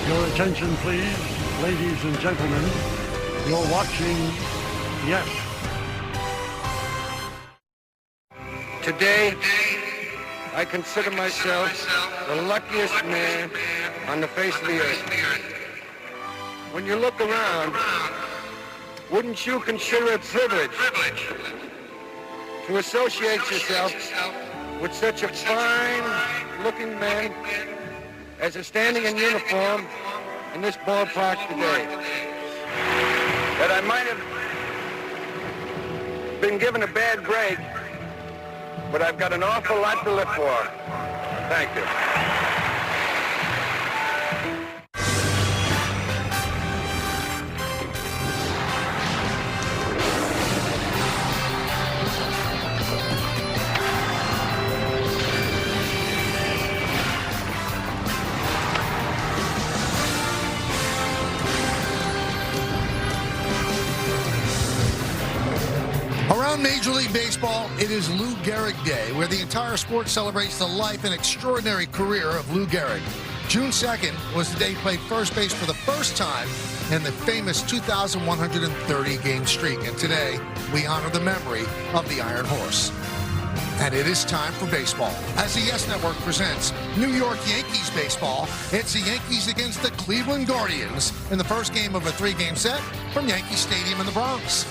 Your attention, please, ladies and gentlemen. You're watching Yes. Today, I consider myself the luckiest man on the face of the earth. When you look around, wouldn't you consider it privilege to associate yourself with such a fine-looking man as is standing in uniform in this ballpark today? That I might have been given a bad break, but I've got an awful lot to live for. Thank you. Around Major League Baseball, it is Lou Gehrig Day, where the entire sport celebrates the life and extraordinary career of Lou Gehrig. June 2nd was the day he played first base for the first time in the famous 2,130-game streak. And today, we honor the memory of the Iron Horse. And it is time for baseball. As the Yes Network presents New York Yankees baseball, it's the Yankees against the Cleveland Guardians in the first game of a three-game set from Yankee Stadium in the Bronx.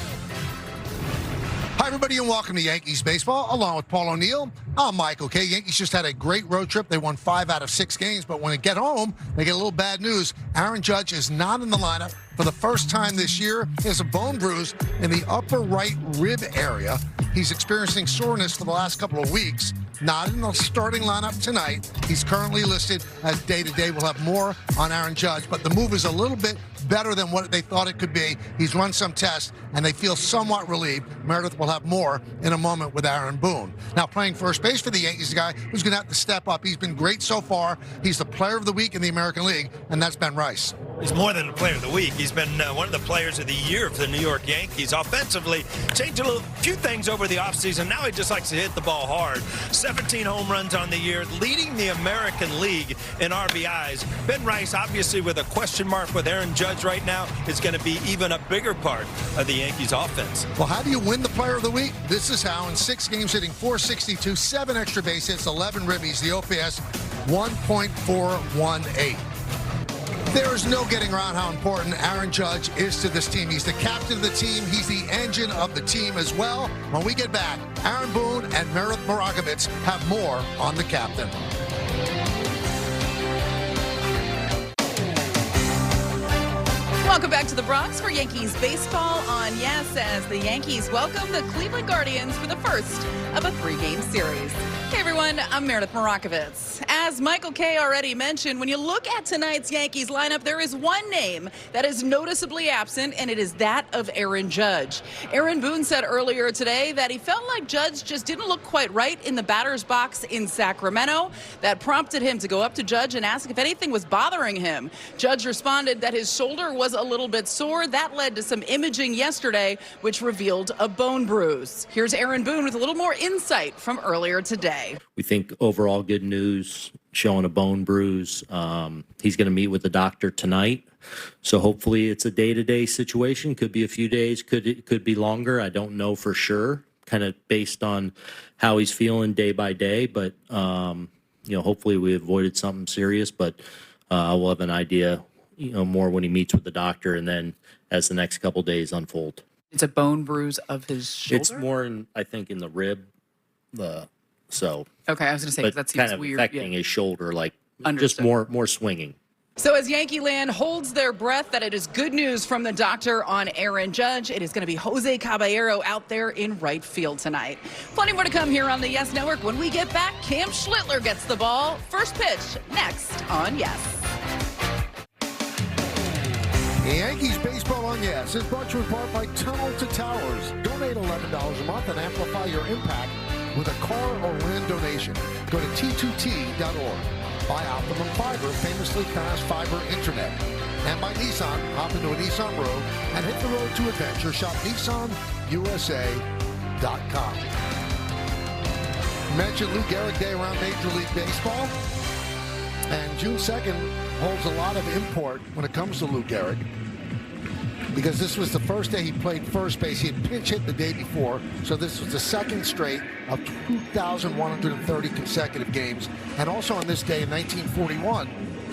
Hi, everybody, and welcome to Yankees baseball. Along with Paul O'Neill, I'm Michael Kay. Yankees just had a great road trip. They won 5 out of 6 games, but when they get home, they get a little bad news. Aaron Judge is not in the lineup for the first time this year. He has a bone bruise in the upper right rib area. He's experiencing soreness for the last couple of weeks. Not in the starting lineup tonight. He's currently listed as day-to-day. We'll have more on Aaron Judge, but the move is a little bit better than what they thought it could be. He's run some tests, and they feel somewhat relieved. Meredith will have more in a moment with Aaron Boone. Now, playing first base for the Yankees, the guy who's going to have to step up. He's been great so far. He's the player of the week in the American League, and that's Ben Rice. He's more than a player of the week. He's been one of the players of the year for the New York Yankees. Offensively, changed a few things over the offseason. Now he just likes to hit the ball hard. 17 home runs on the year, leading the American League in RBIs. Ben Rice, obviously with a question mark with Aaron Judge right now, is going to be even a bigger part of the Yankees offense. Well, how do you win the player of the week? This is how. In 6 games, hitting .462, 7 extra base hits, 11 ribbies, the OPS 1.418. There is no getting around how important Aaron Judge is to this team. He's the captain of the team. He's the engine of the team as well. When we get back, Aaron Boone and Meredith Marakovitz have more on the captain. Welcome back to the Bronx for Yankees baseball on Yes, as the Yankees welcome the Cleveland Guardians for the first of a 3-game series. Hey everyone, I'm Meredith Marakovitz. As Michael Kay already mentioned, when you look at tonight's Yankees lineup, there is one name that is noticeably absent, and it is that of Aaron Judge. Aaron Boone said earlier today that he felt like Judge just didn't look quite right in the batter's box in Sacramento. That prompted him to go up to Judge and ask if anything was bothering him. Judge responded that his shoulder was a little bit sore. That led to some imaging yesterday, which revealed a bone bruise. Here's Aaron Boone with a little more insight from earlier today. We think overall good news, showing a bone bruise. He's going to meet with the doctor tonight. So hopefully it's a day-to-day situation. Could be a few days, could be longer. I don't know for sure, kind of based on how he's feeling day by day. But, hopefully we avoided something serious. But we'll have an idea, more when he meets with the doctor and then as the next couple days unfold. It's a bone bruise of his shoulder? It's more, I think, in the rib. Okay, I was going to say, but that seems kind of weird. affecting his shoulder, like Understood. just more swinging. So as Yankee land holds their breath that it is good news from the doctor on Aaron Judge, it is going to be Jose Caballero out there in right field tonight. Plenty more to come here on the Yes Network. When we get back, Cam Schlittler gets the ball. First pitch next on Yes. Yankees baseball on Yes is brought to you in part by Tunnel to Towers. Donate $11 a month and amplify your impact with a car or land donation. Go to T2T.org. By Optimum Fiber, famously fast fiber internet. And by Nissan, hop into a Nissan Rogue and hit the road to adventure. Shop NissanUSA.com. Mentioned Lou Gehrig Day around Major League Baseball. And June 2nd holds a lot of import when it comes to Lou Gehrig, because this was the first day he played first base. He had pinch hit the day before, so this was the second straight of 2,130 consecutive games. And also on this day in 1941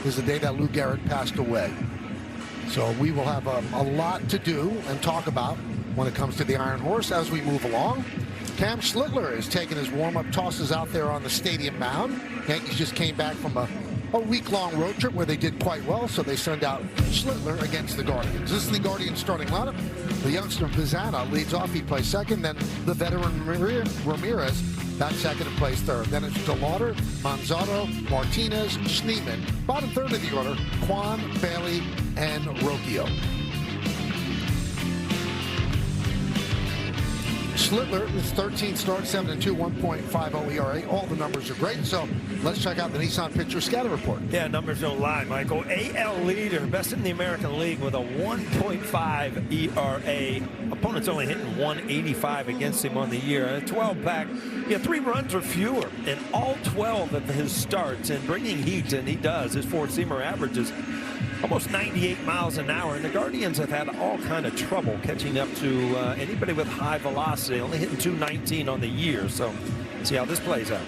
is the day that Lou Gehrig passed away. So we will have a lot to do and talk about when it comes to the Iron Horse as we move along. Cam Schlittler is taking his warm-up tosses out there on the stadium mound. Yankees just came back from a week-long road trip where they did quite well, so they send out Schlittler against the Guardians. This is the Guardians starting lineup. The youngster Pizzana leads off. He plays second. Then the veteran Ramirez bats second and plays third. Then it's DeLauder, Manzano, Martinez, Schneemann. Bottom third of the order, Kwan, Bailey, and Rocchio. Schlittler is 13 starts, 7-2, 1.50 ERA. All the numbers are great. So let's check out the Nissan Pitcher Scatter Report. Yeah, numbers don't lie, Michael. AL leader, best in the American League with a 1.5 ERA. Opponents only hitting 185 against him on the year. A 12-pack, 3 runs or fewer in all 12 of his starts, and bringing heat, and he does. His four-seamer averages almost 98 miles an hour, and the Guardians have had all kind of trouble catching up to anybody with high velocity, only hitting 219 on the year. So see how this plays out.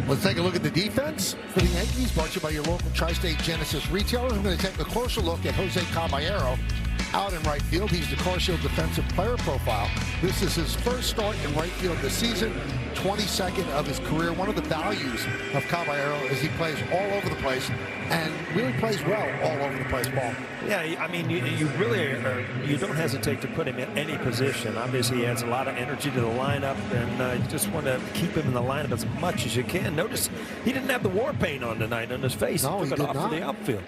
Let's take a look at the defense for the Yankees, brought to you by your local Tri-State Genesis retailer. I'm going to take a closer look at Jose Caballero out in right field. He's the Car Shield Defensive Player Profile. This is his first start in right field this season, 22nd of his career. One of the values of Caballero is he plays all over the place and really plays well all over the place, Paul. Yeah, I mean, you really you don't hesitate to put him in any position. Obviously, he adds a lot of energy to the lineup, and you just want to keep him in the lineup as much as you can. Notice he didn't have the war paint on tonight on his face. No, he took it off for the outfield.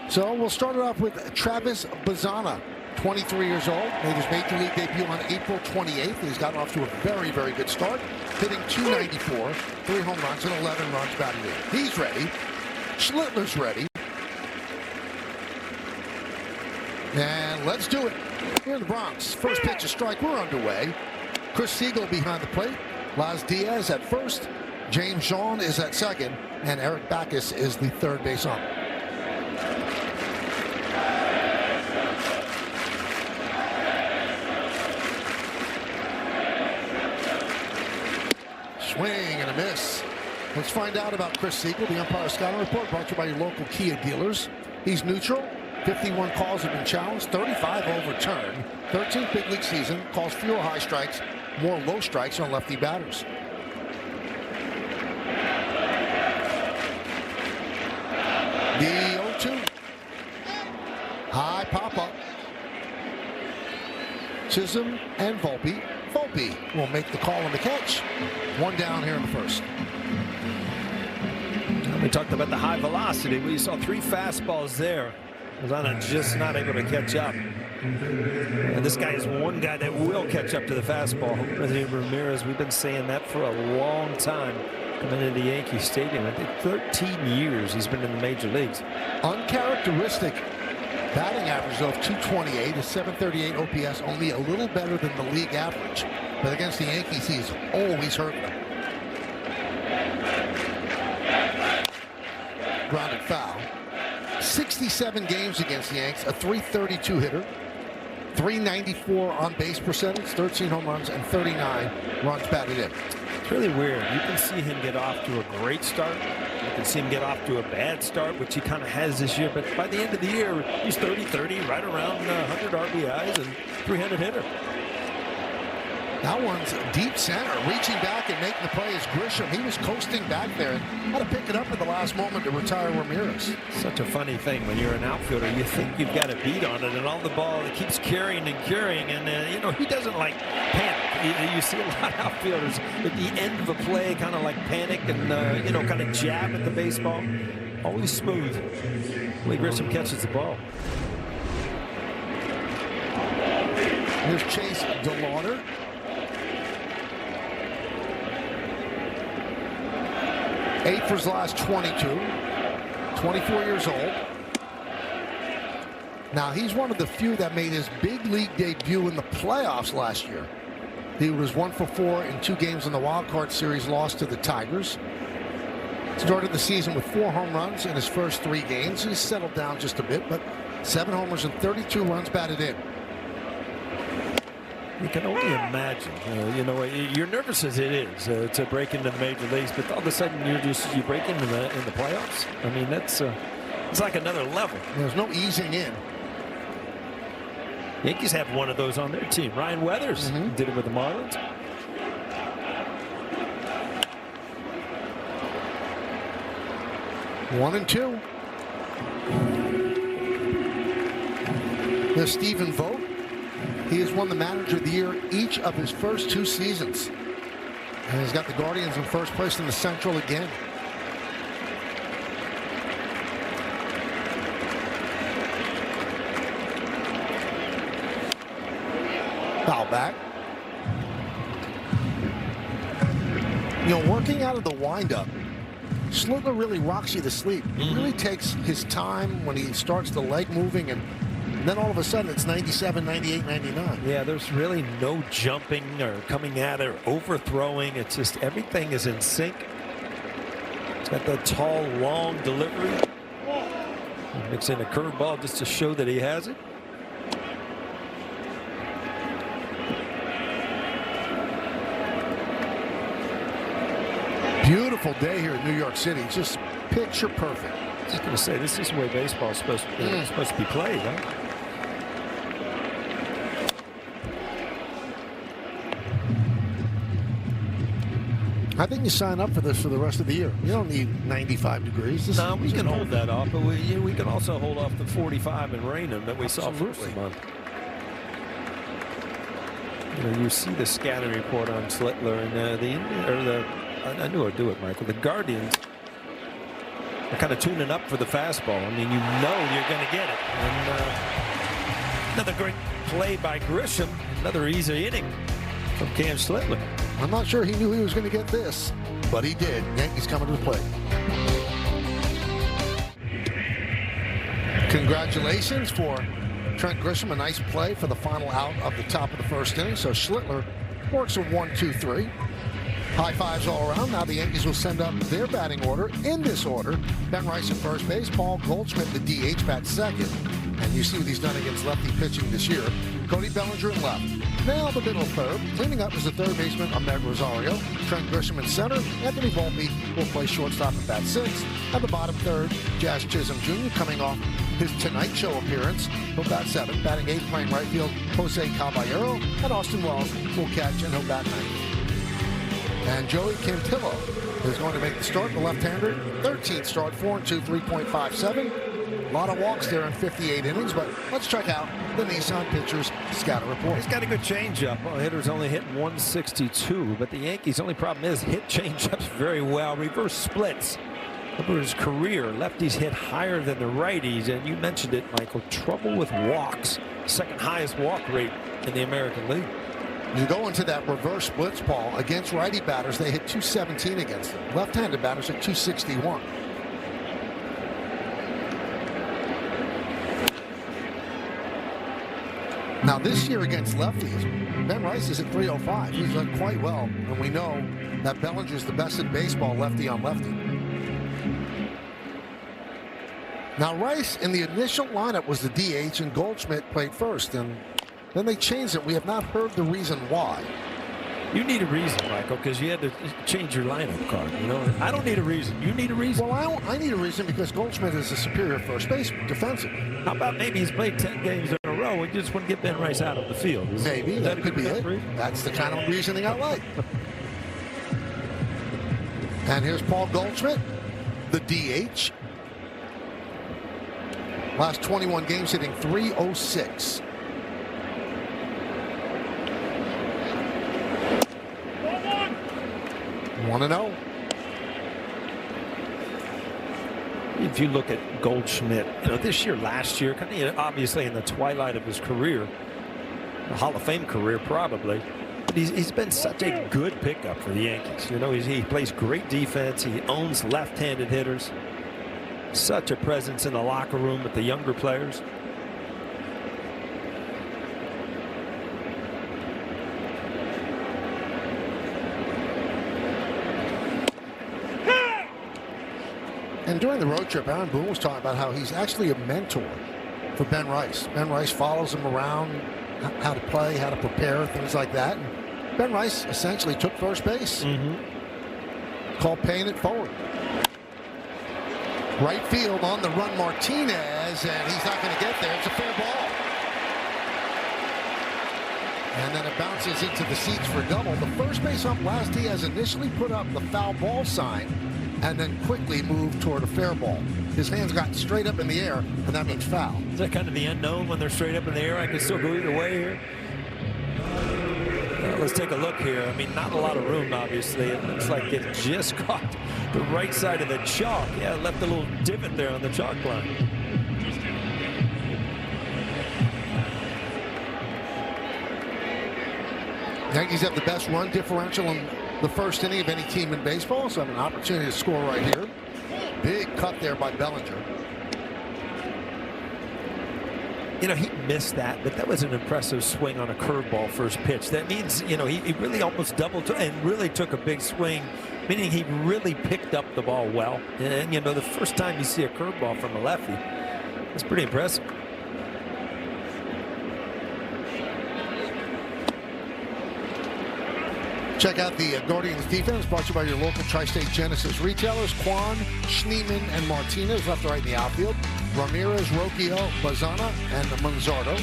So we'll start it off with Travis Bazzana, 23 years old, made his Major League debut on April 28th. He's gotten off to a very, very good start, hitting .294, 3 home runs, and 11 runs batted in. He's ready. Schlittler's ready. And let's do it. Here in the Bronx, first pitch, a strike. We're underway. Chris Siegel behind the plate. Laz Diaz at first. James Jean is at second. And Eric Backus is the third base ump. Swing and a miss. Let's find out about Chris Siegel. The umpire scouting report brought to you by your local Kia dealers. He's neutral. 51 calls have been challenged, 35 overturned. 13th big league season, calls fewer high strikes, more low strikes on lefty batters. The 0-2. High pop-up. Chisholm and Volpe. Volpe will make the call on the catch. One down here in the first. We talked about the high velocity. We saw 3 fastballs there. Lozano just not able to catch up. And this guy is one guy that will catch up to the fastball. Ramirez, we've been saying that for a long time. Coming into Yankee Stadium, I think 13 years he's been in the major leagues. Uncharacteristic batting average of 228, a 738 OPS, only a little better than the league average. But against the Yankees, he's always hurting them. Grounded foul. 67 games against the Yanks, a .332 hitter, .394 on base percentage, 13 home runs, and 39 runs batted in. It's really weird. You can see him get off to a great start. You can see him get off to a bad start, which he kind of has this year. But by the end of the year, he's 30-30, right around 100 RBIs and 300 hitter. That one's deep center, reaching back and making the play is Grisham. He was coasting back there and had to pick it up at the last moment to retire Ramirez. Such a funny thing when you're an outfielder. You think you've got a beat on it, and all the ball it keeps carrying and carrying, and he doesn't like panic. You see a lot of outfielders at the end of a play kind of like panic and kind of jab at the baseball. Always smooth. Lee Grisham catches the ball. Here's Chase DeLauder. 8 for his last 22. 24 years old. Now, he's one of the few that made his big league debut in the playoffs last year. He was 1 for 4 in 2 games in the wild card series, lost to the Tigers. Started the season with 4 home runs in his first 3 games. He's settled down just a bit, but 7 homers and 32 runs batted in. You can only imagine, you're nervous as it is to break into the major leagues, but all of a sudden you break into in the playoffs. I mean, it's like another level. There's no easing in. Yankees have one of those on their team. Ryan Weathers did it with the Marlins. One and two. There's Stephen Vogt. He has won the Manager of the Year each of his first 2 seasons. And he's got the Guardians in first place in the Central again. Foul back. Working out of the windup, Schlittler really rocks you to sleep. He really takes his time when he starts the leg moving, and then all of a sudden it's 97, 98, 99. Yeah, there's really no jumping or coming at it or overthrowing. It's just everything is in sync. It's got that tall, long delivery. Mix in a curveball just to show that he has it. Beautiful day here in New York City. Just picture perfect. I was just going to say, this is the way baseball is supposed to be played, huh? I think you sign up for this for the rest of the year. You don't need 95 degrees. No, we can hold that off, but we can also hold off the 45 and rain that we saw first month. You see the scouting report on Schlittler and I knew I'd do it, Michael. The Guardians are kind of tuning up for the fastball. I mean, you're going to get it. And another great play by Grisham. Another easy inning from Cam Schlittler. I'm not sure he knew he was going to get this, but he did. Yankees coming to the plate. Congratulations for Trent Grisham. A nice play for the final out of the top of the first inning. So Schlittler works a 1-2-3. High fives all around. Now the Yankees will send up their batting order in this order. Ben Rice at first base. Paul Goldschmidt, the DH, bats second. And you see what he's done against lefty pitching this year. Cody Bellinger in left. Now the middle third. Cleaning up is the third baseman, Ahmed Rosario. Trent Grisham in center. Anthony Volpe will play shortstop at bat 6. At the bottom third, Jazz Chisholm Jr. coming off his Tonight Show appearance. He'll bat 7. Batting 8th playing right field, Jose Caballero. And Austin Wells will catch and he'll bat 9th. And Joey Cantillo is going to make the start, the left-hander. 13th start, 4-2, 3.57. A lot of walks there in 58 innings, but let's check out the Nissan Pitchers scouting report. He's got a good changeup. Hitter's only hitting 162, but the Yankees' only problem is hit changeups very well. Reverse splits. Over his career, lefties hit higher than the righties, and you mentioned it, Michael. Trouble with walks. Second highest walk rate in the American League. You go into that reverse splits, Paul, against righty batters, they hit 217 against them. Left-handed batters at 261. Now this year against lefties, Ben Rice is at 305. He's done quite well, and we know that Bellinger is the best in baseball lefty on lefty. Now Rice in the initial lineup was the DH, and Goldschmidt played first, and then they changed it. We have not heard the reason why. You need a reason, Michael, because you had to change your lineup card. I don't need a reason. You need a reason. Well, I need a reason because Goldschmidt is a superior first baseman, defensive. How about maybe he's played 10 games in a row and you just want to get Ben Rice out of the field? Maybe that could be it. That's the kind of reasoning I like. And here's Paul Goldschmidt, the DH. Last 21 games hitting .306. 1-0. If you look at Goldschmidt, this year, last year, kind of obviously in the twilight of his career, a Hall of Fame career probably, but he's been such a good pickup for the Yankees. He plays great defense. He owns left-handed hitters. Such a presence in the locker room with the younger players. And during the road trip, Aaron Boone was talking about how he's actually a mentor for Ben Rice. Ben Rice follows him around, how to play, how to prepare, things like that. And Ben Rice essentially took first base. Called paying it forward. Right field on the run, Martinez, and he's not going to get there. It's a fair ball. And then it bounces into the seats for a double. The first base ump last, he has initially put up the foul ball sign and then quickly moved toward a fair ball. His hands got straight up in the air, and that means foul. Is that kind of the unknown when they're straight up in the air? I could still go either way here. Let's take a look here. I mean, not a lot of room, obviously. It looks like it just caught the right side of the chalk. Yeah, it left a little divot there on the chalk line. Yankees have the best run differential in the first inning of any team in baseball, so have an opportunity to score right here. Big cut there by Bellinger. You know, he missed that, but that was an impressive swing on a curveball first pitch. That means, you know, he really almost doubled and really took a big swing, meaning he really picked up the ball well. And, you know, the first time you see a curveball from a lefty, it's pretty impressive. Check out the Guardians defense, brought to you by your local Tri-State Genesis retailers. Quan, Schneemann, and Martinez left to right in the outfield. Ramirez, Rocchio, Bazana, and Manzardo.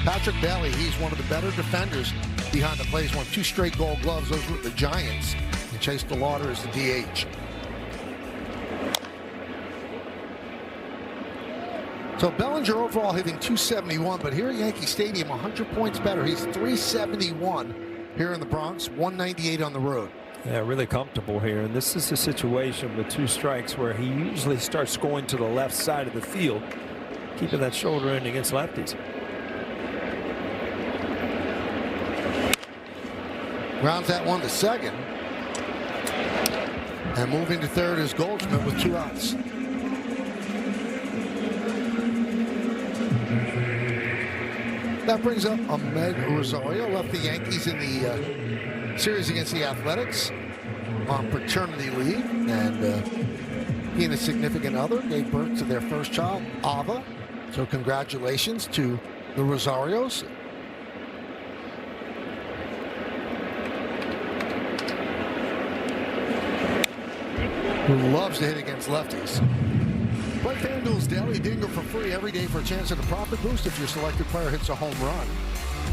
Patrick Bailey, he's one of the better defenders behind the plate. He's won 2 straight Gold Gloves. Those were the Giants. And Chase DeLauder is the DH. So Bellinger overall hitting .271, but here at Yankee Stadium, 100 points better. He's .371 here in the Bronx, 198 on the road. Yeah, really comfortable here. And this is a situation with 2 strikes where he usually starts going to the left side of the field, keeping that shoulder in against lefties. Grounds that one to second. And moving to third is Goldschmidt with 2 outs. That brings up Ahmed Rosario, left the Yankees in the series against the Athletics on paternity leave, and he and a significant other gave birth to their first child, Ava. So congratulations to the Rosarios. Who loves to hit against lefties. Play FanDuel's Daily Dingle for free every day for a chance at a profit boost if your selected player hits a home run.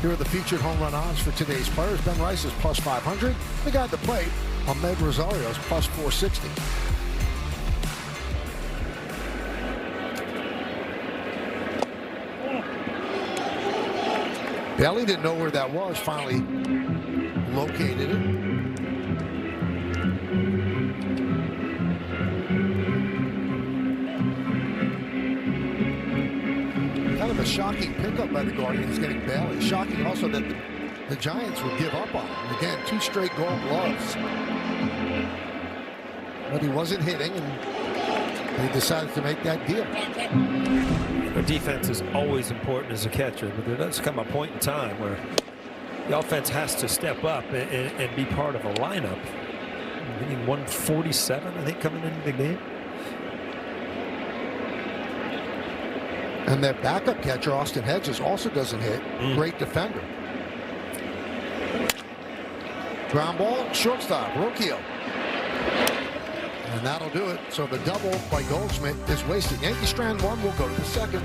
Here are the featured home run odds for today's players. Ben Rice is plus 500. The guy at the plate, Ahmed Rosario, is plus 460. Bailey didn't know where that was, finally located it. Kind of a shocking pickup by the Guardians getting Bailey. Shocking also that the Giants would give up on him. Again, 2 straight Gold Gloves. But he wasn't hitting, and they decided to make that deal. The defense is always important as a catcher, but there does come a point in time where the offense has to step up and be part of a lineup. Hitting 147, I think, coming into the game. And their backup catcher, Austin Hedges, also doesn't hit. Great defender. Ground ball, shortstop, Rocchio. And that'll do it. So the double by Goldschmidt is wasted. Yankee strand 1 will go to the second.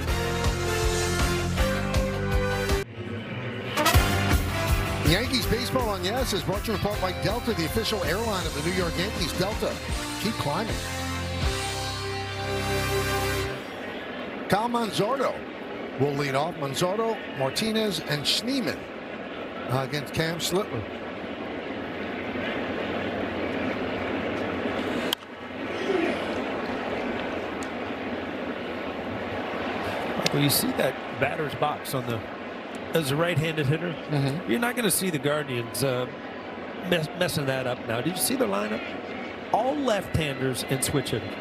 Yankees baseball on Yes is brought to you in part by Delta, the official airline of the New York Yankees. Delta, keep climbing. Cal Manzardo will lead off. Manzardo, Martinez, and Schneemann against Cam Slitler. Well, you see that batter's box on the as a right-handed hitter. You're not going to see the Guardians messing that up now. Did you see the lineup? All left-handers and switch hitters.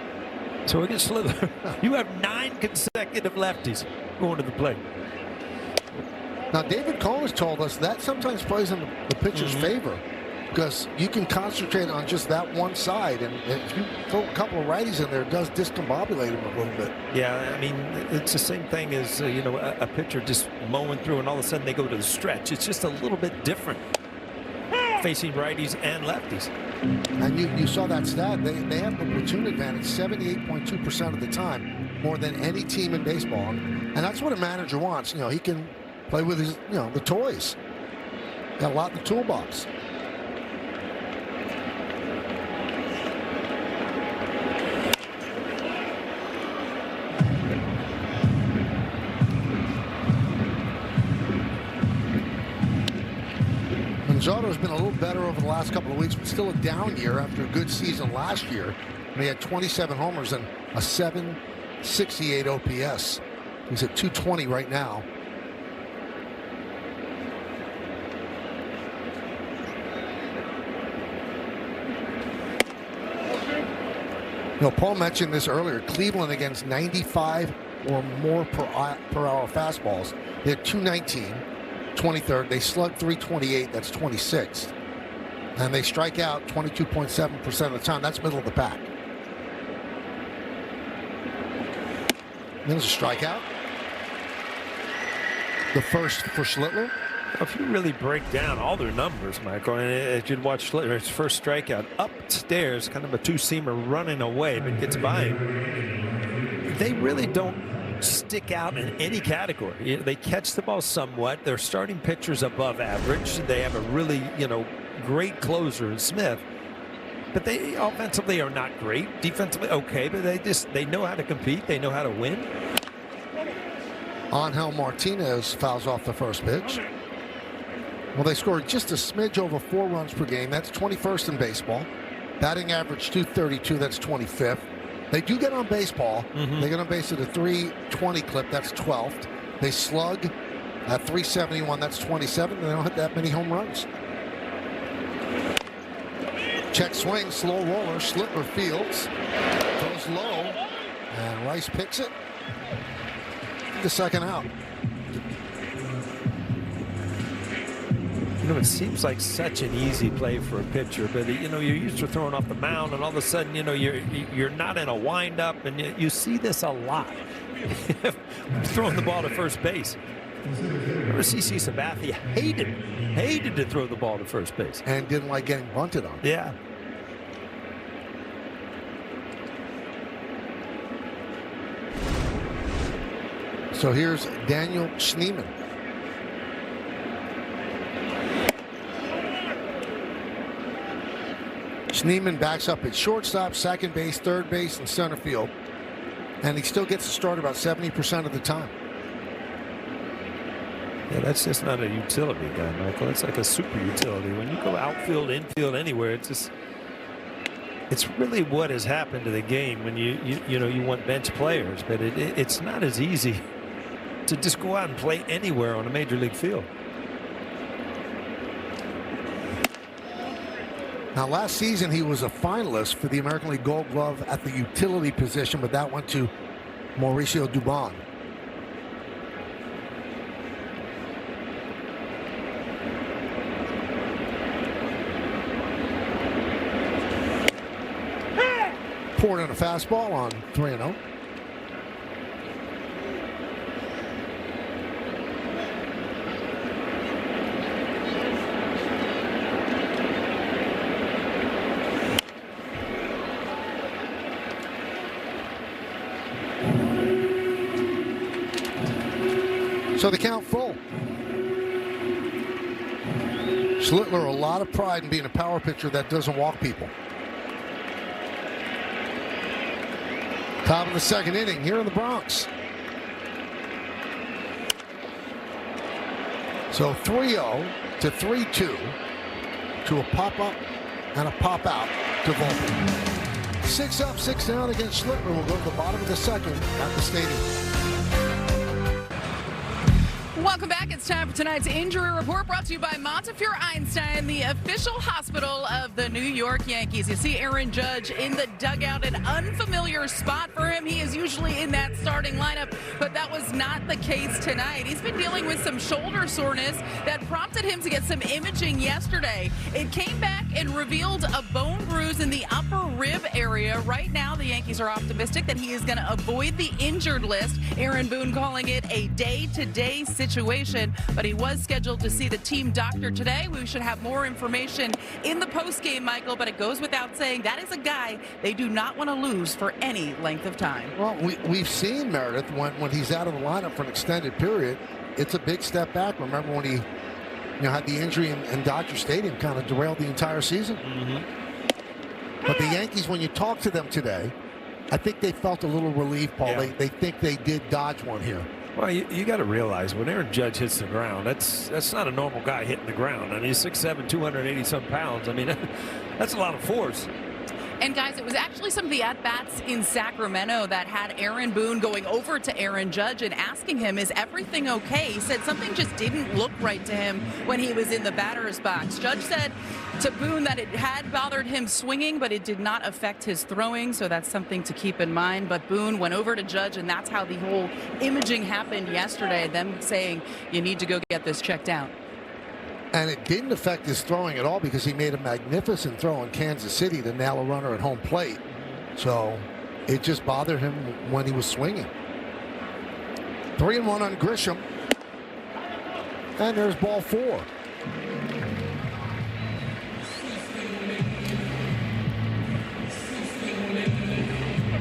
So against Slither, you have 9 consecutive lefties going to the plate. Now, David Cohn has told us that sometimes plays in the pitcher's favor because you can concentrate on just that one side, and if you throw a couple of righties in there, it does discombobulate him a little bit. Yeah, I mean, it's the same thing as, a pitcher just mowing through and all of a sudden they go to the stretch. It's just a little bit different facing righties and lefties. And you saw that stat. They have the platoon advantage 78.2% of the time, more than any team in baseball. And that's what a manager wants. He can play with his, the toys. Got a lot in the toolbox. Gonzalo's been a little better over the last couple of weeks, but still a down year after a good season last year. And he had 27 homers and a 768 OPS. He's at 220 right now. Paul mentioned this earlier. Cleveland against 95 or more per hour fastballs. They had 219. 23rd. They slug 328. That's 26th. And they strike out 22.7% of the time. That's middle of the pack. There's a strikeout. The first for Schlittler. If you really break down all their numbers, Michael, and as you'd watch Schlittler's first strikeout upstairs, kind of a two-seamer running away, but gets by him. They really don't stick out in any category. They catch the ball somewhat. Their starting pitcher's above average. They have a really, great closer in Smith. But they offensively are not great. Defensively, okay, but they know how to compete. They know how to win. Angel Martinez fouls off the first pitch. Well, they scored just a smidge over 4 runs per game. That's 21st in baseball. Batting average 232. That's 25th. They do get on baseball. They get on base at a 320 clip. That's 12th. They slug at 371. That's 27th. And they don't hit that many home runs. Check swing, slow roller. Schlittler fields. Goes low. And Rice picks it. The second out. It seems like such an easy play for a pitcher, but you're used to throwing off the mound, and all of a sudden, you're not in a windup, and you see this a lot. Throwing the ball to first base. Remember CC Sabathia hated to throw the ball to first base, and didn't like getting bunted on. Yeah. So here's Daniel Schneemann. Schneemann backs up at shortstop, second base, third base, and center field. And he still gets to start about 70% of the time. Yeah, that's just not a utility guy, Michael. It's like a super utility. When you go outfield, infield, anywhere, it's really what has happened to the game when you want bench players. But it's not as easy to just go out and play anywhere on a major league field. Now, last season, he was a finalist for the American League Gold Glove at the utility position, but that went to Mauricio Dubon. Poured in a fastball on 3-0. So the count full. Schlittler, a lot of pride in being a power pitcher that doesn't walk people. Top of the second inning here in the Bronx. So 3-0 to 3-2 to a pop-up and a pop-out to Volpe. 6 up, 6 down against Schlittler. Will go to the bottom of the second at the stadium. Welcome back. It's time for tonight's injury report, brought to you by Montefiore Einstein, the official hospital of the New York Yankees. You see Aaron Judge in the dugout, an unfamiliar spot for him. He is usually in that starting lineup, but that was not the case tonight. He's been dealing with some shoulder soreness that prompted him to get some imaging yesterday. It came back and revealed a bone bruise in the upper rib area. Right now, the Yankees are optimistic that he is going to avoid the injured list. Aaron Boone calling it a day-to-day situation, but he was scheduled to see the team doctor today. We should have more information in the postgame, Michael, but it goes without saying that is a guy they do not want to lose for any length of time. Well, we've seen Meredith when he's out of the lineup for an extended period. It's a big step back. Remember when he had the injury in Dodger Stadium, kind of derailed the entire season. But the Yankees, when you talk to them today, I think they felt a little relief, Paul. Yeah. They think they did dodge one here. Well, you got to realize when Aaron Judge hits the ground, that's not a normal guy hitting the ground. I mean, he's 6'7", 280-some pounds. I mean, that's a lot of force. And guys, it was actually some of the at-bats in Sacramento that had Aaron Boone going over to Aaron Judge and asking him, is everything okay? He said something just didn't look right to him when he was in the batter's box. Judge said to Boone that it had bothered him swinging, but it did not affect his throwing, so that's something to keep in mind. But Boone went over to Judge, and that's how the whole imaging happened yesterday, them saying you need to go get this checked out. And it didn't affect his throwing at all because he made a magnificent throw in Kansas City to nail a runner at home plate. So it just bothered him when he was swinging. 3-1 on Grisham. And there's ball 4.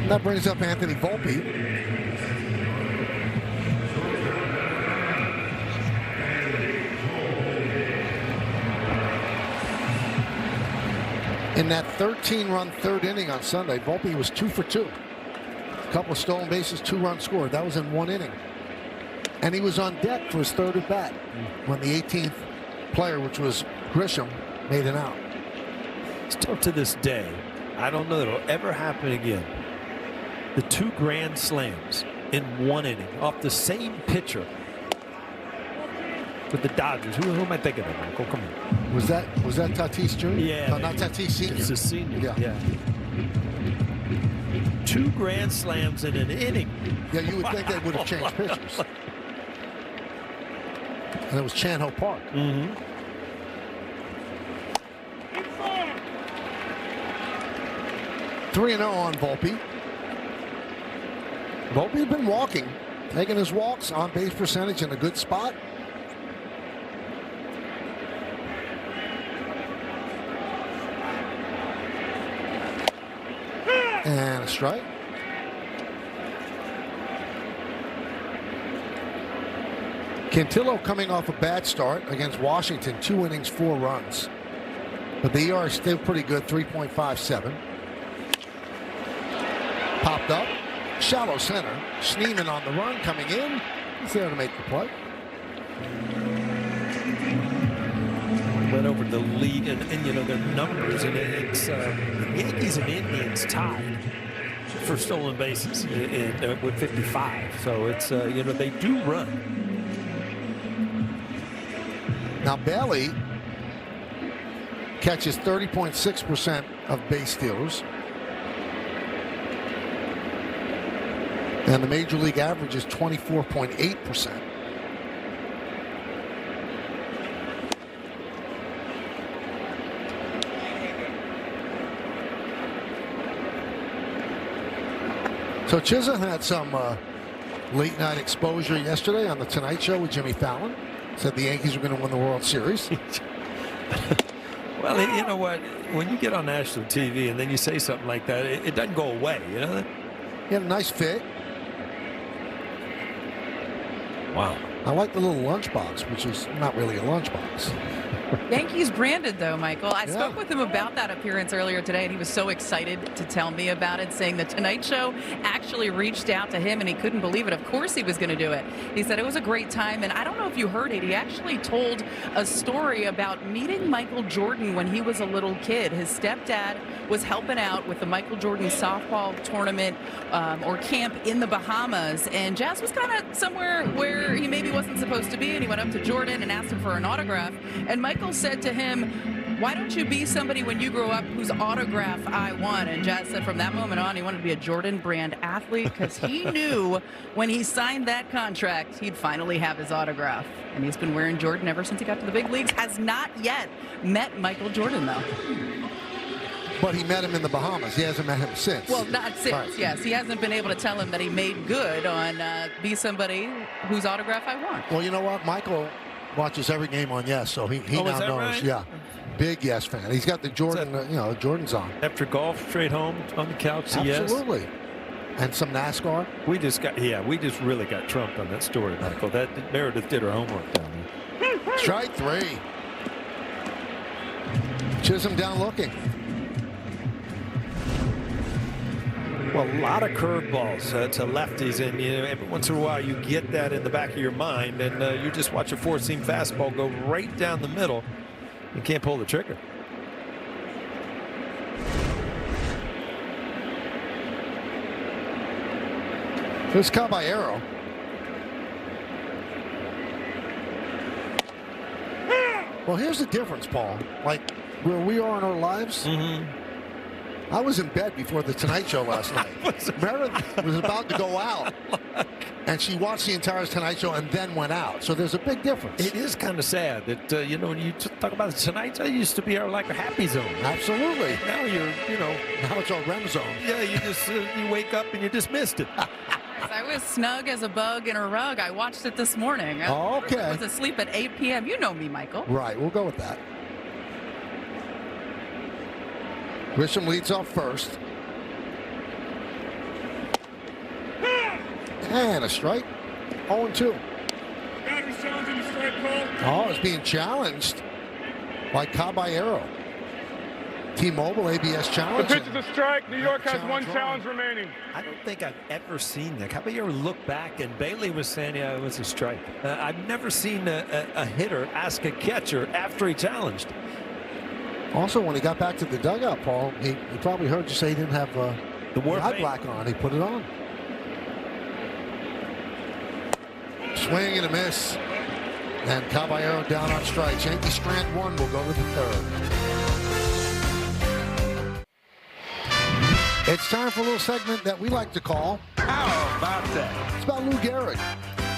And that brings up Anthony Volpe. In that 13-run third inning on Sunday, Volpe was 2 for 2. A couple of stolen bases, 2 runs scored. That was in 1 inning. And he was on deck for his third at bat when the 18th player, which was Grisham, made an out. Still to this day, I don't know that it'll ever happen again. The 2 grand slams in 1 inning off the same pitcher with the Dodgers. Who am I thinking of, Michael? Come on. Was that Tatis Jr.? Yeah. No, not Tatis Sr. It's a senior. Yeah. 2 grand slams in an inning. Yeah, you would think they would have changed pitchers. And it was Chan-Ho Park. 3-0 on Volpe. Volpe had been walking, taking his walks, on base percentage in a good spot. And a strike. Cantillo coming off a bad start against Washington, 2 innings, 4 runs. But the ERA is still pretty good, 3.57. Popped up, shallow center. Schneemann on the run, coming in. He's there to make the play. Went over the league and their numbers, and it's Yankees and Indians tied for stolen bases with 55. So it's they do run. Now Bailey catches 30.6% of base stealers, and the major league average is 24.8%. So Chisholm had some late night exposure yesterday on the Tonight Show with Jimmy Fallon. Said the Yankees were going to win the World Series. Well, you know what? When you get on national TV and then you say something like that, it doesn't go away. You know. He had a nice fit. Wow. I like the little lunchbox, which is not really a lunchbox. Yankees branded, though, Michael. I spoke with him about that appearance earlier today, and he was so excited to tell me about it, saying the Tonight Show actually reached out to him, and he couldn't believe it. Of course he was going to do it. He said it was a great time, and I don't know if you heard it. He actually told a story about meeting Michael Jordan when he was a little kid. His stepdad was helping out with the Michael Jordan softball tournament or camp in the Bahamas, and Jazz was kind of somewhere where he maybe wasn't supposed to be, and he went up to Jordan and asked him for an autograph, and Michael said to him, why don't you be somebody when you grow up whose autograph I want? And Jazz said from that moment on, he wanted to be a Jordan brand athlete because he knew when he signed that contract, he'd finally have his autograph. And he's been wearing Jordan ever since he got to the big leagues. Has not yet met Michael Jordan, though. But he met him in the Bahamas. He hasn't met him since. Well, not since, Right. yes. He hasn't been able to tell him that he made good on be somebody whose autograph I want. Well, you know what? Michael watches every game on Yes, so he Oh, now is that knows. right? Yeah, big Yes fan. He's got the Jordan, Jordans on. After golf, straight home on the couch. Yes. Absolutely. And some NASCAR. We just really got trumped on that story, Michael. That Meredith did her homework down there. Strike three. Chisholm down looking. Well, a lot of curveballs to lefties, and every once in a while you get that in the back of your mind, and you just watch a four-seam fastball go right down the middle. You can't pull the trigger. Here's Caballero. Well, here's the difference, Paul. Like where we are in our lives. I was in bed before the Tonight Show last night. Meredith was about to go out, and she watched the entire Tonight Show and then went out. So there's a big difference. It is kind of sad that when you talk about the Tonight Show, it used to be our like a happy zone. Absolutely. Now Now it's our REM zone. yeah, you just you wake up and you just missed it. I was snug as a bug in a rug. I watched it this morning. Okay. I was asleep at 8 p.m. You know me, Michael. Right, we'll go with that. Grisham leads off first. And a strike. 0-2. Oh, it's being challenged by Caballero. T-Mobile ABS challenge. The pitch is a strike. New York has one challenge remaining. I don't think I've ever seen that. How about you ever look back and Bailey was saying, yeah, it was a strike. I've never seen a hitter ask a catcher after he challenged. Also, when he got back to the dugout, Paul, he probably heard you say he didn't have The war eye paint. black on. He put it on. Swing and a miss. And Caballero down on strikes. Yankee strand one will go to the third. It's time for a little segment that we like to call How about that? It's about Lou Gehrig.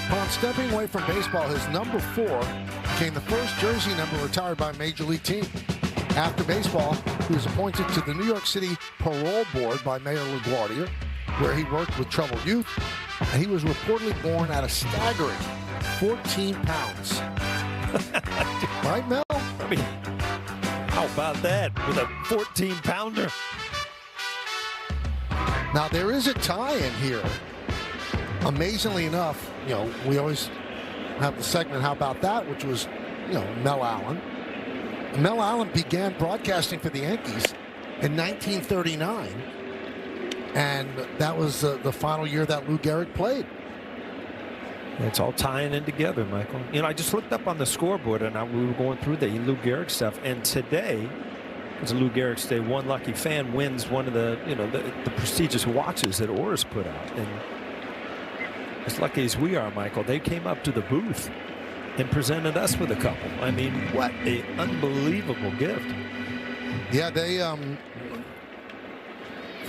Upon stepping away from baseball, his number 4 became the first jersey number retired by a major league team. After baseball, he was appointed to the New York City Parole Board by Mayor LaGuardia, where he worked with troubled youth, and he was reportedly born at a staggering 14 pounds. Right, Mel? I mean, how about that with a 14-pounder? Now, there is a tie-in here. Amazingly enough, we always have the segment, How About That, which was, Mel Allen. Mel Allen began broadcasting for the Yankees in 1939, and that was the final year that Lou Gehrig played. It's all tying in together, Michael. I just looked up on the scoreboard, and we were going through the Lou Gehrig stuff, and today, it's Lou Gehrig's Day, one lucky fan wins one of the prestigious watches that Oris put out. And as lucky as we are, Michael, they came up to the booth and presented us with a couple. I mean, what a unbelievable gift. Yeah, they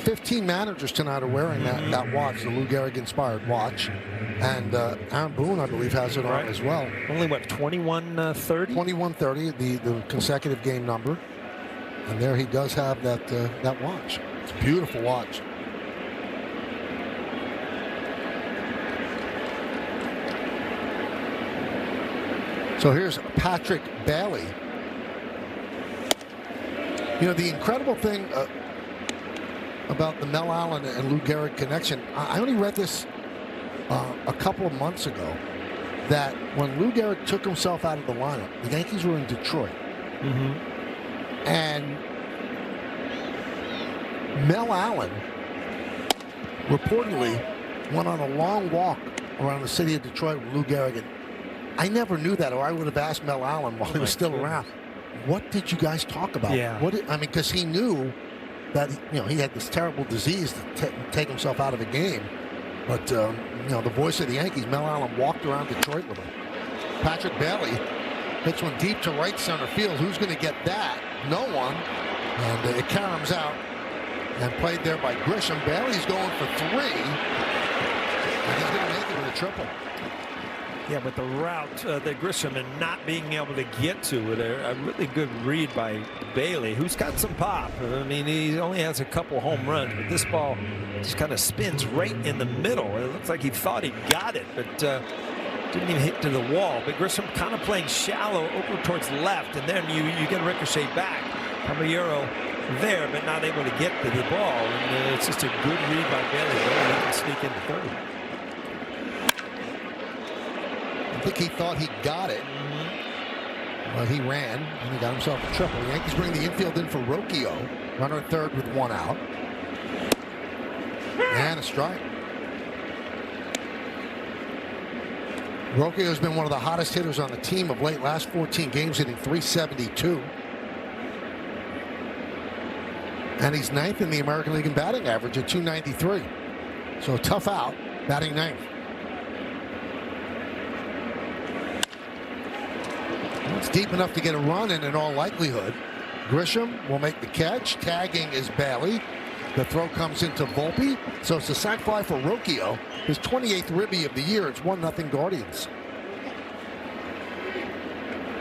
15 managers tonight are wearing that watch, the Lou Gehrig inspired watch, and Aaron Boone, I believe, has it on as well. Only what, 2130? 2130, the consecutive game number. And there he does have that watch. It's a beautiful watch. So here's Patrick Bailey. The incredible thing about the Mel Allen and Lou Gehrig connection, I only read this a couple of months ago, that when Lou Gehrig took himself out of the lineup, the Yankees were in Detroit. And Mel Allen reportedly went on a long walk around the city of Detroit with Lou Gehrig. And I never knew that, or I would have asked Mel Allen while he was still around. What did you guys talk about? Yeah. Because he knew that he had this terrible disease to take himself out of a game. But the voice of the Yankees, Mel Allen, walked around Detroit with him. Patrick Bailey hits one deep to right center field. Who's going to get that? no one. And it caroms out and played there by Grisham. Bailey's going for 3. And he's going to make it with a triple. Yeah, but the route that Grisham and not being able to get to it, a really good read by Bailey, who's got some pop. I mean, he only has a couple home runs, but this ball just kind of spins right in the middle. It looks like he thought he got it, but didn't even hit to the wall. But Grisham kind of playing shallow over towards left, and then you get a ricochet back. Caballero there, but not able to get to the ball. And it's just a good read by Bailey. He can sneak into third. I think he thought he got it. But he ran, and he got himself a triple. The Yankees bring the infield in for Rocchio. Runner at third with 1 out. And a strike. Rocchio has been one of the hottest hitters on the team of late. Last 14 games hitting .372. And he's 9th in the American League in batting average at .293. So tough out, batting 9th. It's deep enough to get a run in all likelihood. Grisham will make the catch. Tagging is Bailey. The throw comes into Volpe. So it's a sac fly for Rocchio. His 28th ribby of the year. It's 1-0 Guardians.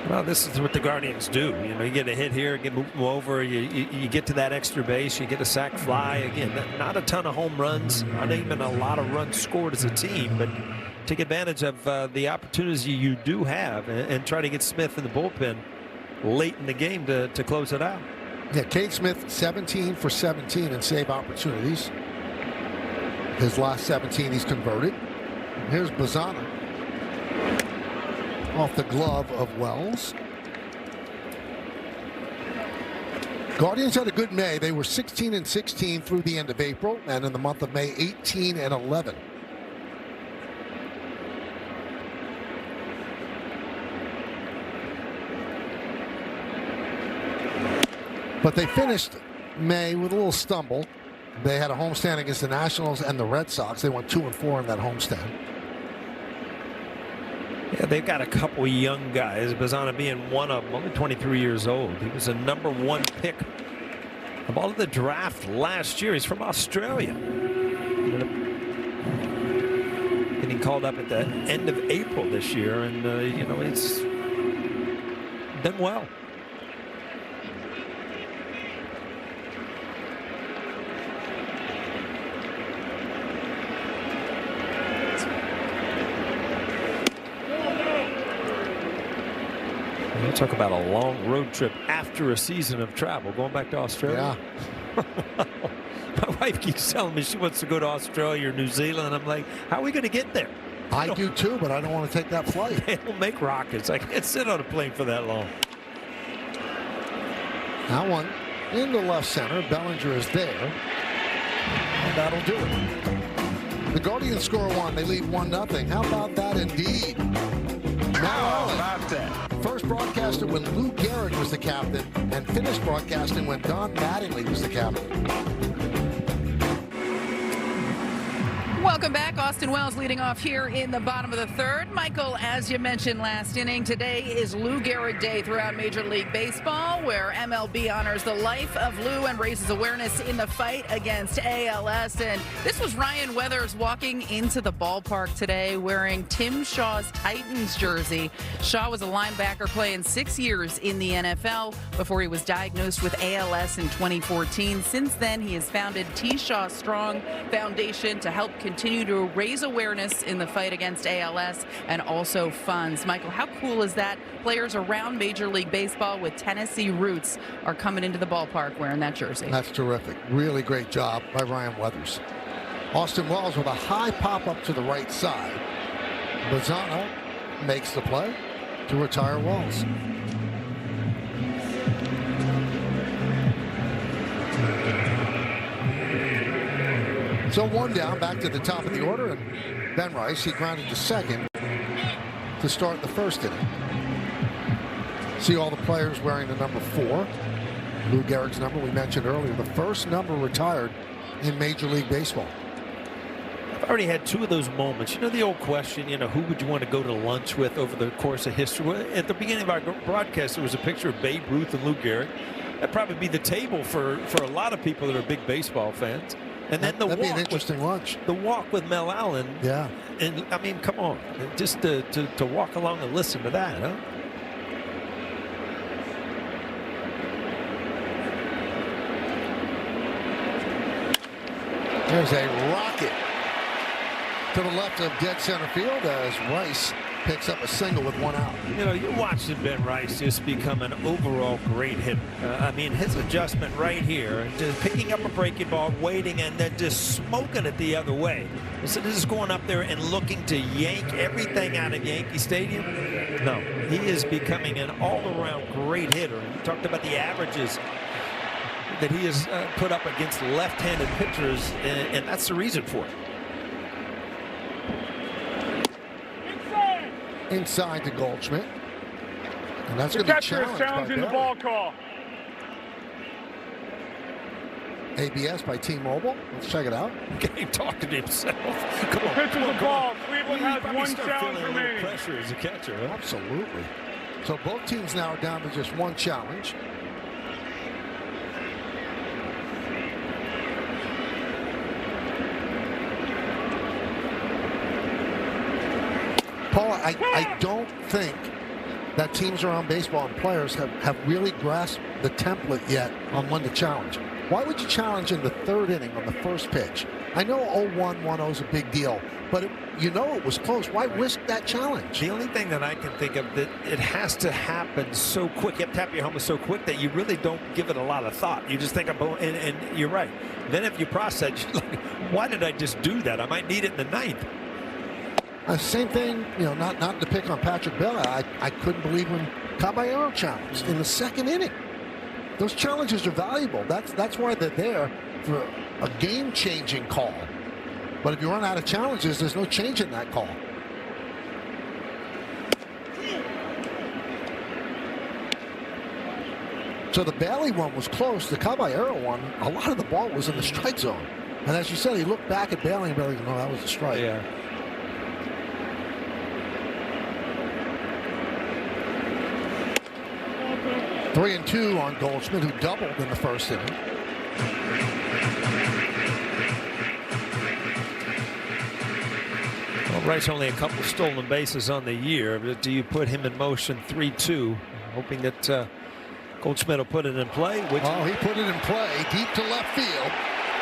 Well, this is what the Guardians do. You know, you get a hit here, move them over, you get to that extra base, you get a sac fly. Again, not a ton of home runs, not even a lot of runs scored as a team, but take advantage of the opportunities you do have and try to get Smith in the bullpen late in the game to close it out. Yeah, Cade Smith 17 for 17 in save opportunities. His last 17 he's converted. Here's Bazzana. Off the glove of Wells. Guardians had a good May. They were 16-16 through the end of April, and in the month of May, 18-11. But they finished May with a little stumble. They had a homestand against the Nationals and the Red Sox. They went 2-4 in that homestand. Yeah, they've got a couple young guys. Bazzana being one of them, only 23 years old. He was a #1 pick of all of the draft last year. He's from Australia. Getting called up at the end of April this year, and you know, it's done well. Talk about a long road trip after a season of travel, going back to Australia. Yeah. My wife keeps telling me she wants to go to Australia or New Zealand. I'm like, how are we going to get there? I do too, but I don't want to take that flight. They don't make rockets. I can't sit on a plane for that long. That one into left center. Bellinger is there. And that'll do it. The Guardians score 1. They lead 1-0. How about that indeed? Now about that? First broadcasted when Lou Gehrig was the captain, and finished broadcasting when Don Mattingly was the captain. Welcome back. Austin Wells leading off here in the bottom of the third. Michael, as you mentioned last inning, today is Lou Gehrig Day throughout Major League Baseball, where MLB honors the life of Lou and raises awareness in the fight against ALS. And this was Ryan Weathers walking into the ballpark today wearing Tim Shaw's Titans jersey. Shaw was a linebacker playing 6 years in the NFL before he was diagnosed with ALS in 2014. Since then, he has founded T. Shaw Strong Foundation to help continue to raise awareness in the fight against ALS and also funds. Michael, how cool is that? Players around Major League Baseball with Tennessee roots are coming into the ballpark wearing that jersey. That's terrific. Really great job by Ryan Weathers. Austin Wells with a high pop up to the right side. Bazzana makes the play to retire Wells. So 1 down, back to the top of the order, and Ben Rice, he grounded to second to start the first inning. See all the players wearing the number 4. Lou Gehrig's number we mentioned earlier, the first number retired in Major League Baseball. I've already had 2 of those moments. You know the old question, you know, who would you want to go to lunch with over the course of history? Well, at the beginning of our broadcast, there was a picture of Babe Ruth and Lou Gehrig. That'd probably be the table for a lot of people that are big baseball fans. And then That'd be an interesting lunch. The walk with Mel Allen. Yeah. And I mean, come on, just to walk along and listen to that, huh? There's a rocket to the left of dead center field as Rice picks up a single with one out. You know, you're watching Ben Rice just become an overall great hitter. I mean, his adjustment right here, just picking up a breaking ball, waiting, and then just smoking it the other way. Instead of just going up there and looking to yank everything out of Yankee Stadium, no, he is becoming an all-around great hitter. And you talked about the averages that he has put up against left-handed pitchers, and that's the reason for it. Inside to Goldschmidt. And that's The going to be catcher is challenging the ball call. ABS by T-Mobile. Let's check it out. Game talking to himself. Come on. Pitch of the ball. Cleveland You has probably one start challenge feeling a little remaining. pressure as a catcher, huh? Absolutely. So both teams now are down to just one challenge. Paul, I don't think that teams around baseball and players have really grasped the template yet on when to challenge. Why would you challenge in the third inning on the first pitch? I know 0-1, 1-0 is a big deal, but you know it was close. Why risk that challenge? The only thing that I can think of that it has to happen so quick. You have to tap your helmet so quick that you really don't give it a lot of thought. You just think about, and you're right. Then if you process, you're like, why did I just do that? I might need it in the ninth. Same thing, you know, not to pick on Patrick Bella. I couldn't believe when Caballero challenged in the second inning. Those challenges are valuable. That's why they're there for a game-changing call. But if you run out of challenges, there's no change in that call. So the Bailey one was close. The Caballero one, a lot of the ball was in the strike zone. And as you said, he looked back at Bailey and Bailey, no, that was a strike. Yeah. Three and two on Goldschmidt, who doubled in the first inning. Well, Rice only a couple stolen bases on the year. But do you put him in motion 3-2, hoping that Goldschmidt will put it in play? He put it in play deep to left field.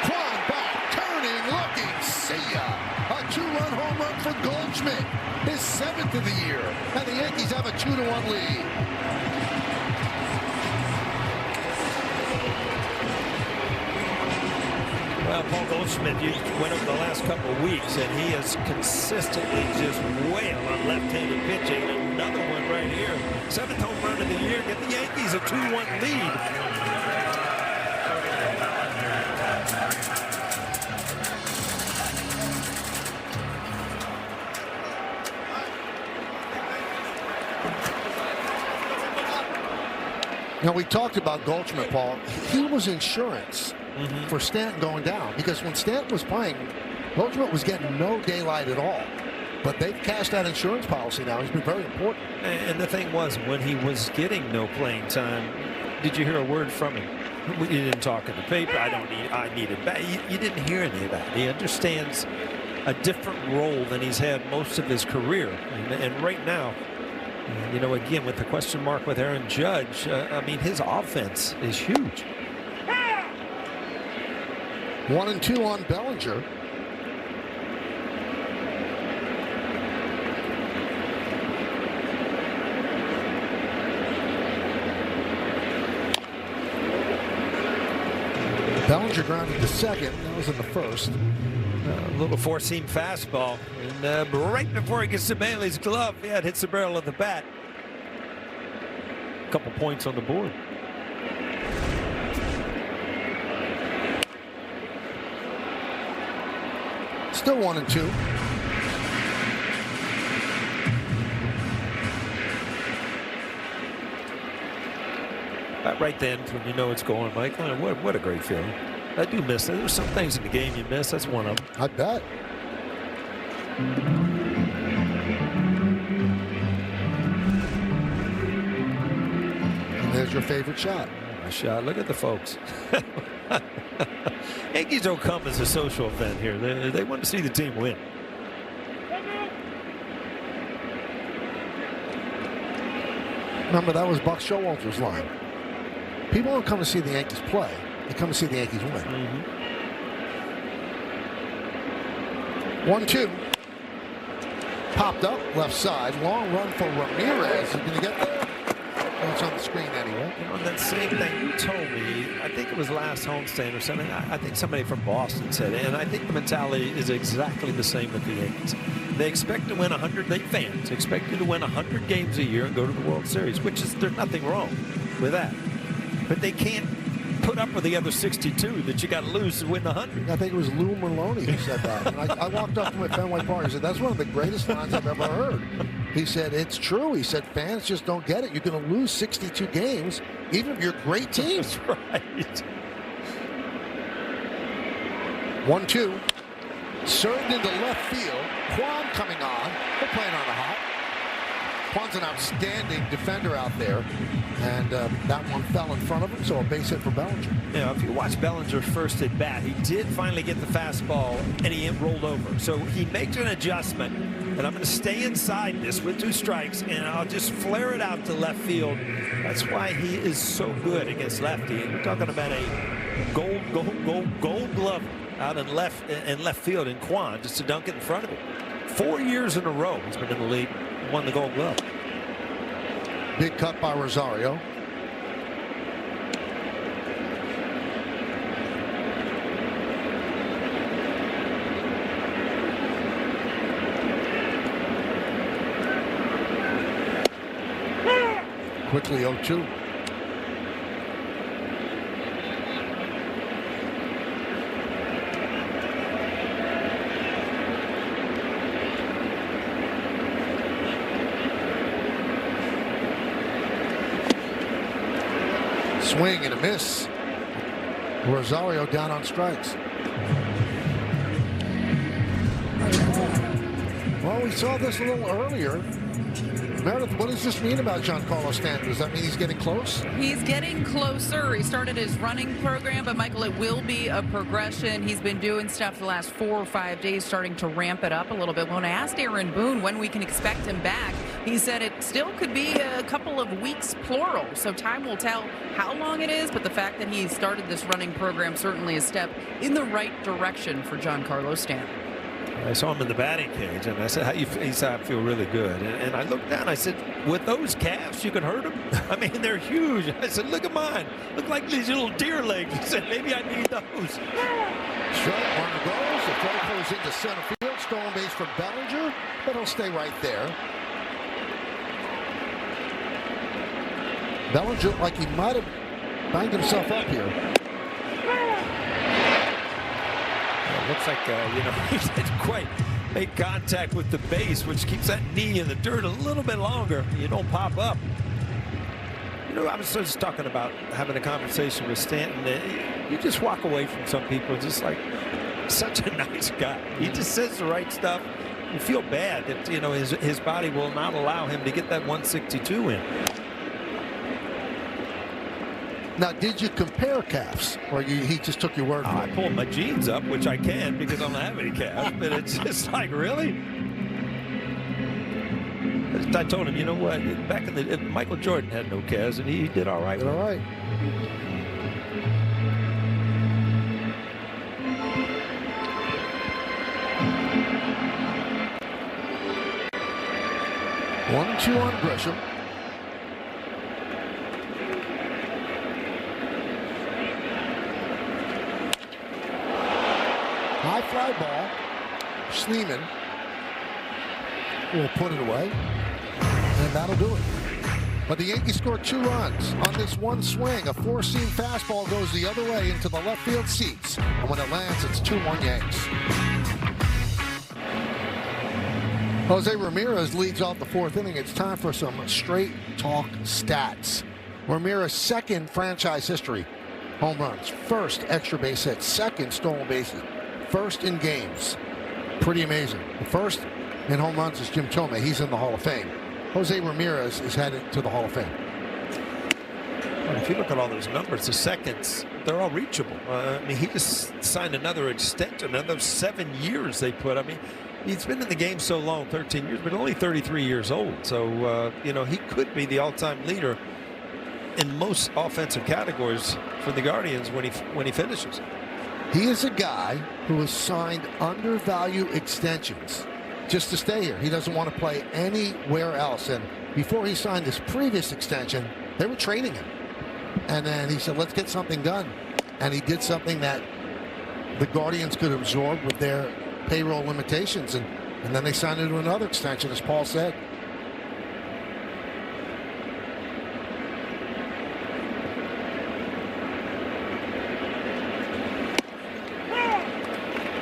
Kwan back, turning, looking, see ya. A two-run home run for Goldschmidt, his seventh of the year, and the Yankees have a 2-1 lead. Well, Paul Goldschmidt, you went over the last couple of weeks, and he has consistently just wailed on left-handed pitching. Another one right here. Seventh home run of the year. Get the Yankees a 2-1 lead. Now, we talked about Goldschmidt, Paul. He was insurance for Stanton going down, because when Stanton was playing, Goldschmidt was getting no daylight at all. But they've cashed that insurance policy now. He's been very important. And the thing was, when he was getting no playing time, did you hear a word from him? You didn't talk in the paper. I need it back. You didn't hear any of that. He understands a different role than he's had most of his career. And right now, you know, again, with the question mark with Aaron Judge, I mean, his offense is huge. 1-2 on Bellinger. Bellinger grounded to second. That was in the first. A little four-seam fastball. And right before he gets to Bailey's glove, yeah, it hits the barrel of the bat. A couple points on the board. Still 1-2. Right then, when you know it's going, Mike, what a great feeling. I do miss it. There's some things in the game you miss. That's one of them. I bet. And there's your favorite shot. my shot. Look at the folks. Yankees don't come as a social event here. They want to see the team win. Remember, that was Buck Showalter's line. People don't come to see the Yankees play. They come to see the Yankees win. 1-2. Popped up, left side. Long run for Ramirez. He's going to get there. It's on the screen anyway. You know, that same thing you told me, I think it was last homestand or something. I think somebody from Boston said it, and I think the mentality is exactly the same with the Yankees. They expect to win 100. They fans expect you to win 100 games a year and go to the World Series, which is there's nothing wrong with that. But they can't put up with the other 62 that you got to lose to win the 100. I think it was Lou Merlone who said that. And I walked up to him at Fenway Park and said, that's one of the greatest lines I've ever heard. He said, it's true. He said, fans just don't get it. You're going to lose 62 games, even if you're great teams. That's right. 1-2. Served into left field. Kwan coming on. They're playing on the hot. Kwan's an outstanding defender out there. And that one fell in front of him, so a base hit for Bellinger. Yeah, if you watch Bellinger's first at bat, he did finally get the fastball, and he rolled over. So he makes an adjustment, and I'm going to stay inside this with 2 strikes, and I'll just flare it out to left field. That's why he is so good against lefty. And we're talking about a gold glove out in left field in Kwan, just to dunk it in front of him. 4 years in a row he's been in the league, won the Gold Glove. Big cut by Rosario. Quickly 0-2. Swing and a miss. Rosario down on strikes. Well, we saw this a little earlier. Meredith, what does this mean about Giancarlo Stanton? Does that mean he's getting close? He's getting closer. He started his running program, but Michael, it will be a progression. He's been doing stuff the last 4 or 5 days, starting to ramp it up a little bit. When I asked Aaron Boone when we can expect him back, he said it still could be a couple of weeks, plural. So time will tell how long it is, but the fact that he started this running program certainly a step in the right direction for Giancarlo Stanton. I saw him in the batting cage, and I said, "How you?" He said, "I feel really good." And I looked down. I said, "With those calves, you can hurt them. I mean, they're huge." I said, "Look at mine. Look like these little deer legs." He said, "Maybe I need those." Strike one goes. The throw goes into center field. Stolen base for Bellinger, but he'll stay right there. Bellinger looked like he might have banged himself up here. It looks like, he didn't quite make contact with the base, which keeps that knee in the dirt a little bit longer. You don't pop up. You know, I was just talking about having a conversation with Stanton. You just walk away from some people just like such a nice guy. He just says the right stuff. You feel bad that, his body will not allow him to get that 162 in. Now, did you compare calves, or he just took your word for it? I pulled my jeans up, which I can because I don't have any calves, but it's just like, really? I told him, you know what? Back in the Michael Jordan had no calves, and he did all right. All right. One, 2 on Grisham. High fly ball. Schneemann will put it away, and that'll do it. But the Yankees scored 2 runs on this one swing. A 4-seam fastball goes the other way into the left field seats, and when it lands, it's 2-1 Yanks. Jose Ramirez leads off the 4th inning. It's time for some straight talk stats. Ramirez, 2nd franchise history home runs, 1st extra base hit, 2nd stolen bases, 1st in games. Pretty amazing. The 1st in home runs is Jim Thome. He's in the Hall of Fame. Jose Ramirez is headed to the Hall of Fame. What a if you look at all those numbers, the seconds, they're all reachable. I mean, he just signed another extension, another 7 years they put. I mean, he's been in the game so long, 13 years, but only 33 years old. So, he could be the all-time leader in most offensive categories for the Guardians when he finishes. He is a guy who has signed undervalue extensions just to stay here. He doesn't want to play anywhere else. And before he signed this previous extension, they were trading him. And then he said, let's get something done. And he did something that the Guardians could absorb with their payroll limitations. And then they signed him to another extension, as Paul said.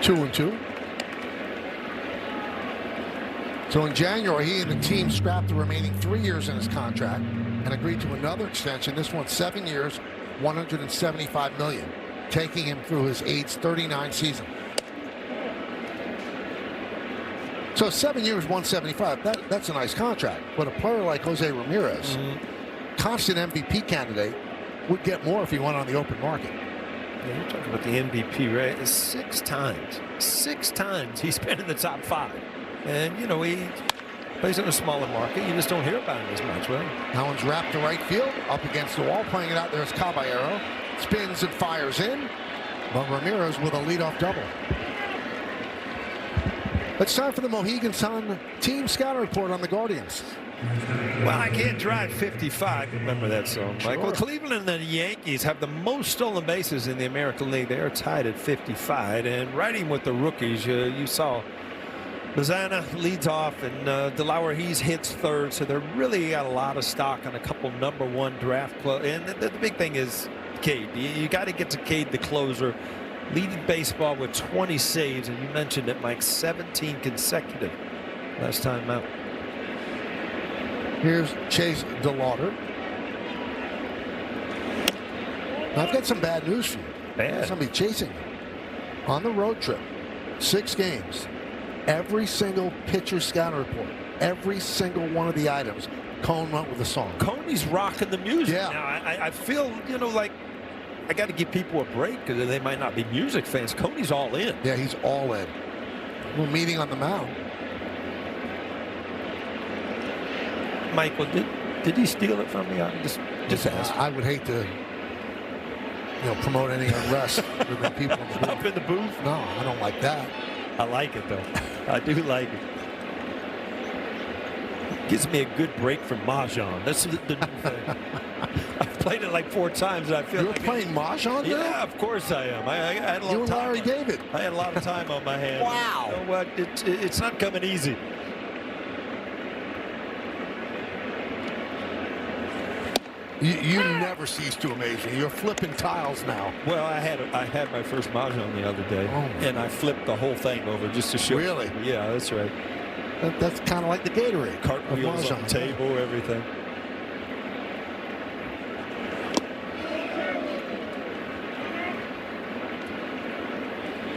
Two and two. So in January, he and the team scrapped the remaining 3 years in his contract and agreed to another extension. This one, 7 years, $175 million, taking him through his age 39 season. So 7 years, 175. That's a nice contract. But a player like Jose Ramirez, constant MVP candidate, would get more if he went on the open market. Yeah, you're talking about the MVP, right? 6 times. 6 times he's been in the top 5. And, he plays in a smaller market. You just don't hear about him as much, right? That one's wrapped to right field, up against the wall, playing it out there is Caballero. Spins and fires in, but Ramirez with a leadoff double. It's time for the Mohegan Sun Team Scout Report on the Guardians. Well, I can't drive 55. Remember that song, Michael? Sure. Cleveland and the Yankees have the most stolen bases in the American League. They are tied at 55. And riding with the rookies, you saw Lozana leads off, and DeLauer, he's hits third. So they're really got a lot of stock on a couple #1 draft club. And the big thing is Cade. You got to get to Cade, the closer. Leading baseball with 20 saves, and you mentioned it, Mike, 17 consecutive last time out. Here's Chase DeLauder. Now, I've got some bad news for you. Bad. Somebody chasing you. On the road trip, 6 games, every single pitcher scout report, every single one of the items, Cone went with a song. Coney's rocking the music. Yeah. Now, I feel, like I got to give people a break because they might not be music fans. Coney's all in. Yeah, he's all in. We're meeting on the mound. Michael, did he steal it from me? I just asked. I would hate to promote any unrest with the people in the booth. Up in the booth? No, I don't like that. I like it, though. I do like it. Gives me a good break from Mahjong. That's the new thing. I've played it like 4 times, and I feel You're playing Mahjong now? Yeah, of course I am. I had a lot You of and time. Larry David. I had a lot of time on my hands. Wow. You know what? It's not coming easy. You never cease to amaze me. You're flipping tiles now. Well, I had my first Mahjong the other day, and I flipped the whole thing over just to show. Really? Yeah, that's right. That's kind of like the Gatorade. Cartwheels of on the table, everything.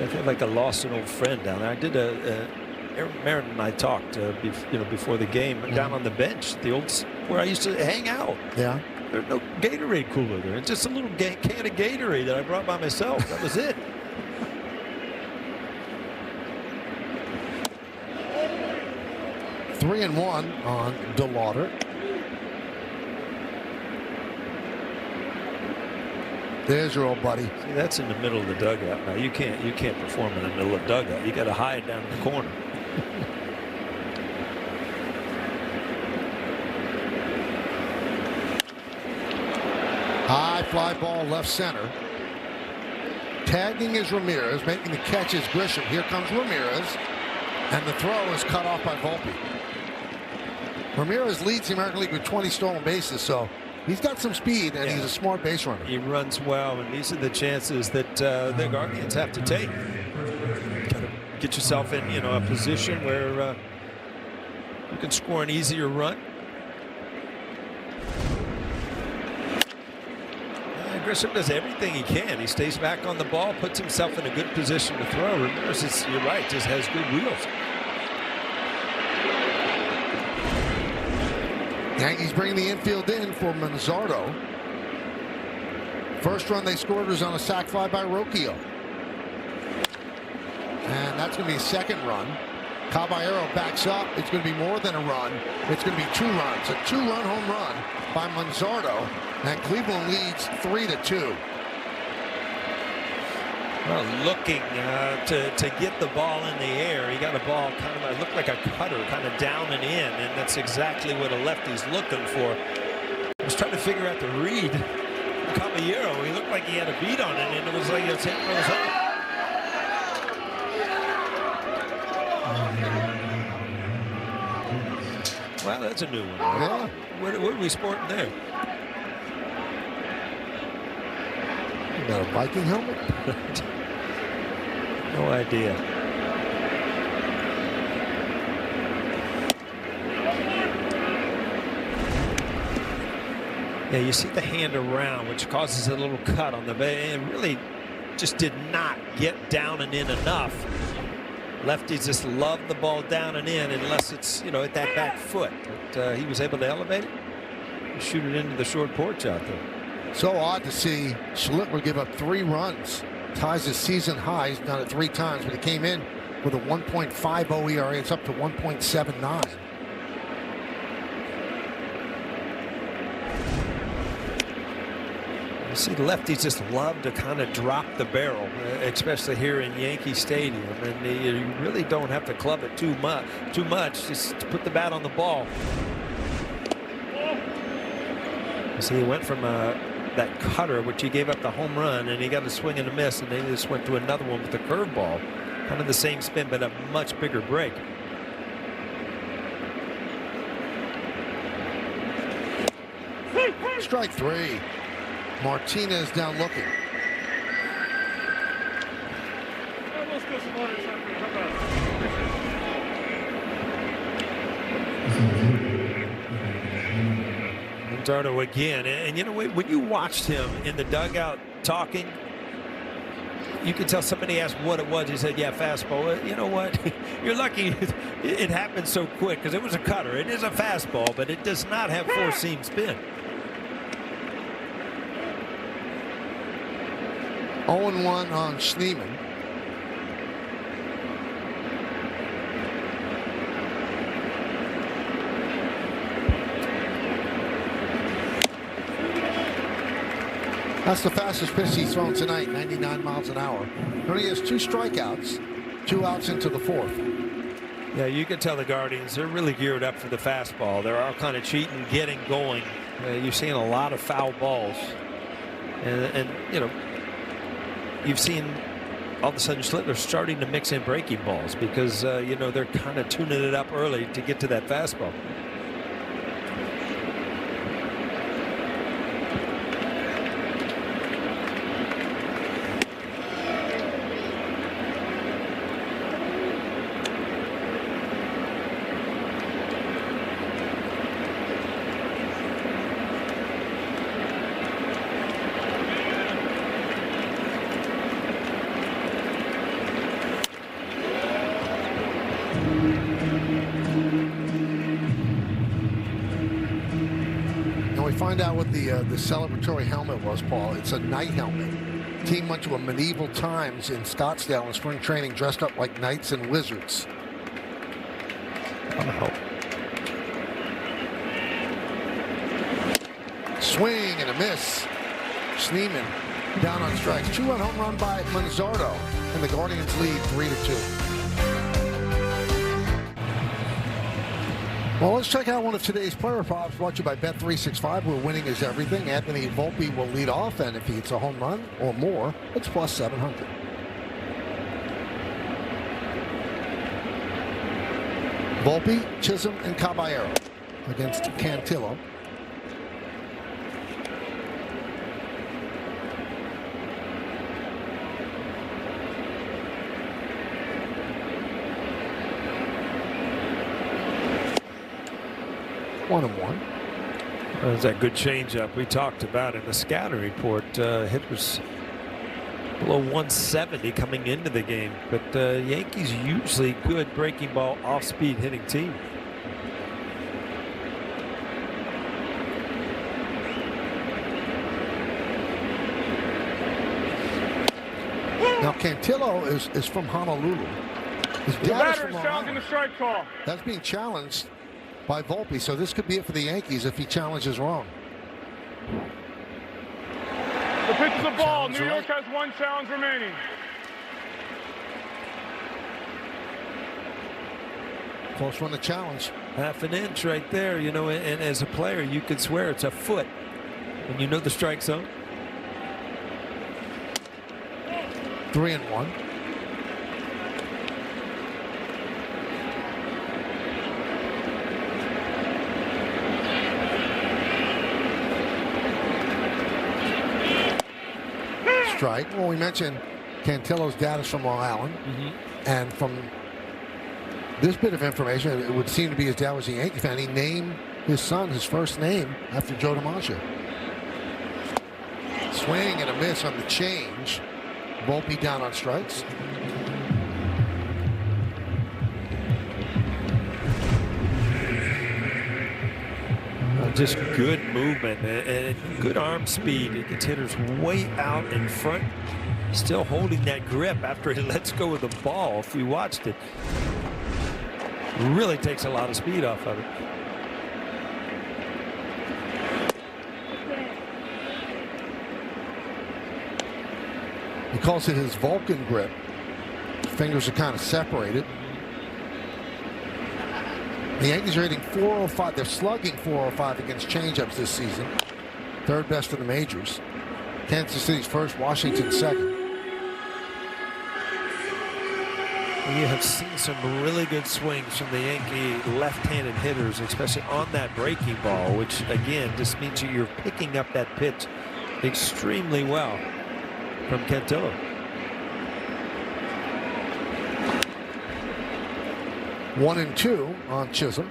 I feel like I lost an old friend down there. I did Aaron Merritt and I talked, before the game, down on the bench, where I used to hang out. Yeah. There's no Gatorade cooler there. It's just a little can of Gatorade that I brought by myself. That was it. Three and 1 on DeLauder. There's your old buddy. See, that's in the middle of the dugout. Now you can't perform in the middle of the dugout. You got to hide down in the corner. High fly ball left center. Tagging is Ramirez. Making the catch is Grisham. Here comes Ramirez. And the throw is cut off by Volpe. Ramirez leads the American League with 20 stolen bases, so he's got some speed, and he's a smart base runner. He runs well, and these are the chances that the Guardians have to take. Got to get yourself in, a position where you can score an easier run. Grisham does everything he can. He stays back on the ball, puts himself in a good position to throw. Ramirez, you're right, just has good wheels. Yankees bring the infield in for Manzardo. First run they scored was on a sac fly by Rocchio. And that's going to be a second run. Caballero backs up. It's going to be more than a run. It's going to be 2 runs. A 2-run home run by Manzardo. And Cleveland leads 3-2. Well, looking to get the ball in the air. He got a ball kind of, it looked like a cutter, kind of down and in, and that's exactly what a lefty's looking for. I was trying to figure out the read. Caballero, he looked like he had a beat on it, and it was like his hand rose up. Well, that's a new one. Yeah. What are we sporting there? You got a Viking helmet? No idea. Yeah, you see the hand around, which causes a little cut on the bay, and really just did not get down and in enough. Lefties just love the ball down and in unless it's, you know, at that back foot. But he was able to elevate it and shoot it into the short porch out there. So odd to see Schlittler give up 3 runs. Ties his season high. He's done it 3 times, but he came in with a 1.50 ERA. It's up to 1.79. You see, lefties just love to kind of drop the barrel, especially here in Yankee Stadium, and you really don't have to club it too much. Just to put the bat on the ball. You see, he went from that cutter, which he gave up the home run, and he got a swing and a miss, and then he just went to another one with the curveball. Kind of the same spin, but a much bigger break. Strike 3. Martinez down looking. Manzardo again, and you know, when you watched him in the dugout talking, you could tell somebody asked what it was. He said, yeah, fastball. You know what? You're lucky it happened so quick, because it was a cutter. It is a fastball, but it does not have 4-seam spin. 0-1 on Schneemann. That's the fastest pitch he's thrown tonight, 99 miles an hour. He only has 2 strikeouts, 2 outs into the 4th. Yeah, you can tell the Guardians, they're really geared up for the fastball. They're all kind of cheating, getting going. You're seeing a lot of foul balls. And you know, you've seen all of a sudden Schlittler starting to mix in breaking balls because, you know, they're kind of tuning it up early to get to that fastball. Find out what the celebratory helmet was, Paul. It's a night helmet. Team went to a medieval times in Scottsdale in spring training, dressed up like knights and wizards. Oh. Swing and a miss. Schneemann down on strikes. 2-run home run by Manzardo, and the Guardians lead 3-2. Well, let's check out one of today's player props brought to you by Bet365, where winning is everything. Anthony Volpe will lead off, and if he hits a home run or more, it's plus 700. Volpe, Chisholm, and Caballero against Cantillo. One. There's that good changeup we talked about in the scouting report. Hit was below 170 coming into the game, but Yankees usually good breaking ball off-speed hitting team. Now, Cantillo is from Honolulu. His The dad is batter from is Long challenging the Island. strike call. That's being challenged by Volpe, so this could be it for the Yankees if he challenges wrong. The pitch is a ball. Challenge New York right. has one challenge remaining. Close one to challenge. Half an inch right there, you know, and as a player, you could swear it's a foot when you know the strike zone. 3-1. Strike. Well, we mentioned Cantillo's dad is from Long Island, and from this bit of information, it would seem to be his dad was a Yankee fan. He named his son his first name after Joe DiMaggio. Swing and a miss on the change. Volpe down on strikes. Just good movement and good arm speed. It gets hitters way out in front, still holding that grip after he lets go of the ball. If you watched it, really takes a lot of speed off of it. He calls it his Vulcan grip. Fingers are kind of separated. The Yankees are hitting .405. They're slugging .405 against changeups this season. Third best in the majors. Kansas City's first, Washington second. You have seen some really good swings from the Yankee left-handed hitters, especially on that breaking ball, which again just means you're picking up that pitch extremely well from Cantillo. One and two on Chisholm.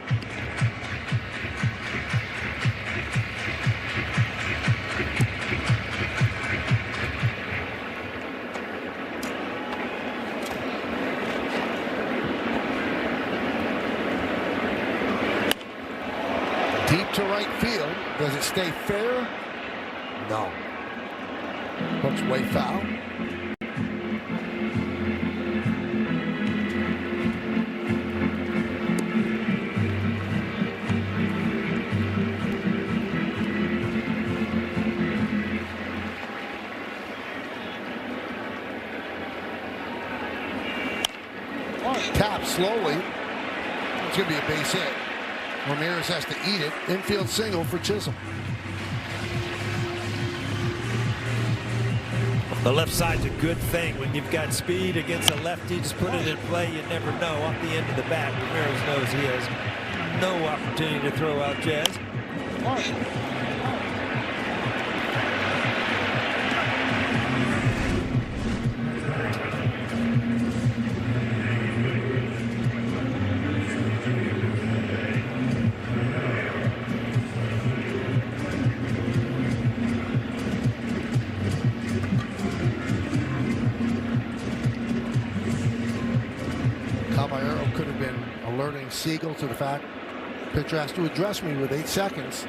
Deep to right field. Does it stay fair? No. Looks way foul. Tap slowly. It's going to be a base hit. Ramirez has to eat it. Infield single for Chisholm. The left side's a good thing. When you've got speed against a lefty, just put it in play. You never know. Off the end of the bat, Ramirez knows he has no opportunity to throw out Jazz. Caballero could have been alerting Siegel to the fact pitcher has to address me with 8 seconds.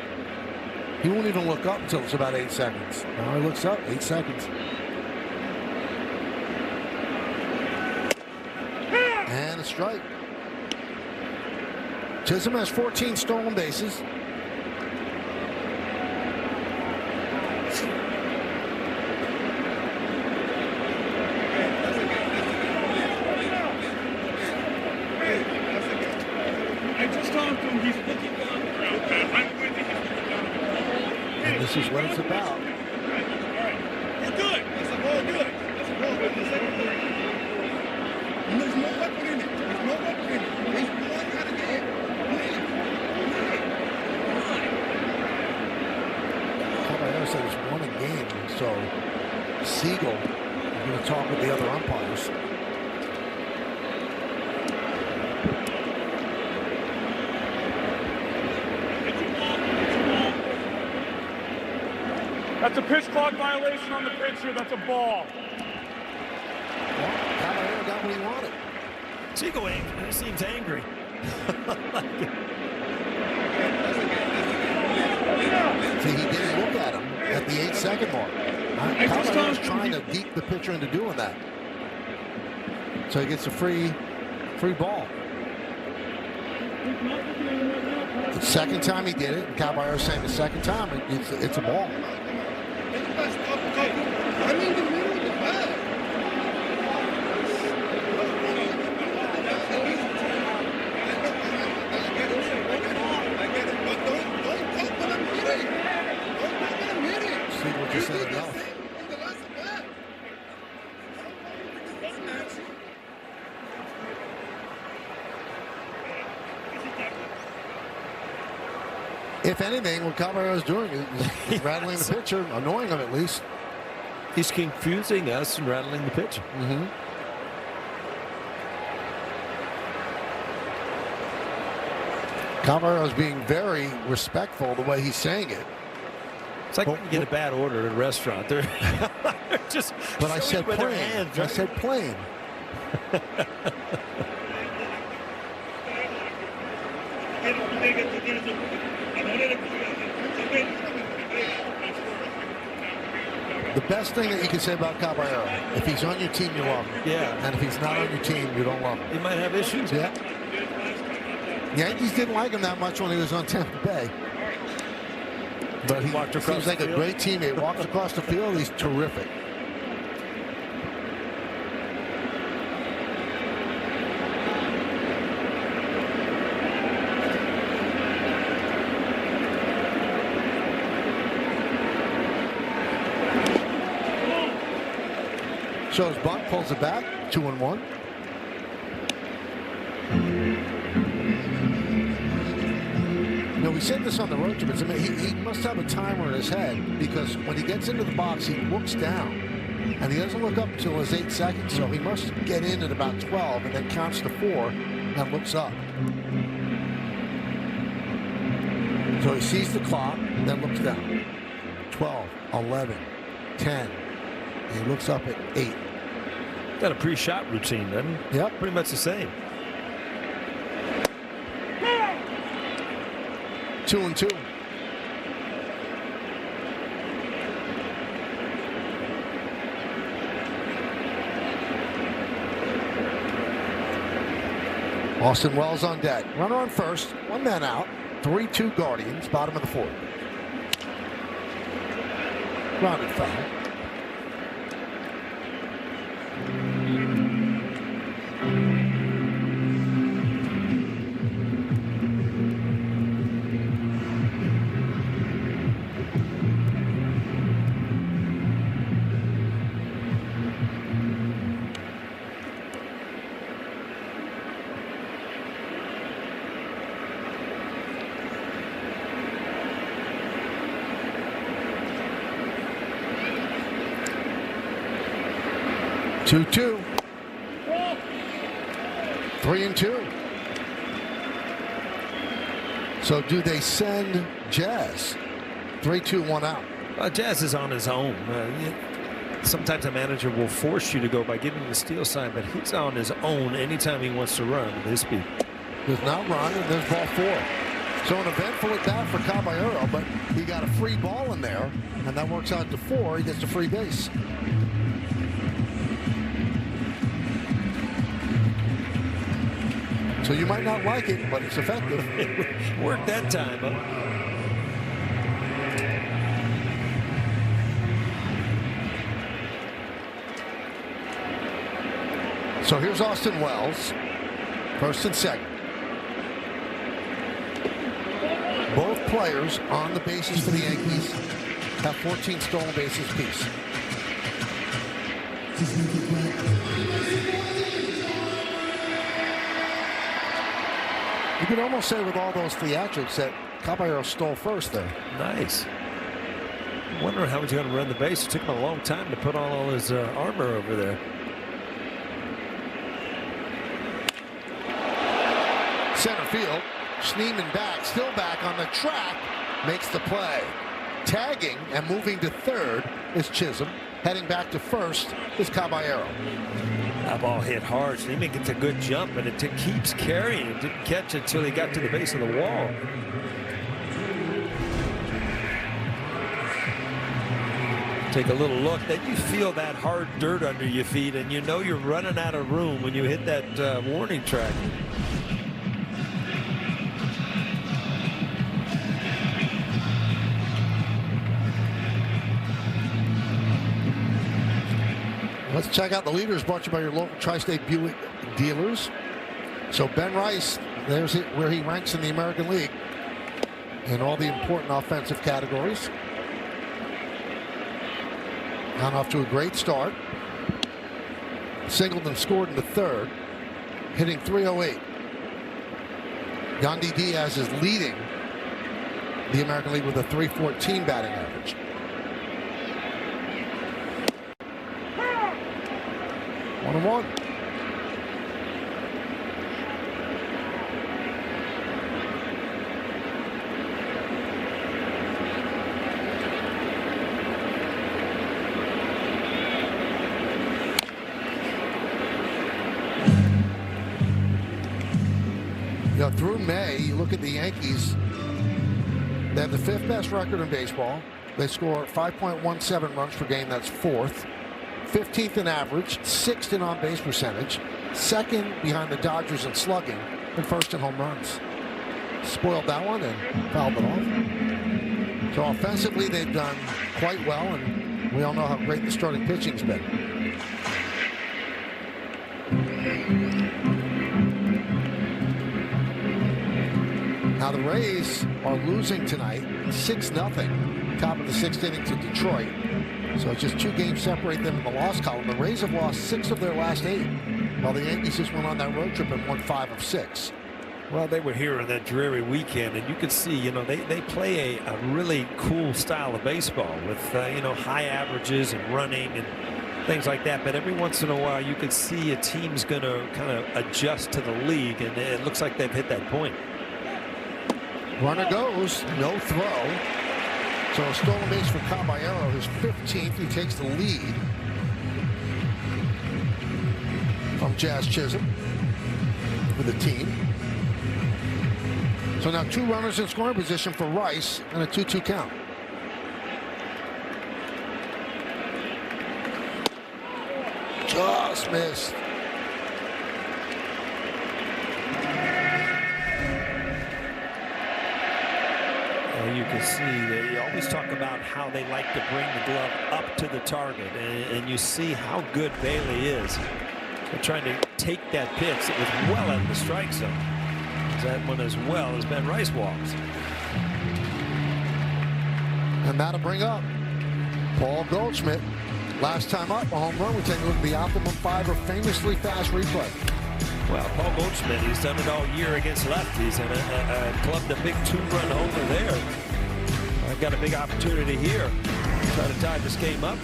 He won't even look up until it's about 8 seconds. Now he looks up, 8 seconds. And a strike. Chisholm has 14 stolen bases. And this is what it's about. We're good. That's a ball good. That's a ball good. And there's no weapon in it. There's no weapon in it. He's one out of the air. Caballero said it's one a game, so Siegel is going to talk with the other umpires. That's a pitch clock violation on the pitcher. That's a ball. Well, Caballero got what he wanted. Siegel seems angry. See, he didn't look at him at the 8-second mark. Caballero's trying to geek the pitcher into doing that. So he gets a free ball. The second time he did it, Caballero saying the second time it's a ball. See what you said enough. If anything, what Caballero's doing is rattling the pitcher, annoying him at least. He's confusing us and rattling the pitcher. Mm-hmm. Caballero's being very respectful the way he's saying it. It's like when you get a bad order at a restaurant. They're just. But I said plain. I said plain. The best thing that you can say about Caballero, if he's on your team, you love him. Yeah. And if he's not on your team, you don't love him. He might have issues. Yeah. Yankees didn't like him that much when he was on Tampa Bay. But he seems like a great teammate. Walks across the field, he's terrific. Shows bunt, pulls it back, 2-1. No, we said this on the road trip. He must have a timer in his head because when he gets into the box, he looks down. And he doesn't look up until his 8 seconds. So he must get in at about 12 and then counts to 4 and looks up. So he sees the clock, then looks down. 12, 11, 10. And he looks up at 8. Got a pre-shot routine, doesn't he? Yep. Pretty much the same. 2-2. Austin Wells on deck. Runner on first. 1 man out. 3-2 Guardians. Bottom of the 4th. Grounded foul. Two. 3-2. So do they send Jazz? 3-2, 1 out. Jazz is on his own. Sometimes a manager will force you to go by giving him the steal sign, but he's on his own anytime he wants to run with his speed. There's now run, and there's ball 4. So an eventful at bat for Caballero, but he got a free ball in there, and that works out to 4. He gets a free base. So you might not like it, but it's effective. Worked that time, huh? So here's Austin Wells, first and second. Both players on the bases for the Yankees have 14 stolen bases apiece. You could almost say with all those theatrics that Caballero stole first there. Nice. I wonder how he's going to run the base. It took him a long time to put on all his armor over there. Center field. Schneemann back, still back on the track, makes the play. Tagging and moving to third is Chisholm. Heading back to first is Caballero. That ball hit hard. Schneemann gets a good jump, and it keeps carrying. It didn't catch it until he got to the base of the wall. Take a little look, then you feel that hard dirt under your feet, and you know you're running out of room when you hit that warning track. Let's check out the leaders brought to you by your local Tri-State Buick dealers. So Ben Rice, there's where he ranks in the American League in all the important offensive categories. Got off to a great start. Singled and scored in the third, hitting .308. Yandy Diaz is leading the American League with a .314 batting average. One and one. You know, through May, you look at the Yankees. They have the 5th best record in baseball. They score 5.17 runs per game. That's 4th. 15th in average, 6th in on-base percentage, 2nd behind the Dodgers in slugging, and 1st in home runs. Spoiled that one and fouled it off. So offensively, they've done quite well, and we all know how great the starting pitching's been. Now the Rays are losing tonight, 6-0, top of the 6th inning to Detroit. So it's just 2 games separate them in the loss column. The Rays have lost 6 of their last 8, while the Yankees just went on that road trip and won 5 of 6. Well, they were here on that dreary weekend, and you could see, you know, they play a really cool style of baseball with, you know, high averages and running and things like that. But every once in a while, you could see a team's going to kind of adjust to the league, and it looks like they've hit that point. Runner goes, no throw. So a stolen base for Caballero, his 15th. He takes the lead from Jazz Chisholm for the team. So now 2 runners in scoring position for Rice and a 2-2 count. Just missed. You can see they always talk about how they like to bring the glove up to the target, and you see how good Bailey is. They're trying to take that pitch that was well out of the strike zone. That one as well as Ben Rice walks. And that'll bring up Paul Goldschmidt. Last time up, a home run. We take a look at the Optimum Fiber famously fast replay. Well, Paul Goldschmidt, he's done it all year against lefties and clubbed a big 2-run homer there. I've got a big opportunity here. Try to tie this game up.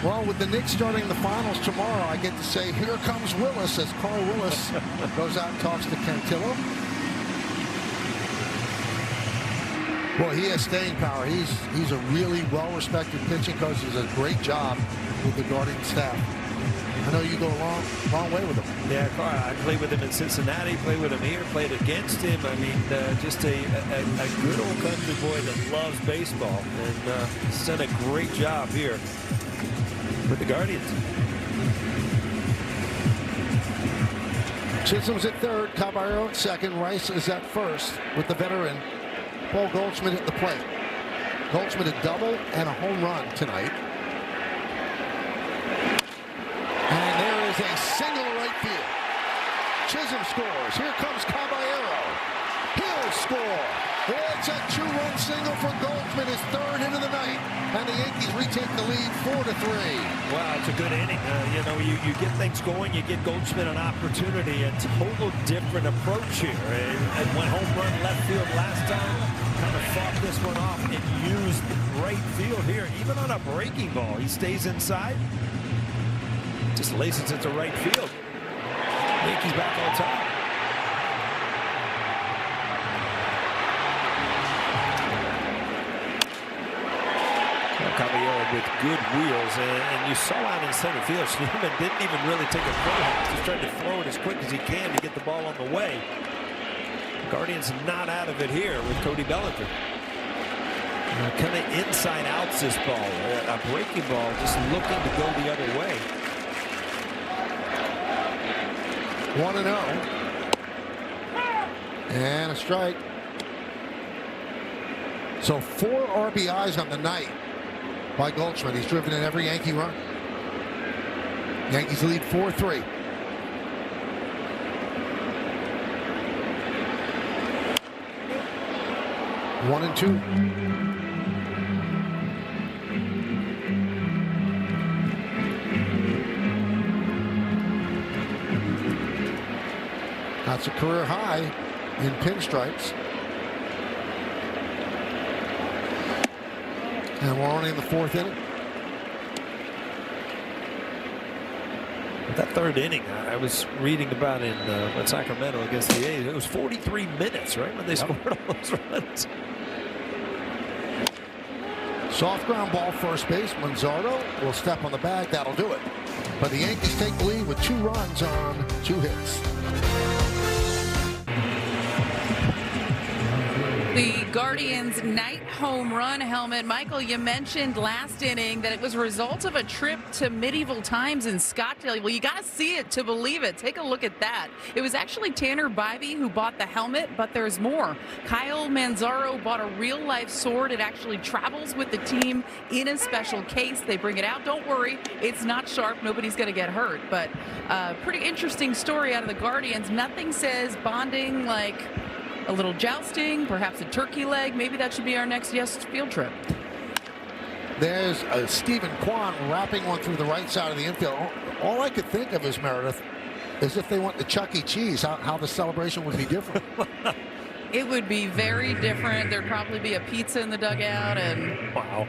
Well, with the Knicks starting the finals tomorrow, I get to say, here comes Willis, as Carl Willis goes out and talks to Cantillo. Well, he has staying power. He's a really well-respected pitching coach. He does a great job with the Guardian staff. I know you go a long way with him. Yeah, Carl, I played with him in Cincinnati, played with him here, played against him. I mean, just a good old country boy that loves baseball, and he's done a great job here with the Guardians. Chisholm's at third, Caballero at second, Rice is at first with the veteran Paul Goldschmidt at the plate. Goldschmidt a double and a home run tonight. And there is a single to right field. Chisholm scores. Here comes Caballero. He'll score. It's a 2-run single for Goldschmidt, his 3rd hit of the night, and the Yankees retake the lead 4-3. Wow, it's a good inning. You know, you get things going, you get Goldschmidt an opportunity, a total different approach here. And went home run left field last time, kind of fought this one off and used right field here. Even on a breaking ball, he stays inside, just laces it to right field. Yankees back on top. Caballero with good wheels, and you saw out in center field, Schneemann didn't even really take a throw. He's just trying to throw it as quick as he can to get the ball on the way. Guardians not out of it here with Cody Bellinger. Kind of inside outs this ball. A breaking ball just looking to go the other way. 1-0. And a strike. So 4 RBIs on the night by Goldschmidt. He's driven in every Yankee run. Yankees lead 4-3. One and two. That's a career high in pinstripes. And we're only in the 4th inning. That 3rd inning, I was reading about in Sacramento against the A's. It was 43 minutes, right, when they scored all those runs. Soft ground ball, first base. Manzardo will step on the bag. That'll do it. But the Yankees take the lead with 2 runs on 2 hits. The Guardians' night home run helmet. Michael, you mentioned last inning that it was a result of a trip to medieval times in Scottsdale. Well, you got to see it to believe it. Take a look at that. It was actually Tanner Bybee who bought the helmet, but there's more. Kyle Manzaro bought a real-life sword. It actually travels with the team in a special case. They bring it out. Don't worry, it's not sharp. Nobody's going to get hurt. But pretty interesting story out of the Guardians. Nothing says bonding like a little jousting, perhaps a turkey leg. Maybe that should be our next field trip. There's Stephen Kwan wrapping one through the right side of the infield. All I could think of is, Meredith, is if they went to Chuck E. Cheese, how the celebration would be different. It would be very different. There'd probably be a pizza in the dugout. And wow.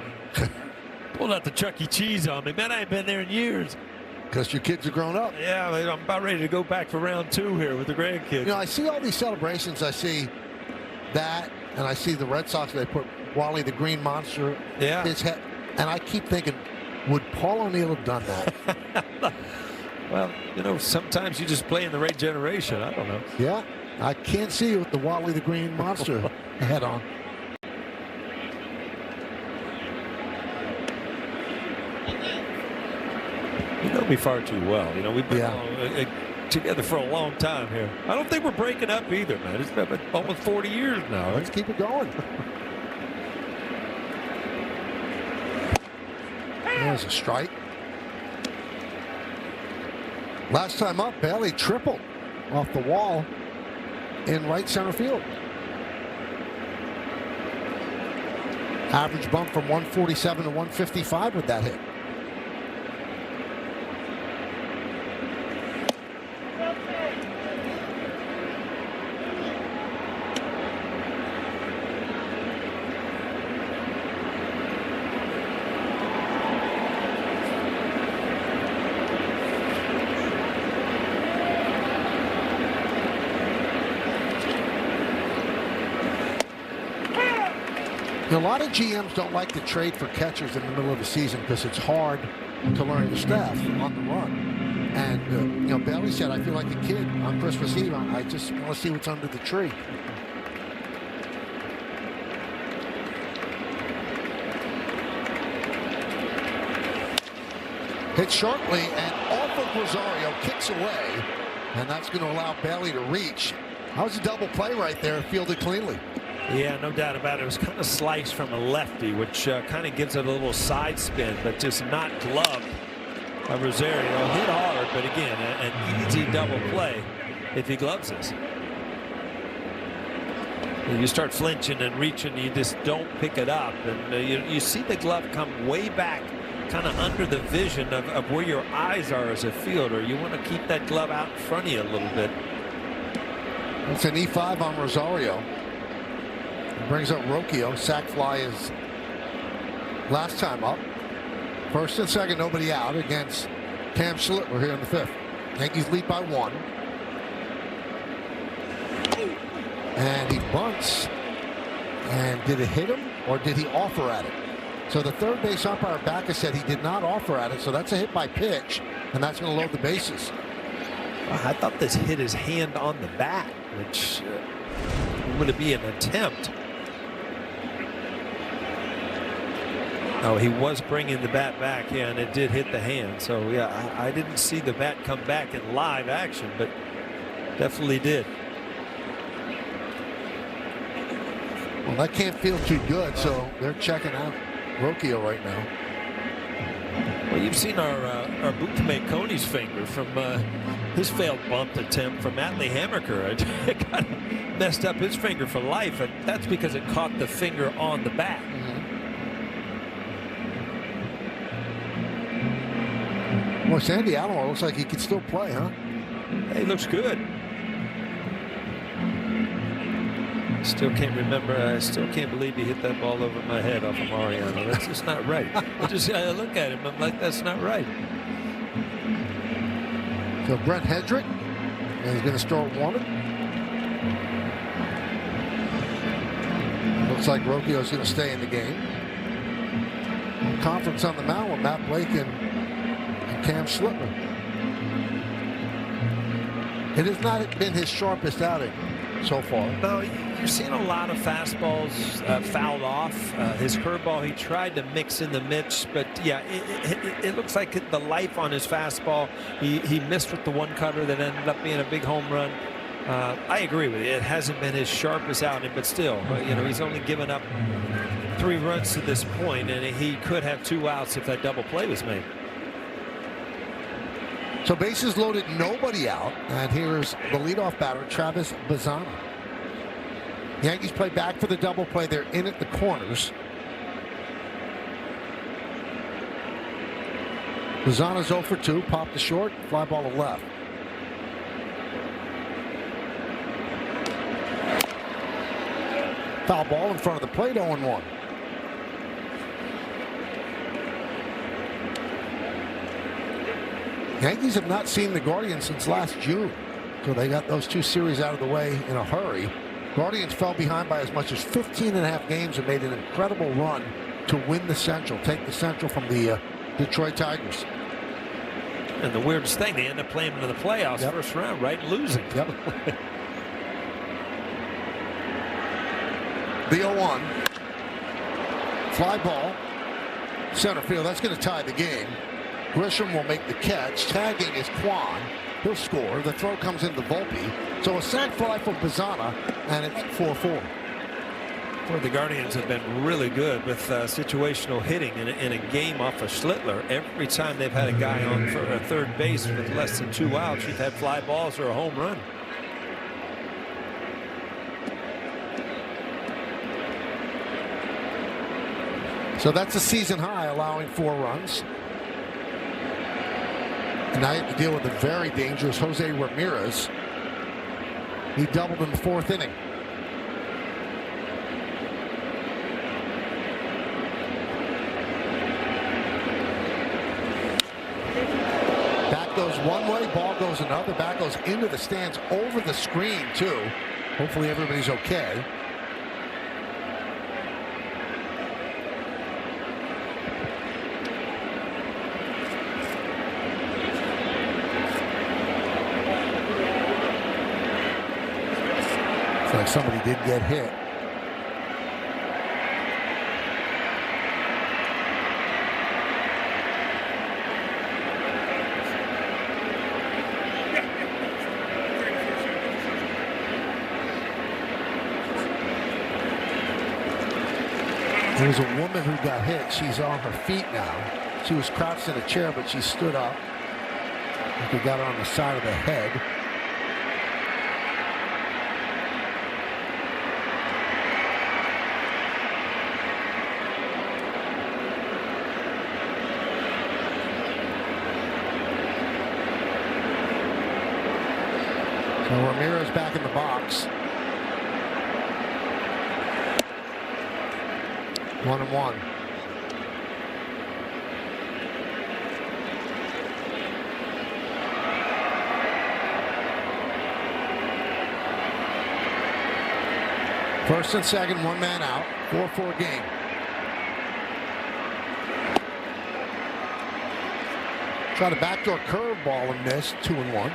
Pulled out the Chuck E. Cheese on me. Man, I ain't been there in years. Because your kids are grown up. Yeah, I'm about ready to go back for round 2 here with the grandkids. You know, I see all these celebrations. I see that, and I see the Red Sox. They put Wally the Green Monster. Yeah. His head, and I keep thinking, would Paul O'Neill have done that? Well, you know, sometimes you just play in the right generation. I don't know. Yeah, I can't see you with the Wally the Green Monster head on. You know me far too well. You know, we've been together for a long time here. I don't think we're breaking up either, man. It's been almost 40 years now. Let's keep it going. There's a strike. Last time up, Bailey tripled off the wall in right center field. Average bump from 147 to 155 with that hit. A lot of GMs don't like to trade for catchers in the middle of the season because it's hard to learn the staff on the run. And, you know, Bailey said, I feel like a kid on Christmas Eve. I just want to see what's under the tree. Hit sharply and off of Rosario, kicks away. And that's going to allow Bailey to reach. That was a double play right there, fielded cleanly. Yeah, no doubt about it. It was kind of sliced from a lefty, which kind of gives it a little side spin, but just not gloved by Rosario. Hit hard, but again, an easy double play if he gloves this. You start flinching and reaching, you just don't pick it up. And you see the glove come way back, kind of under the vision of where your eyes are as a fielder. You want to keep that glove out in front of you a little bit. It's an E5 on Rosario. Brings up Rocchio. Sac fly is last time up. First and second, nobody out against Cam Schlittler here in the 5th. Yankees lead by 1. And he bunts. And did it hit him or did he offer at it? So the third base umpire Backus said he did not offer at it. So that's a hit by pitch. And that's going to load the bases. I thought this hit his hand on the bat, which would it be an attempt? Oh, he was bringing the bat back, yeah, and it did hit the hand. So, yeah, I didn't see the bat come back in live action, but definitely did. Well, that can't feel too good, so they're checking out Rocchio right now. Well, you've seen our boot-to-make Coney's finger from his failed bunt attempt from Atlee Hammaker. It got messed up his finger for life, and that's because it caught the finger on the bat. Well, Sandy Alomar looks like he could still play, huh? He looks good. Still can't remember. I still can't believe he hit that ball over my head off of Mariano. That's just not right. I just look at him. I'm like, that's not right. So Brent Hendrick is going to start warming. Looks like Rocchio's going to stay in the game. Conference on the mound with Matt Blake and Cam Slipper. It has not been his sharpest outing so far. No, you're seeing a lot of fastballs fouled off. His curveball, he tried to mix in the mitch, but yeah, it looks like the life on his fastball. He missed with the one cutter that ended up being a big home run. I agree with you. It hasn't been his sharpest outing, but still, you know, he's only given up 3 runs to this point, and he could have 2 outs if that double play was made. So bases loaded, nobody out, and here's the leadoff batter, Travis Bazzana. Yankees play back for the double play. They're in at the corners. Bazzana's 0 for 2, popped to short, fly ball to left. Foul ball in front of the plate, 0-1. Yankees have not seen the Guardians since last June, so they got those 2 series out of the way in a hurry. Guardians fell behind by as much as 15.5 games and made an incredible run to win the Central, take the Central from the Detroit Tigers. And the weirdest thing, they end up playing into the playoffs first round, right? Losing. Yep. The 0-1. Fly ball. Center field. That's going to tie the game. Grisham will make the catch. Tagging is Kwan. He'll score. The throw comes into Volpe. So a sac fly for Bazzana, and it's 4-4. Boy, the Guardians have been really good with situational hitting in a game off of Schlittler. Every time they've had a guy on for a third base with less than 2 outs, you've had fly balls or a home run. So that's a season high, allowing 4 runs. And now you have to deal with the very dangerous Jose Ramirez. He doubled in the 4th inning. Bat goes one way, ball goes another. Bat goes into the stands, over the screen too. Hopefully everybody's okay. Like somebody did get hit. There was a woman who got hit. She's on her feet now. She was crouched in a chair, but she stood up. I think they got her on the side of the head. So Ramirez back in the box. 1-1. First and second, 1 man out. 4-4 game. Tried a backdoor curveball and missed. 2-1.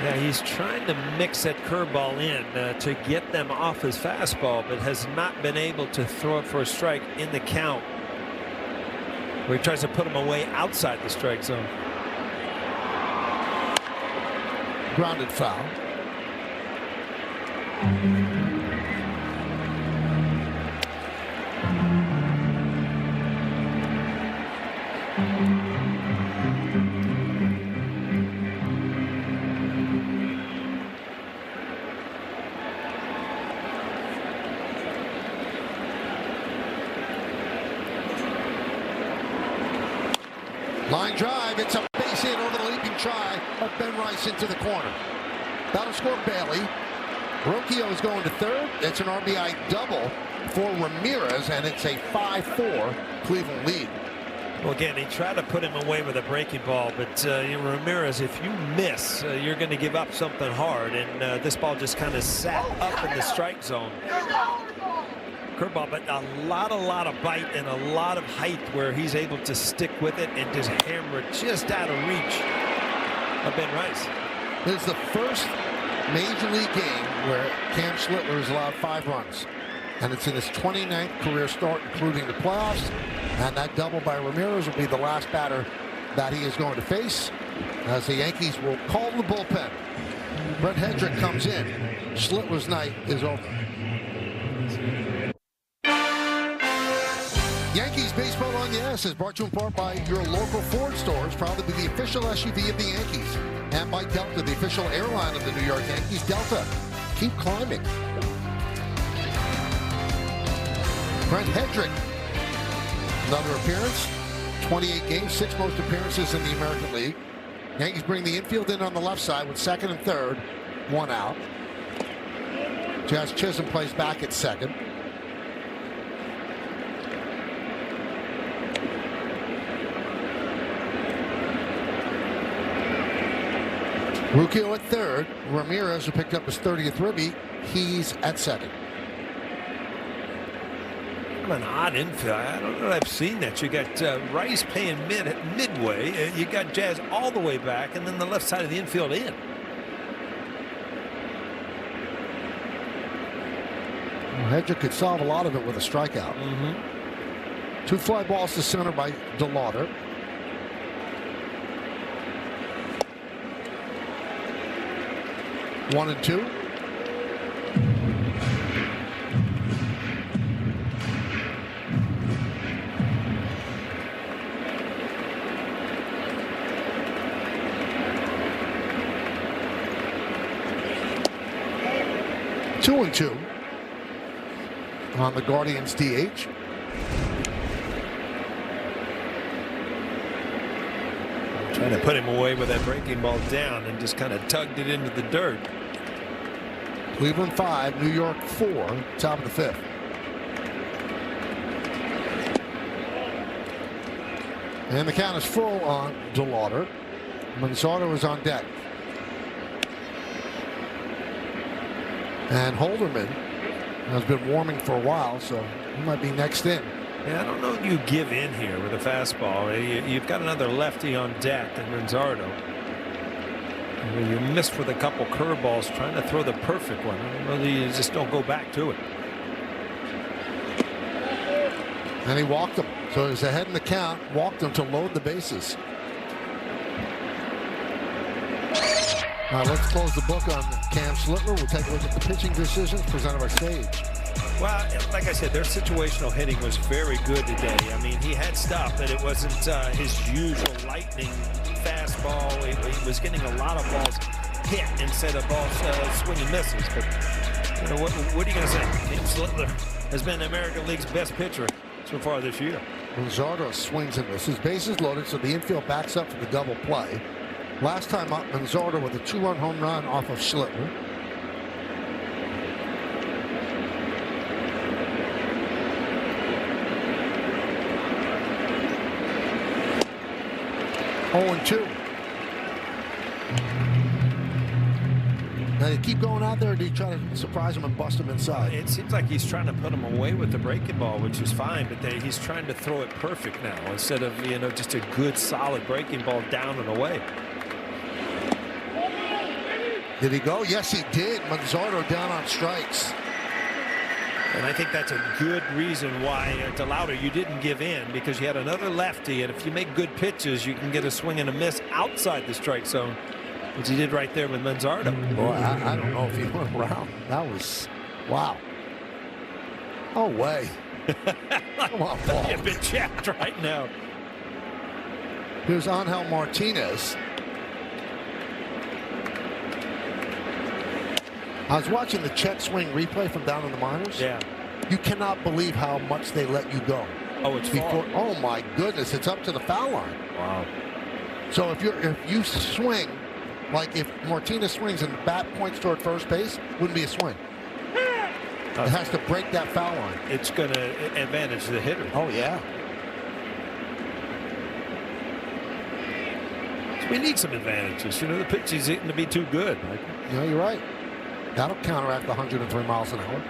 Yeah, he's trying to mix that curveball in to get them off his fastball, but has not been able to throw it for a strike in the count. where he tries to put him away outside the strike zone. Grounded foul. Line drive, it's a base hit over the leaping try of Ben Rice into the corner. That'll score Bailey. Rocchio is going to third. It's an RBI double for Ramirez, and it's a 5-4 Cleveland lead. Well, again, he tried to put him away with a breaking ball, but Ramirez, if you miss, you're going to give up something hard, and this ball just kind of sat up in the strike zone. Curveball, but a lot of bite and a lot of height where he's able to stick with it and just hammer it just out of reach of Ben Rice. This is the first major league game where Cam Schlittler has allowed 5 runs. And it's in his 29th career start, including the playoffs. And that double by Ramirez will be the last batter that he is going to face, as the Yankees will call the bullpen. Brett Hedrick comes in. Schlittler's night is over. Yankees Baseball on Yes is brought to you in part by your local Ford stores, proud to be the official SUV of the Yankees, and by Delta, the official airline of the New York Yankees. Delta, keep climbing. Brent Hedrick, another appearance, 28 games, 6 most appearances in the American League. Yankees bring the infield in on the left side with second and third, 1 out. Jazz Chisholm plays back at second. Rocchio at third. Ramirez, who picked up his 30th ribby, he's at second. An odd infield. I don't know if I've seen that. You got Rice playing midway. You got Jazz all the way back, and then the left side of the infield in. Well, Hedrick could solve a lot of it with a strikeout. 2 fly balls to center by DeLauder. One and two. Two and two on the Guardians DH. Trying to put him away with that breaking ball down and just kind of tugged it into the dirt. Cleveland 5, New York 4, top of the 5th. And the count is full on DeLauder. Manzardo is on deck. And Holderman has been warming for a while, so he might be next in. Yeah, I don't know if you give in here with a fastball. You've got another lefty on deck and Manzardo. You missed with a couple curveballs trying to throw the perfect one. I don't know that you just don't go back to it. And he walked him. So he was ahead in the count, walked him to load the bases. All right, let's close the book on Cam Schlittler. We'll take a look at the pitching decisions presented by Sage. Well, like I said, their situational hitting was very good today. I mean, he had stuff, but it wasn't his usual lightning fastball. He was getting a lot of balls hit instead of balls swing and misses. But you know, what are you going to say? Cam Schlittler has been the American League's best pitcher so far this year. Manzardo swings and misses. Bases loaded, so the infield backs up for the double play. Last time up, Manzardo with a 2-run home run off of Schlittler. Oh, 2. Now, you keep going out there, or do you try to surprise him and bust him inside? It seems like he's trying to put him away with the breaking ball, which is fine, but he's trying to throw it perfect now instead of, you know, just a good solid breaking ball down and away. Did he go? Yes, he did. Manzardo down on strikes. And I think that's a good reason why, DeLauder, you didn't give in, because you had another lefty, and if you make good pitches, you can get a swing and a miss outside the strike zone, which he did right there with Manzardo. Boy, I don't know if he went around. That was, wow. Oh, way. Come on, Paul. You've been chapped right now. Here's Angel Martinez. I was watching the check swing replay from down in the minors. Yeah. You cannot believe how much they let you go. Oh, it's far. Oh my goodness, it's up to the foul line. Wow. So if you swing, like if Martinez swings and the bat points toward first base, wouldn't be a swing. It has to break that foul line. It's going to advantage the hitter. Oh yeah. So we need some advantages. You know, the pitch is getting to be too good. Yeah, you're right. That'll counteract the 103 miles an hour.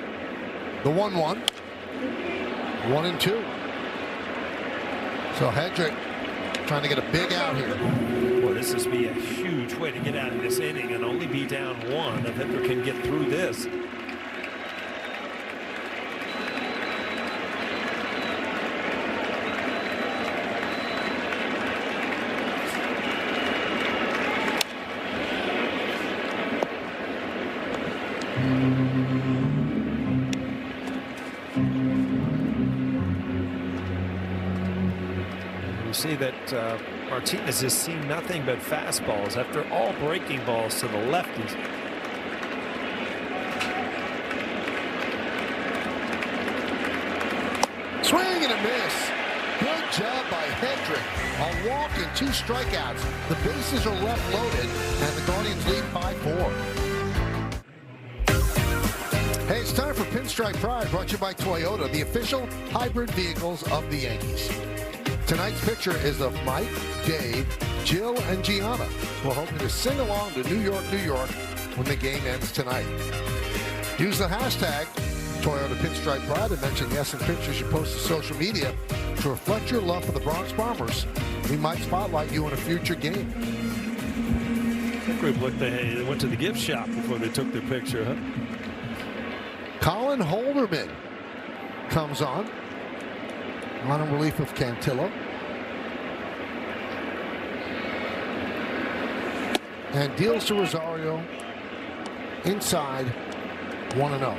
The 1-1. 1-2. So Hedrick trying to get a big out here. Well, this is be a huge way to get out of this inning and only be down 1 if Hedrick can get through this. You see that Martinez has seen nothing but fastballs after all breaking balls to the lefties. Swing and a miss. Good job by Hedrick. A walk and 2 strikeouts. The bases are left loaded, and the Guardians lead 5-4. Hey, it's time for Pinstripe Pride, brought to you by Toyota, the official hybrid vehicles of the Yankees. Tonight's picture is of Mike, Dave, Jill, and Gianna. We're hoping to sing along to New York, New York when the game ends tonight. Use the hashtag Toyota Pinstripe Pride and mention yes in pictures you post to social media to reflect your love for the Bronx Bombers. We might spotlight you in a future game. Group looked they went to the gift shop before they took their picture, huh? Colin Holderman comes on in relief of Cantillo. And deals to Rosario inside 1-0.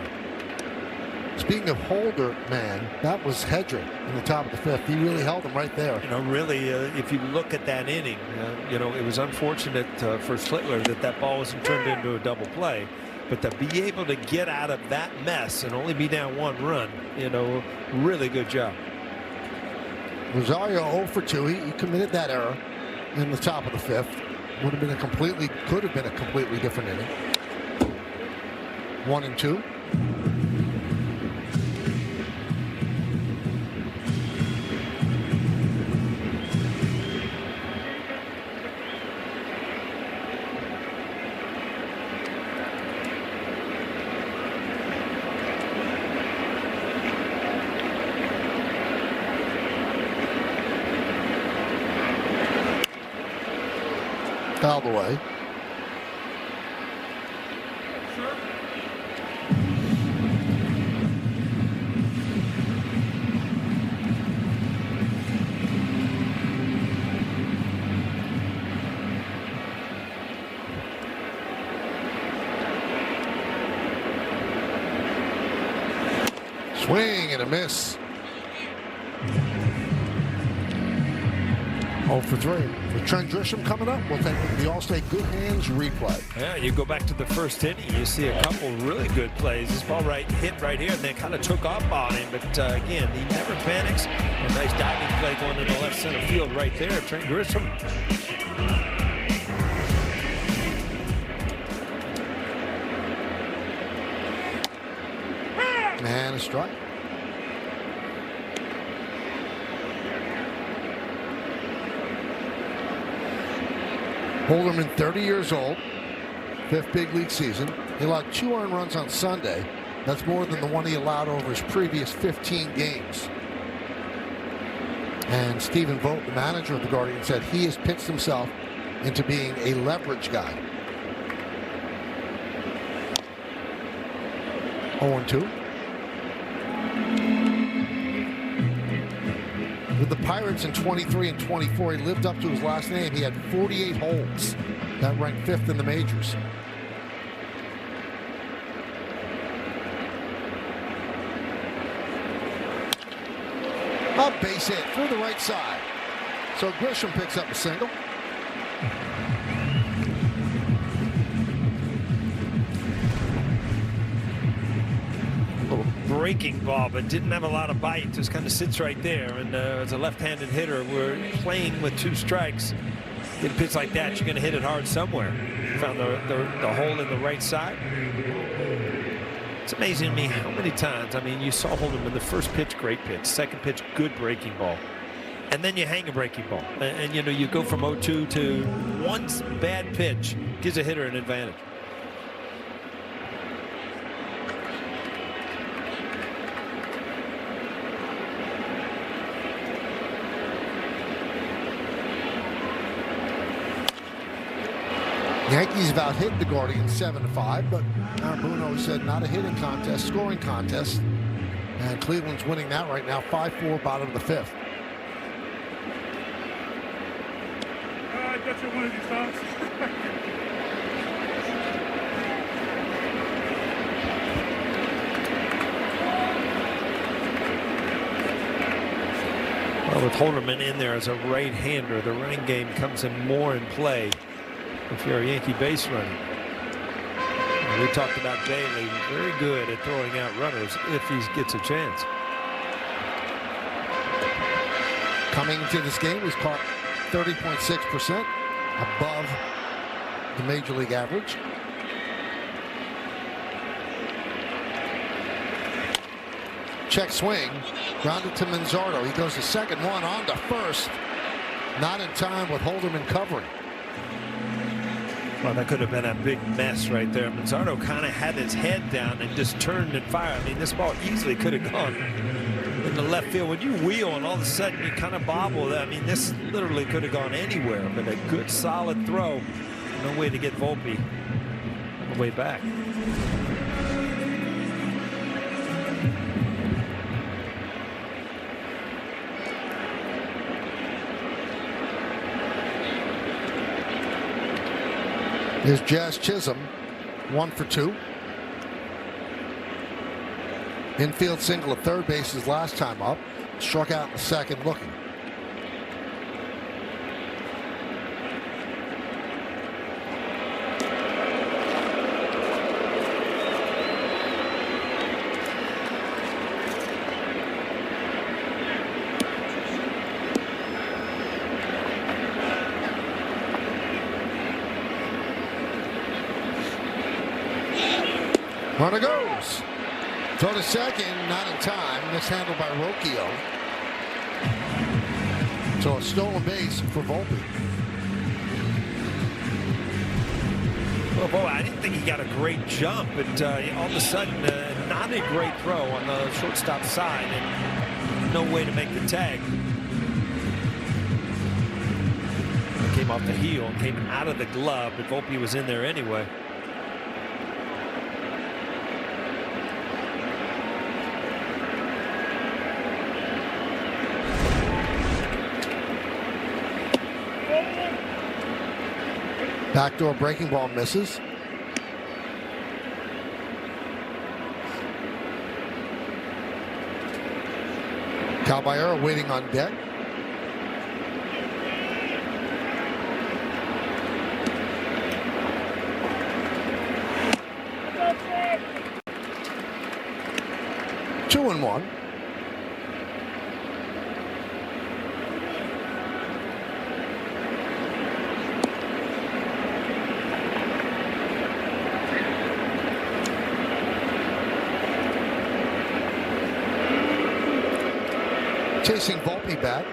Speaking of Holder, man, that was Hedrick in the top of the 5th. He really held him right there. You know, really, if you look at that inning, you know, it was unfortunate for Slittler that ball wasn't turned into a double play. But to be able to get out of that mess and only be down 1 run, you know, really good job. Rosario 0 for 2. He committed that error in the top of the 5th. Could have been a completely different inning. 1-2. Fouled away. Swing and a miss. 0 for 3. With Trent Grisham coming up, we'll take the Allstate Good Hands replay. Yeah, you go back to the first inning, you see a couple really good plays. This ball hit right here, and they kind of took off on him. But again, he never panics. A nice diving play going to the left center field right there. Trent Grisham. And a strike. Holderman, 30 years old, 5th big league season. He allowed 2 earned runs on Sunday. That's more than the one he allowed over his previous 15 games. And Stephen Vogt, the manager of the Guardians, said he has pitched himself into being a leverage guy. 0-2. With the Pirates in 23 and 24, he lived up to his last name. He had 48 holds. That ranked 5th in the majors. A base hit through the right side. So Grisham picks up a single. Little breaking ball, but didn't have a lot of bite. Just kind of sits right there. And as a left-handed hitter, we're playing with 2 strikes. Get a pitch like that, you're going to hit it hard somewhere. Found the hole in the right side. It's amazing to me how many times, I mean, you saw Holderman in the first pitch, great pitch. Second pitch, good breaking ball. And then you hang a breaking ball. And you know, you go from 0-2 to one bad pitch, gives a hitter an advantage. Yankees have out-hit the Guardians 7-5, but Bruno said not a hitting contest, scoring contest. And Cleveland's winning that right now, 5-4, bottom of the 5th. I got you one of these times. Well, with Holderman in there as a right-hander, the running game comes in more in play if you're a Yankee base runner. And we talked about Bailey, very good at throwing out runners if he gets a chance. Coming to this game, he's caught 30.6%, above the major league average. Check swing, grounded to Manzardo. He goes to second, one on to first. Not in time with Holderman covering. Well, that could have been a big mess right there. Manzardo kind of had his head down and just turned and fired. I mean, this ball easily could have gone in the left field. When you wheel and all of a sudden you kind of bobble, I mean, this literally could have gone anywhere. But a good, solid throw. No way to get Volpe on the way back. Here's Jazz Chisholm, 1 for 2. Infield single at third base his last time up. Struck out in the second looking. Runner goes. Throw to second, not in time. Mishandled by Rocchio. So a stolen base for Volpe. Well, boy, I didn't think he got a great jump, but all of a sudden, not a great throw on the shortstop side, and no way to make the tag. It came off the heel and came out of the glove, but Volpe was in there anyway. Backdoor breaking ball misses. Caballero waiting on deck. Two and one. Chasing Volpe back.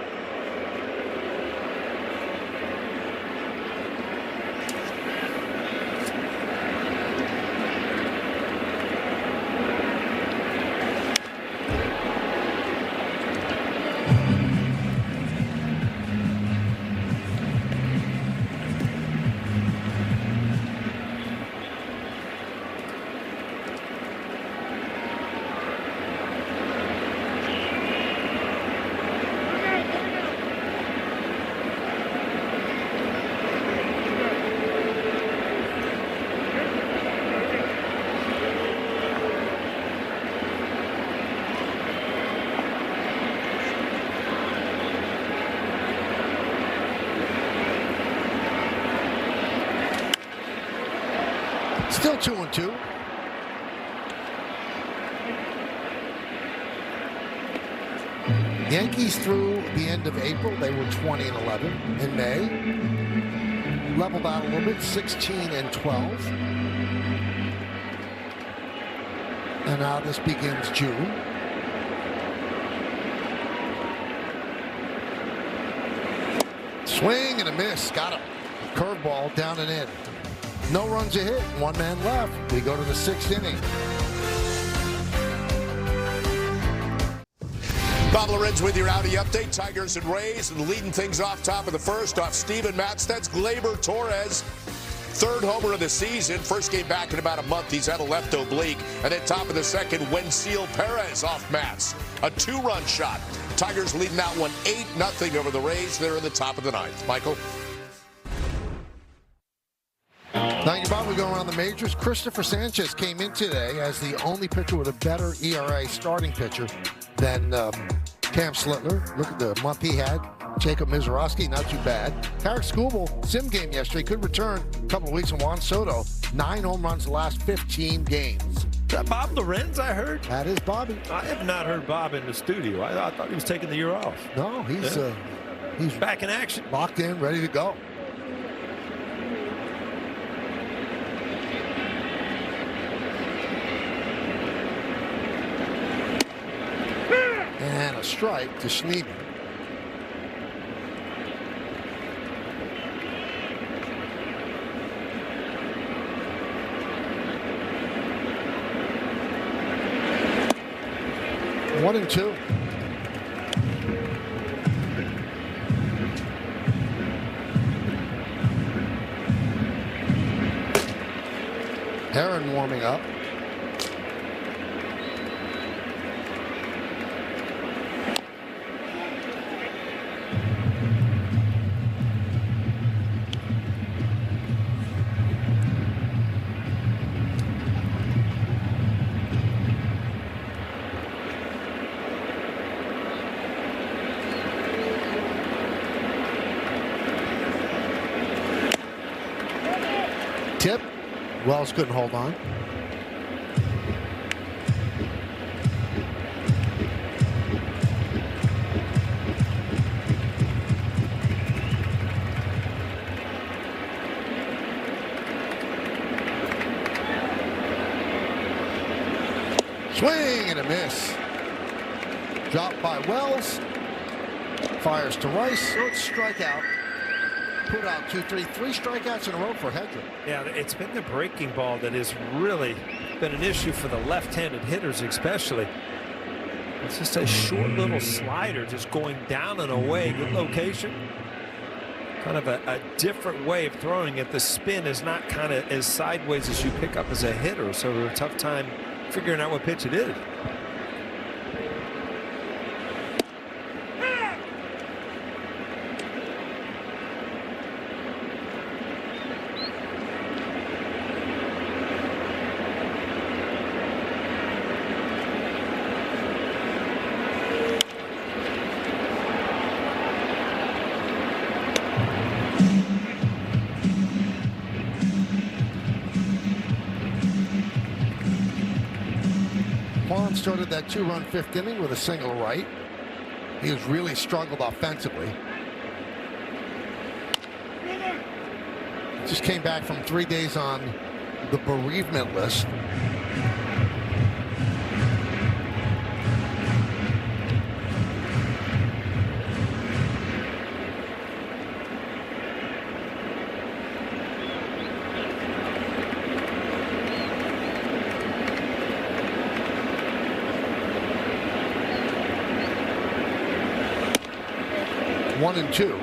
Still 2-2. Yankees through the end of April, they were 20-11. In May, leveled out a little bit, 16-12. And now this begins June. Swing and a miss. Got him. Curveball down and in. No runs a hit. One man left. We go to the 6th inning. Bob Lorenz with your Audi update. Tigers and Rays, and leading things off top of the first off Steven Matz. That's Gleyber Torres. 3rd homer of the season. First game back in about a month. He's had a left oblique. And at top of the second, Wensil Perez off Matz. A 2-run shot. Tigers leading that one 8-0 over the Rays. They're in the top of the 9th. Michael? Thank you, Bob. We go around the majors. Christopher Sanchez came in today as the only pitcher with a better ERA starting pitcher than Cam Slittler. Look at the month he had. Jacob Mizorowski, not too bad. Tarek Skubal, sim game yesterday, could return a couple of weeks. And Juan Soto, 9 home runs the last 15 games. Is that Bob Lorenz I heard? That is Bobby. I have not heard Bob in the studio. I thought he was taking the year off. No, he's back in action. Locked in, ready to go. And a strike to Schneiden. One and two. Aaron warming up. Tip. Wells couldn't hold on. Swing and a miss. Dropped by Wells. Fires to Rice. So it's strikeout. Put out 2-3 strikeouts in a row for Hedrick. Yeah, it's been the breaking ball that has really been an issue for the left-handed hitters especially. It's just a short little slider just going down and away. Good location. Kind of a different way of throwing it. The spin is not kind of as sideways as you pick up as a hitter, so a tough time figuring out what pitch it is. Quan started that 2-run 5th inning with a single right. He has really struggled offensively. Just came back from 3 days on the bereavement list. One and two.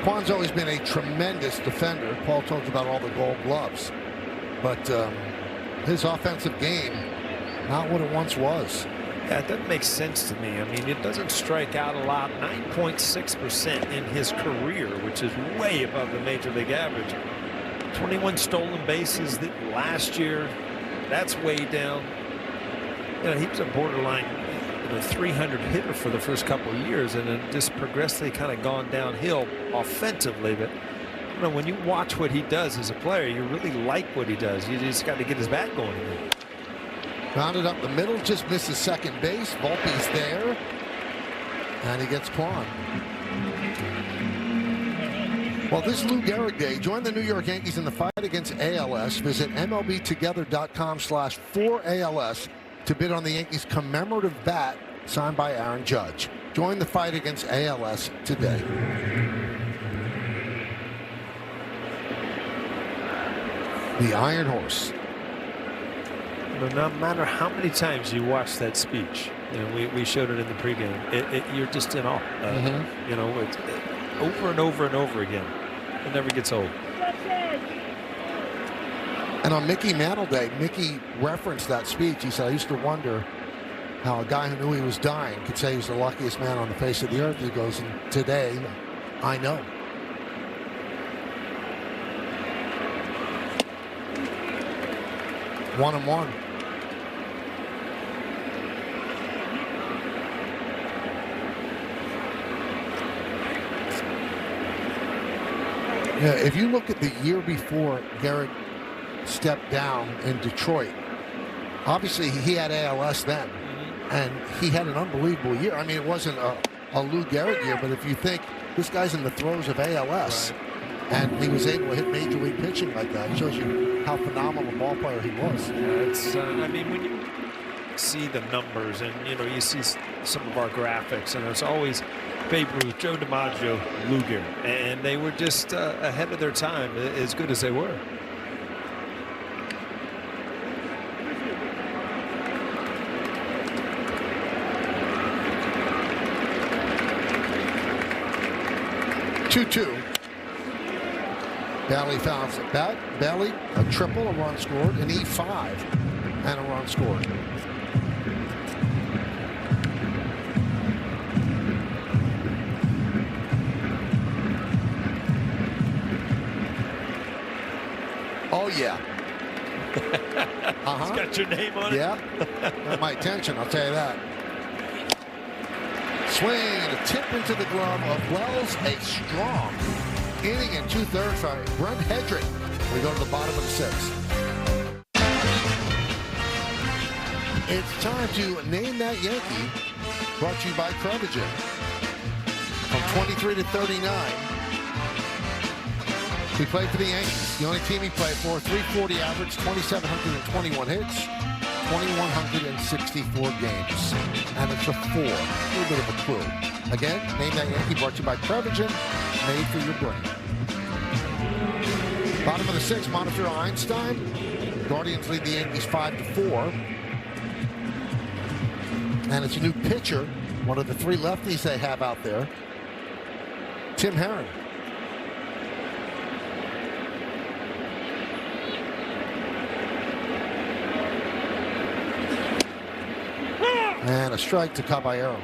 Quan's always been a tremendous defender. Paul told you about all the Gold Gloves, but his offensive game, not what it once was. Yeah, it doesn't make sense to me. I mean, it doesn't strike out a lot. 9.6% in his career, which is way above the major league average. 21 stolen bases last year. That's way down. You know, he was a borderline 300 hitter for the first couple of years, and then just progressively kind of gone downhill offensively. But when you watch what he does as a player, you really like what he does. You just got to get his bat going again. Rounded up the middle, just misses second base. Volpe's there, and he gets Kwan. Well, this Lou Gehrig Day, join the New York Yankees in the fight against ALS. Visit MLBtogether.com/4ALS to bid on the Yankees' commemorative bat signed by Aaron Judge. Join the fight against ALS today. The Iron Horse. No matter how many times you watch that speech, we showed it in the pregame. You're just in awe. It's over and over and over again. It never gets old. And on Mickey Mantle Day, Mickey referenced that speech. He said, "I used to wonder how a guy who knew he was dying could say he was the luckiest man on the face of the earth." He goes, "And today, I know." One and one. Yeah, if you look at the year before Gehrig stepped down in Detroit, obviously he had ALS then, and he had an unbelievable year. I mean, it wasn't a Lou Gehrig year, but if you think this guy's in the throes of ALS, and he was able to hit major league pitching like that, it shows you how phenomenal a ball player he was. It's, I mean, when you see the numbers and, you see some of our graphics, and it's always Babe Ruth, Joe DiMaggio, Lou Gehrig, and they were just ahead of their time, as good as they were. Two. Bailey fouls it back. Bailey, a triple, a run scored, an E5, and a run scored. Oh, yeah. It's got your name on it? Yeah. Got my attention, I'll tell you that. Swing and a tip into the glove of Wells. A strong inning and 2/3 for Brent Hedrick. We go to the bottom of the sixth. It's time to name that Yankee. Brought to you by Prevagen. From 23 to 39. He played for the Yankees. The only team he played for, 340 average, 2,721 hits, 2,164 games. And it's a 4. A little bit of a clue. Again, name that Yankee, brought to you by Prevagen, made for your brain. Bottom of the sixth, Montefiore Einstein. Guardians lead the Yankees 5-4. And it's a new pitcher, one of the 3 lefties they have out there, Tim Herron. And a strike to Caballero.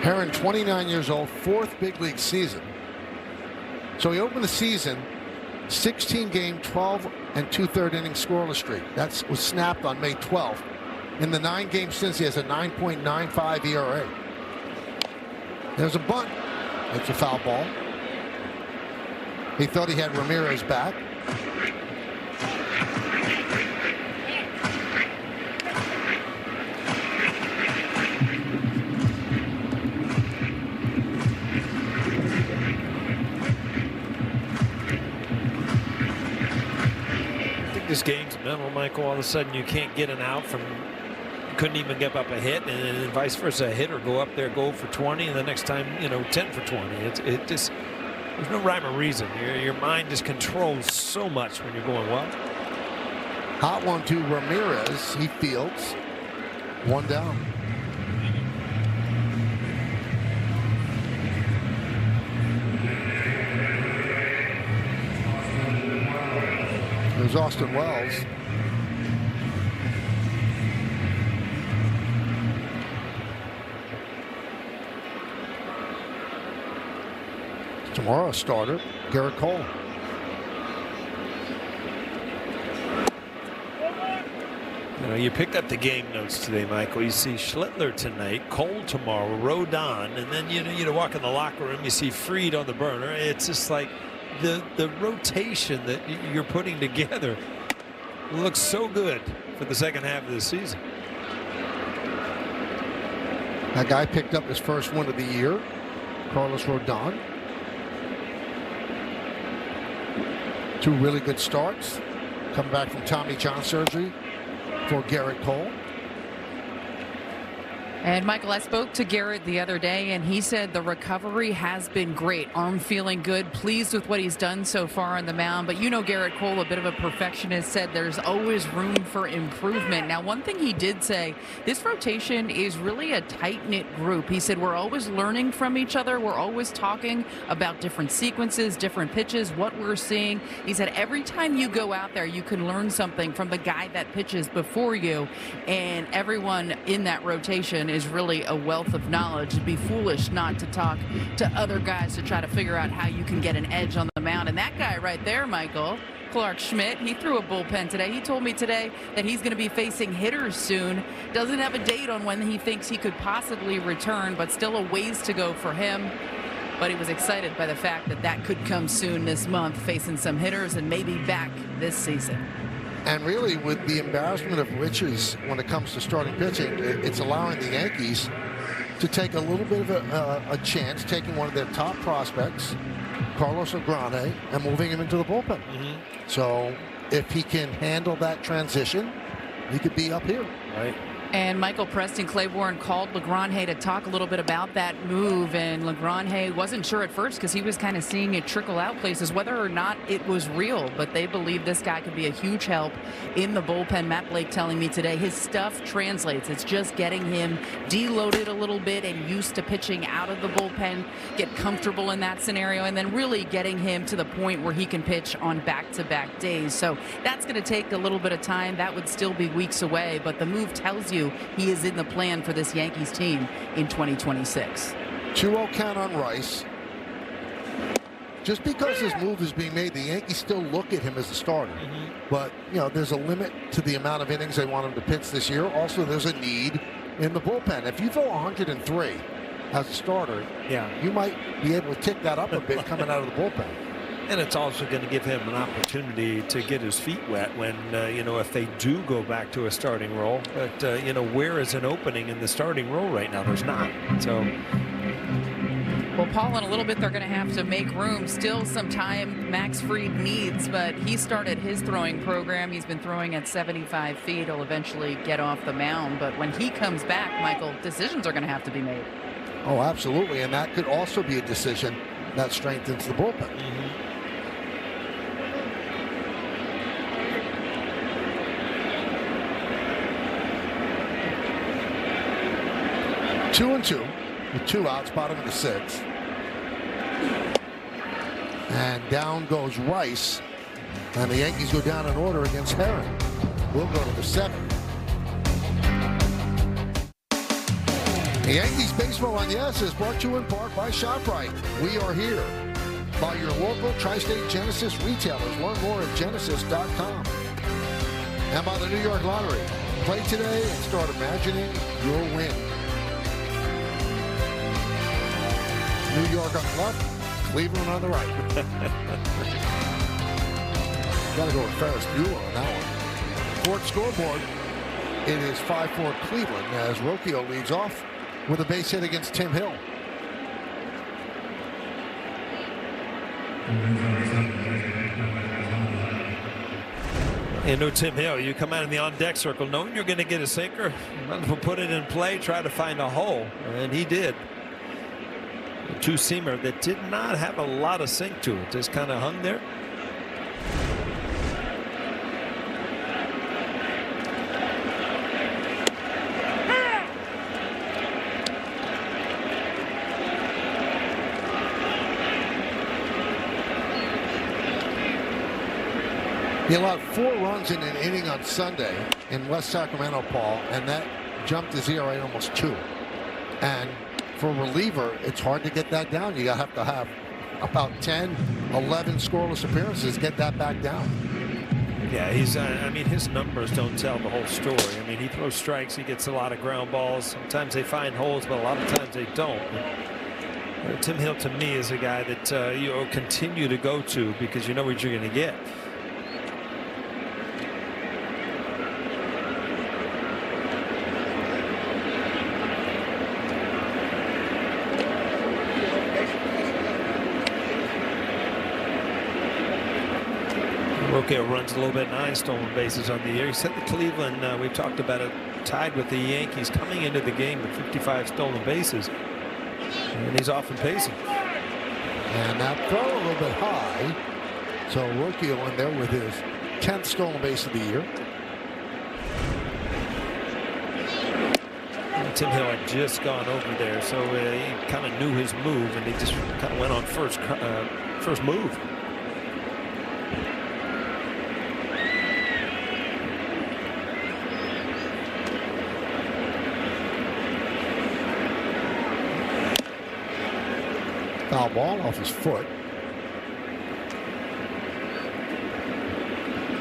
Herron, 29 years old, 4th big league season. So he opened the season 16-game, 12 2/3 inning scoreless streak. That was snapped on May 12th. In the 9 games since, he has a 9.95 ERA. There's a bunt. It's a foul ball. He thought he had Ramirez back. This game's mental, Michael. All of a sudden, you can't get an out from, couldn't even give up a hit, and then vice versa, a hitter go up there, go for 20, and the next time, 10 for 20. It just, there's no rhyme or reason. Your mind just controls so much when you're going well. Hot one to Ramirez. He fields. 1 down. Here's Austin Wells. Tomorrow's starter, Garrett Cole. You know, you picked up the game notes today, Michael. You see Schlittler tonight, Cole tomorrow, Rodon, and then you walk in the locker room, you see Fried on the burner. It's just like the rotation that you're putting together looks so good for the second half of the season. That guy picked up his first win of the year, Carlos Rodon. 2 really good starts. Coming back from Tommy John surgery for Garrett Cole. And Michael, I spoke to Garrett the other day, and he said the recovery has been great. Arm feeling good, pleased with what he's done so far on the mound. But you know Garrett Cole, a bit of a perfectionist, said there's always room for improvement. Now, one thing he did say, this rotation is really a tight-knit group. He said we're always learning from each other. We're always talking about different sequences, different pitches, what we're seeing. He said every time you go out there, you can learn something from the guy that pitches before you. And everyone in that rotation is really a wealth of knowledge. It'd be foolish not to talk to other guys to try to figure out how you can get an edge on the mound. And that guy right there, Michael, Clark Schmidt, he threw a bullpen today. He told me today that he's going to be facing hitters soon. Doesn't have a date on when he thinks he could possibly return, but still a ways to go for him. But he was excited by the fact that that could come soon this month, facing some hitters and maybe back this season. And really, with the embarrassment of riches when it comes to starting pitching, it's allowing the Yankees to take a little bit of a chance, taking one of their top prospects, Carlos Agrane, and moving him into the bullpen. So if he can handle that transition, he could be up here. Right. And Michael, Preston Claiborne called LaGrange to talk a little bit about that move, and LaGrange wasn't sure at first because he was kind of seeing it trickle out places whether or not it was real, but they believe this guy could be a huge help in the bullpen. Matt Blake telling me today his stuff translates. It's just getting him deloaded a little bit and used to pitching out of the bullpen, get comfortable in that scenario, and then really getting him to the point where he can pitch on back-to-back days. So that's going to take a little bit of time. That would still be weeks away, but the move tells you he is in the plan for this Yankees team in 2026. 2-0 count on Rice. Just because this move is being made, the Yankees still look at him as a starter. But, you know, there's a limit to the amount of innings they want him to pitch this year. Also, there's a need in the bullpen. If you throw 103 as a starter, you might be able to tick that up a bit coming out of the bullpen. And it's also going to give him an opportunity to get his feet wet when, if they do go back to a starting role. But, where is an opening in the starting role right now? There's not. So. Well, Paul, in a little bit, they're going to have to make room. Still some time Max Fried needs, but he started his throwing program. He's been throwing at 75 feet. He'll eventually get off the mound. But when he comes back, Michael, decisions are going to have to be made. Oh, absolutely. And that could also be a decision that strengthens the bullpen. 2-2 with 2 outs, bottom of the 6th. And down goes Rice. And the Yankees go down in order against Herring. We'll go to the 7th. The Yankees baseball on Yes is brought to you in part by ShopRite. We are here. By your local Tri-State Genesis retailers. Learn more at genesis.com. And by the New York Lottery. Play today and start imagining your win. New York on the left, Cleveland on the right. Got to go with Ferris Bueller on that one. Ford scoreboard, it is 5-4 Cleveland as Rocchio leads off with a base hit against Tim Hill. Tim Hill, you come out in the on-deck circle knowing you're going to get a sinker. Might as well put it in play, try to find a hole, and he did. A two-seamer that did not have a lot of sink to it, just kind of hung there. He allowed 4 runs in an inning on Sunday in West Sacramento, Paul, and that jumped his ERA almost 2. And for a reliever, it's hard to get that down. You have to have about 10, 11 scoreless appearances, get that back down. Yeah, he's, I mean, his numbers don't tell the whole story. I mean, he throws strikes, he gets a lot of ground balls. Sometimes they find holes, but a lot of times they don't. Tim Hill, to me, is a guy that you'll continue to go to because you know what you're going to get. Rocchio runs a little bit, 9 stolen bases on the year. He set the Cleveland, we've talked about it, tied with the Yankees coming into the game with 55 stolen bases. And he's off and pacing. And that throw a little bit high. So Rocchio in there with his 10th stolen base of the year. And Tim Hill had just gone over there, so he kind of knew his move, and he just kind of went on first move. Foul ball off his foot.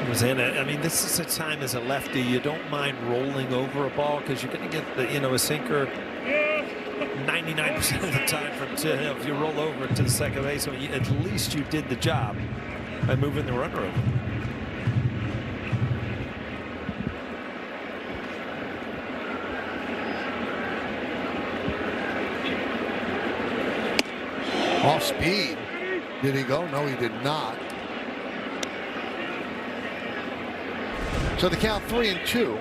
It was in it. I mean, this is a time as a lefty you don't mind rolling over a ball because you're going to get the a sinker 99% of the time from Tim Hill. If you roll over to the second base, at least you did the job by moving the runner over. Off speed. Did he go? No, he did not. So the count 3-2.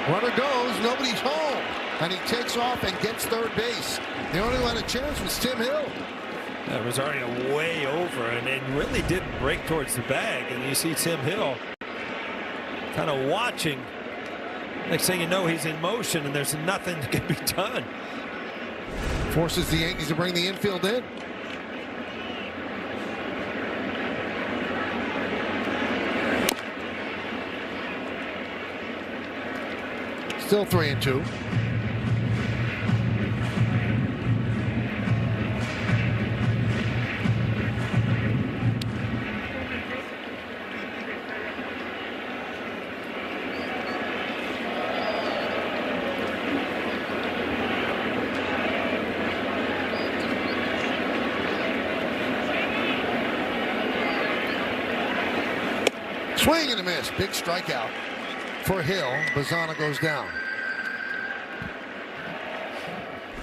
Runner goes, nobody's home. And he takes off and gets third base. The only one who had a chance was Tim Hill. That was already way over, and it really didn't break towards the bag. And you see Tim Hill kind of watching. Next thing you know, he's in motion, and there's nothing that can be done. Forces the Yankees to bring the infield in. Still 3-2. Swing and a miss. Big strikeout for Hill. Bazzana goes down.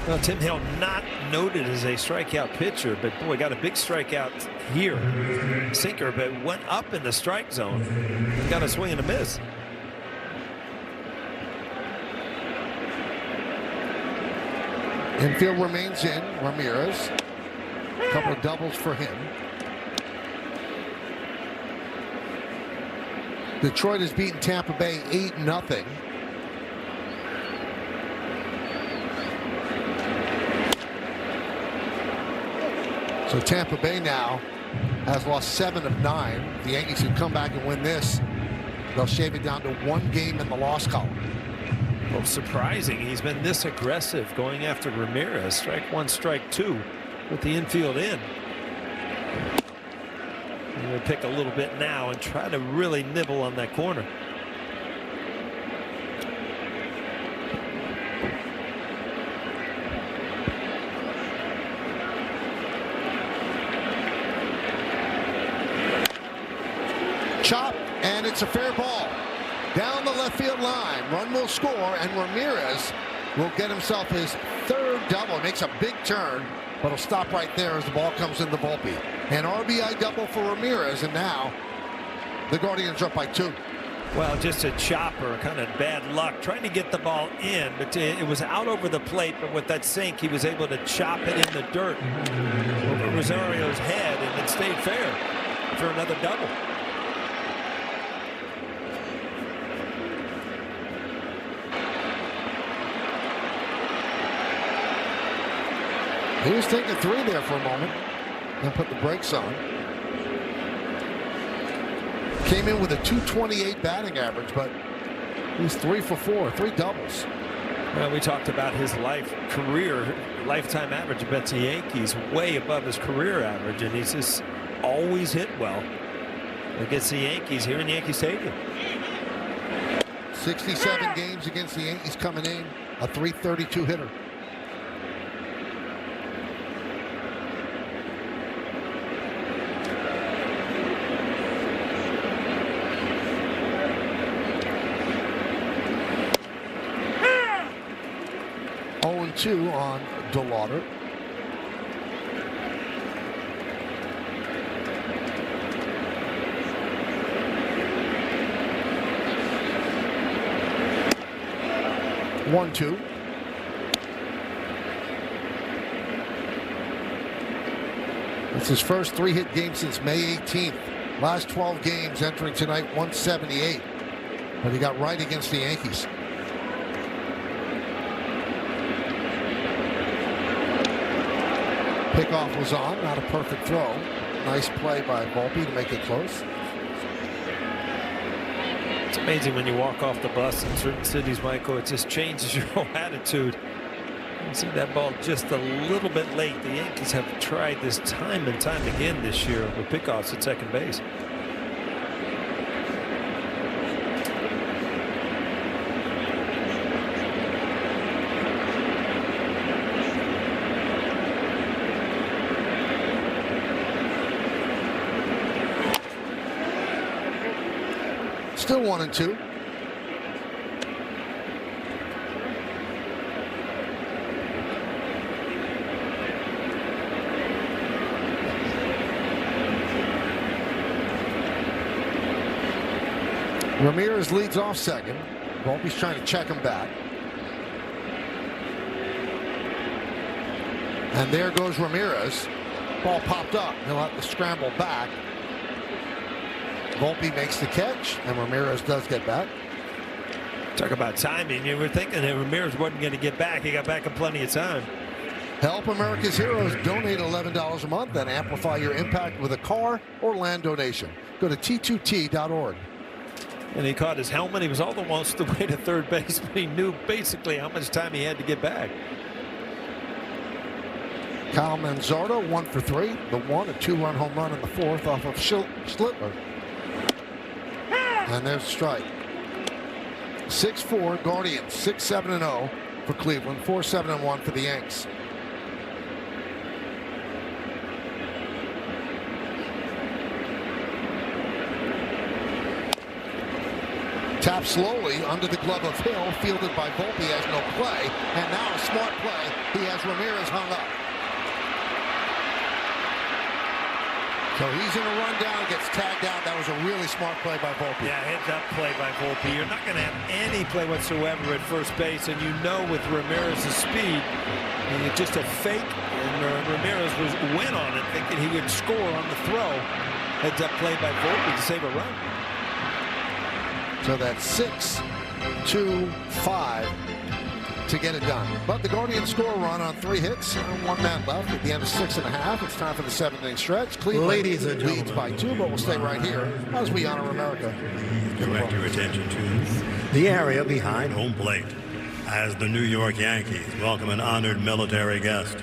Well, Tim Hill not noted as a strikeout pitcher, but boy, got a big strikeout here. Sinker, but went up in the strike zone. Got a swing and a miss. Infield remains in. Ramirez. A couple of doubles for him. Detroit has beaten Tampa Bay 8-0. So Tampa Bay now has lost 7 of 9. The Yankees can come back and win this. They'll shave it down to 1 game in the loss column. Well, surprising. He's been this aggressive going after Ramirez. Strike 1, strike 2 with the infield in. We'll pick a little bit now and try to really nibble on that corner. Chop, and it's a fair ball. Down the left field line. Run will score, and Ramirez will get himself his 3rd double. Makes a big turn, but he'll stop right there as the ball comes in the Volpe. An RBI double for Ramirez, and now the Guardians are up by 2. Well, just a chopper, kind of bad luck, trying to get the ball in, but it was out over the plate, but with that sink, he was able to chop it in the dirt over Rosario's head, and it stayed fair for another double. He was taking 3 there for a moment, then put the brakes on. Came in with a .228 batting average, but he's 3 for 4, 3 doubles. Well, we talked about his lifetime average against the Yankees, way above his career average, and he's just always hit well against the Yankees here in Yankee Stadium. 67 games against the Yankees coming in, a .332 hitter. .2 on DeLauder. One, two. It's his first 3-hit game since May 18th. Last 12 games entering tonight, 178. But he got right against the Yankees. Pickoff was on, not a perfect throw. Nice play by Volpe to make it close. It's amazing when you walk off the bus in certain cities, Michael, it just changes your whole attitude. You see that ball just a little bit late. The Yankees have tried this time and time again this year with pickoffs at second base. Still 1-2. Ramirez leads off second. Volpe's trying to check him back. And there goes Ramirez. Ball popped up. He'll have to scramble back. Volpe makes the catch, and Ramirez does get back. Talk about timing. You were thinking that Ramirez wasn't going to get back. He got back in plenty of time. Help America's Heroes. Donate $11 a month and amplify your impact with a car or land donation. Go to t2t.org. And he caught his helmet. He was almost the way to third base, but he knew basically how much time he had to get back. Kyle Manzardo, 1 for 3. The 2-run home run in the 4th off of Schlittler. And there's a strike. 6-4 Guardians, 6-7-0 for Cleveland, 4-7-1 for the Yanks. Tapped slowly under the glove of Hill, fielded by Volpe, has no play, and now a smart play. He has Ramirez hung up. So he's in a rundown, gets tagged out. That was a really smart play by Volpe. Yeah, heads-up play by Volpe. You're not going to have any play whatsoever at first base, and you know with Ramirez's speed, it's just a fake, and Ramirez went on it thinking he would score on the throw. Heads-up play by Volpe to save a run. So that's 6-2-5 to get it done. But the Guardians score a run on 3 hits, 1 man left at the end of 6.5. It's time for the 7th-inning stretch. Cleveland Ladies and leads by 2, but we'll stay right here as we honor America. Direct your attention to the area behind home plate as the New York Yankees welcome an honored military guest.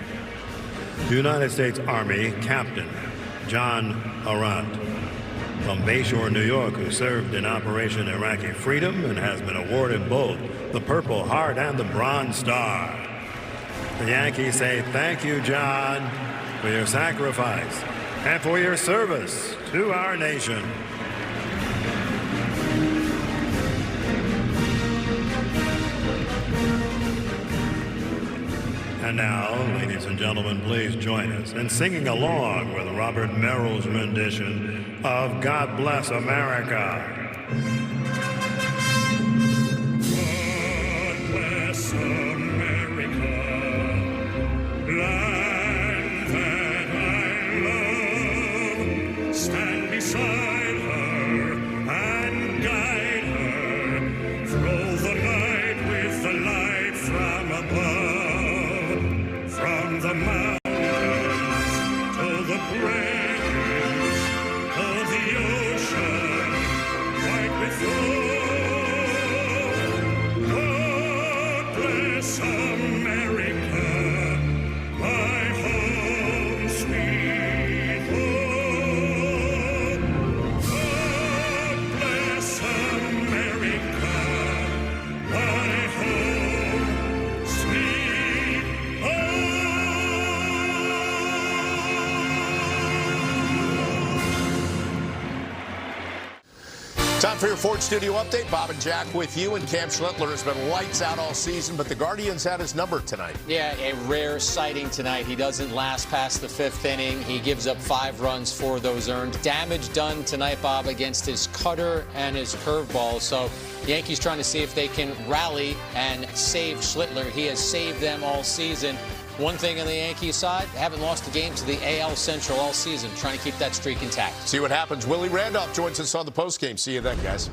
United States Army Captain John Arant from Bayshore, New York, who served in Operation Iraqi Freedom and has been awarded both the Purple Heart and the Bronze Star. The Yankees say thank you, John, for your sacrifice and for your service to our nation. And now, ladies and gentlemen, please join us in singing along with Robert Merrill's rendition of God Bless America. God bless America, land that I love. Stand beside her and guide her through the night with the light from above, from the mountains to the plains, to the ocean. Time for your Ford Studio update. Bob and Jack with you, and Cam Schlittler has been lights out all season, but the Guardians had his number tonight. Yeah, a rare sighting tonight. He doesn't last past the 5th inning. He gives up 5 runs, 4 of those earned. Damage done tonight, Bob, against his cutter and his curveball. So the Yankees trying to see if they can rally and save Schlittler. He has saved them all season. One thing on the Yankees side, they haven't lost a game to the AL Central all season, trying to keep that streak intact. See what happens. Willie Randolph joins us on the postgame. See you then, guys.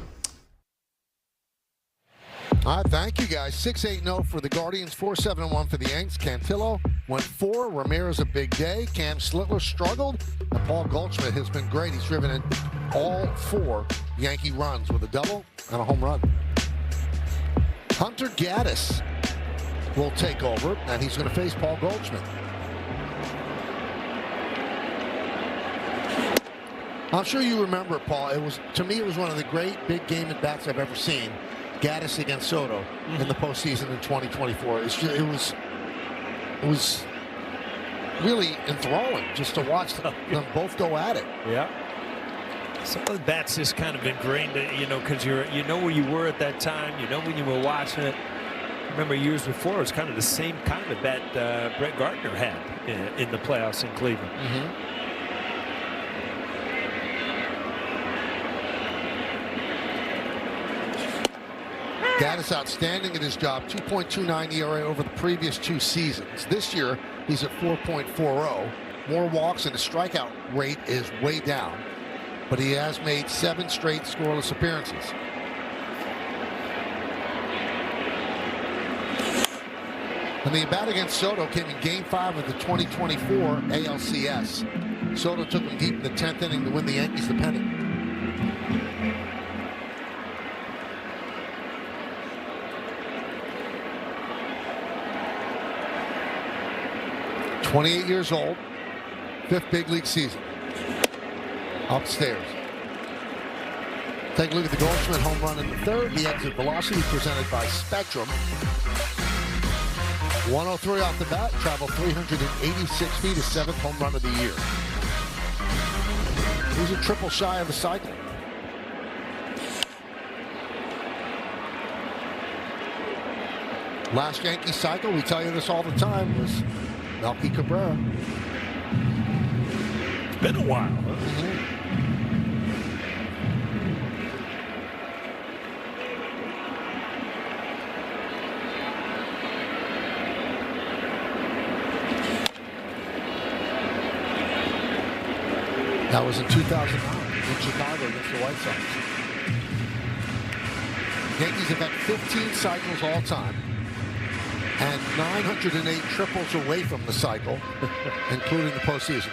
All right, thank you, guys. 6-8-0 for the Guardians, 4-7-1 for the Yanks. Cantillo went 4. Ramirez a big day. Cam Schlittler struggled. And Paul Goldschmidt has been great. He's driven in all 4 Yankee runs with a double and a home run. Hunter Gaddis will take over, and he's going to face Paul Goldschmidt. I'm sure you remember it, Paul. To me, it was one of the great big game at-bats I've ever seen. Gaddis against Soto in the postseason in 2024. It was really enthralling just to watch them both go at it. Yeah. Some of the bats just kind of ingrained, because you know where you were at that time. You know when you were watching it. Remember years before, it was kind of the same kind of bat Brett Gardner had in the playoffs in Cleveland. Gaddis outstanding at his job, 2.29 ERA over the previous 2 seasons. This year, he's at 4.40. More walks, and his strikeout rate is way down. But he has made 7 straight scoreless appearances. And the at-bat against Soto came in Game 5 of the 2024 ALCS. Soto took him deep in the 10th inning to win the Yankees the pennant. "28 years old, 5th big league season." Upstairs. Take a look at the Goldschmidt home run in the 3rd. The exit velocity presented by Spectrum. 103 off the bat, traveled 386 feet, his 7th home run of the year. He's a triple shy of a cycle. Last Yankee cycle, we tell you this all the time, was Melky Cabrera. It's been a while. Huh? That was in 2009 in Chicago against the White Sox. Yankees have had 15 cycles all time and 908 triples away from the cycle, including the postseason.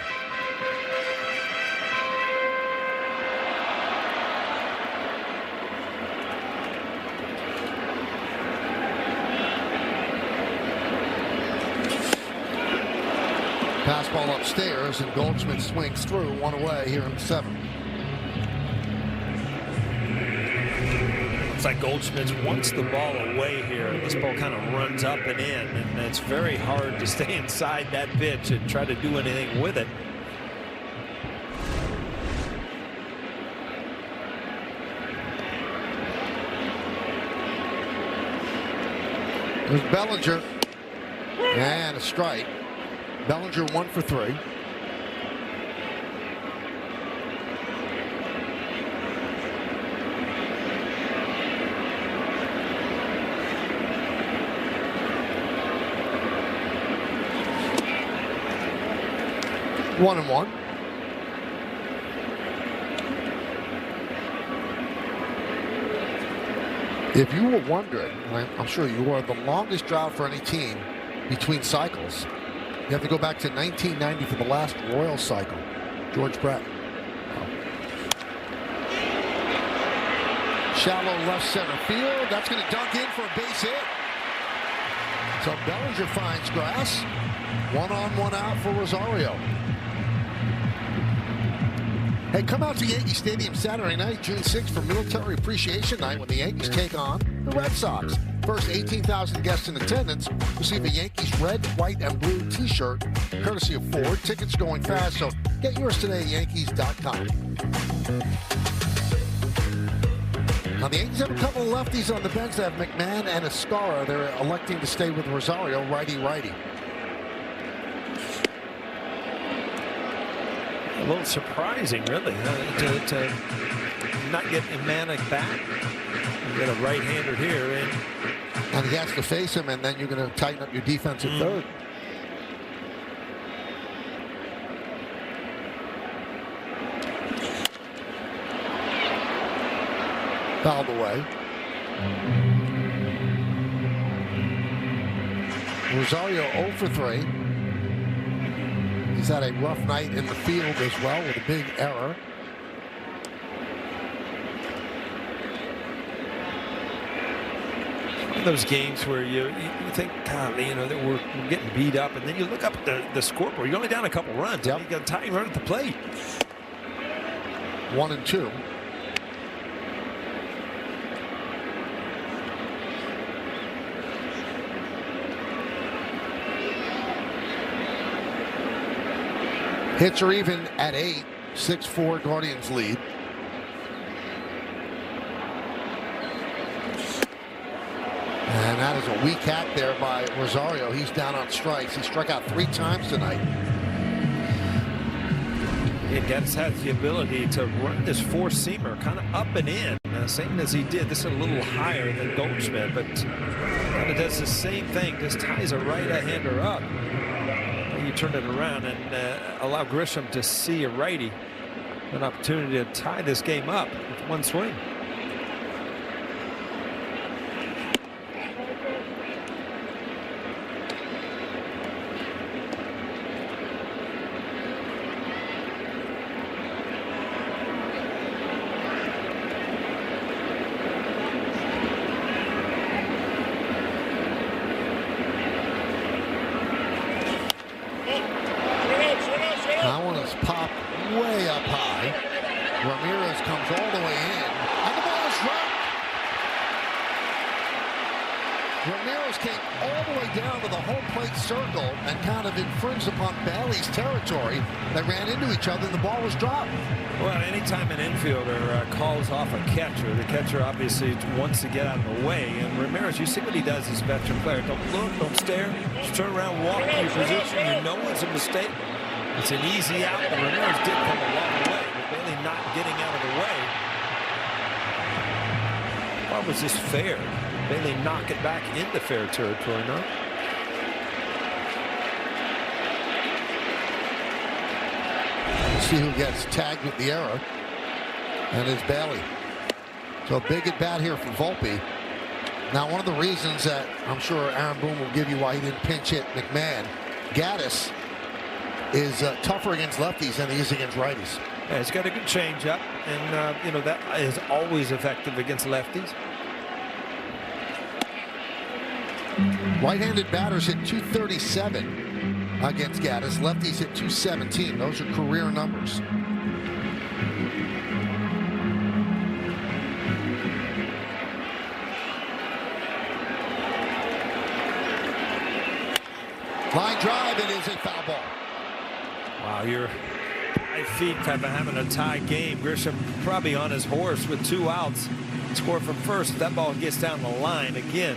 Fastball upstairs, and Goldschmidt swings through, 1 away here in the 7th. Looks like Goldschmidt wants the ball away here. This ball kind of runs up and in, and it's very hard to stay inside that pitch and try to do anything with it. There's Bellinger, and a strike. Bellinger 1 for 3. One and one. If you were wondering, I'm sure you were, the longest drought for any team between cycles, you have to go back to 1990 for the last Royal cycle. George Brett. Shallow left center field. That's going to dunk in for a base hit. So Bellinger finds grass. 1 on, 1 out for Rosario. Hey, come out to Yankee Stadium Saturday night, June 6th for Military Appreciation Night when the Yankees take on the Red Sox. First 18,000 guests in attendance receive a Yankees red, white, and blue t-shirt, courtesy of Ford. Tickets going fast, so get yours today at Yankees.com. Now, the Yankees have a couple of lefties on the bench. They have McMahon and Escara. They're electing to stay with Rosario, righty-righty. A little surprising, really, to not get Manic back. You get a right-hander here. And he has to face him, and then you're going to tighten up your defense at third. Fouled away. Rosario 0 for 3. He's had a rough night in the field as well with a big error. One of those games where you think, God, that we're getting beat up, and then you look up at the scoreboard. You're only down a couple runs. Yep. You got a tying run at the plate. 1 and 2. Hits are even at 8. 6-4 Guardians lead. And that is a weak hat there by Rosario. He's down on strikes. He struck out 3 times tonight. Geddes has the ability to run this four-seamer kind of up and in, same as he did. This is a little higher than Goldschmidt, but kind of does the same thing. Just ties a right-hander up. You turn it around and allow Grisham to see a righty. An opportunity to tie this game up with one swing. Circle and kind of infringed upon Bailey's territory. They ran into each other and the ball was dropped. Well, anytime an infielder calls off a catcher, the catcher obviously wants to get out of the way. And Ramirez, you see what he does as a veteran player. Don't look, don't stare. Just turn around, walk to your position. You know it's a mistake. It's an easy out. But Ramirez did come a long way with Bailey not getting out of the way. Why was this fair? Bailey knock it back into fair territory, no? See who gets tagged with the error, and it's Bailey. So big at bat here for Volpe. Now, one of the reasons that I'm sure Aaron Boone will give you why he didn't pinch hit McMahon, Geddes is tougher against lefties than he is against righties. Yeah, he's got a good changeup, and that is always effective against lefties. Right-handed batters hit 237. Against Geddes. Lefties hit 217. Those are career numbers. Line drive, it is a foul ball. Wow, you're 5 feet having a tie game. Grisham probably on his horse with 2 outs. Score from first. That ball gets down the line again.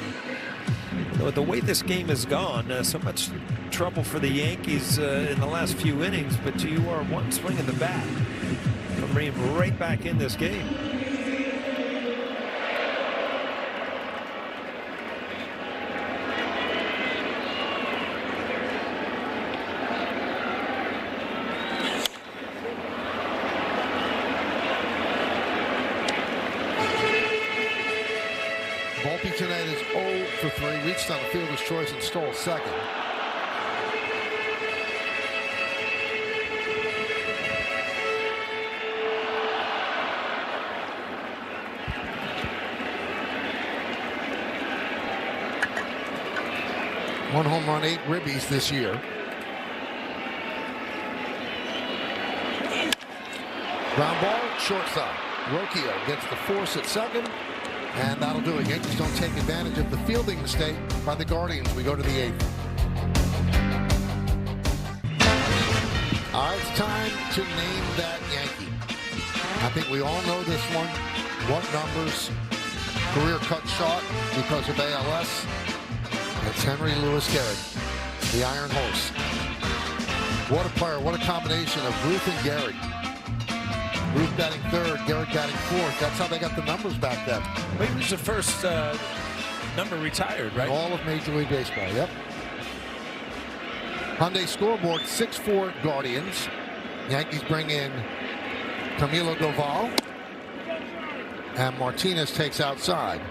With the way this game has gone, so much trouble for the Yankees in the last few innings, but you are one swing of the bat from being right back in this game. Volpe tonight is 0 for 3. Reached on the fielder's choice and stole second. One home run, 8 ribbies this year. Ground ball, shortstop. Rocchio gets the force at second, and that'll do it. Yankees don't take advantage of the fielding mistake by the Guardians. We go to the 8th. All right, it's time to name that Yankee. I think we all know this one. What numbers career cut short because of ALS. It's Henry Louis Gehrig, the Iron Horse. What a player, what a combination of Ruth and Gehrig. Ruth batting third, Gehrig batting fourth. That's how they got the numbers back then. Well, he was the first number retired, right? All of Major League Baseball, yep. Hyundai scoreboard, 6-4 Guardians. Yankees bring in Camilo Doval. And Martinez takes outside.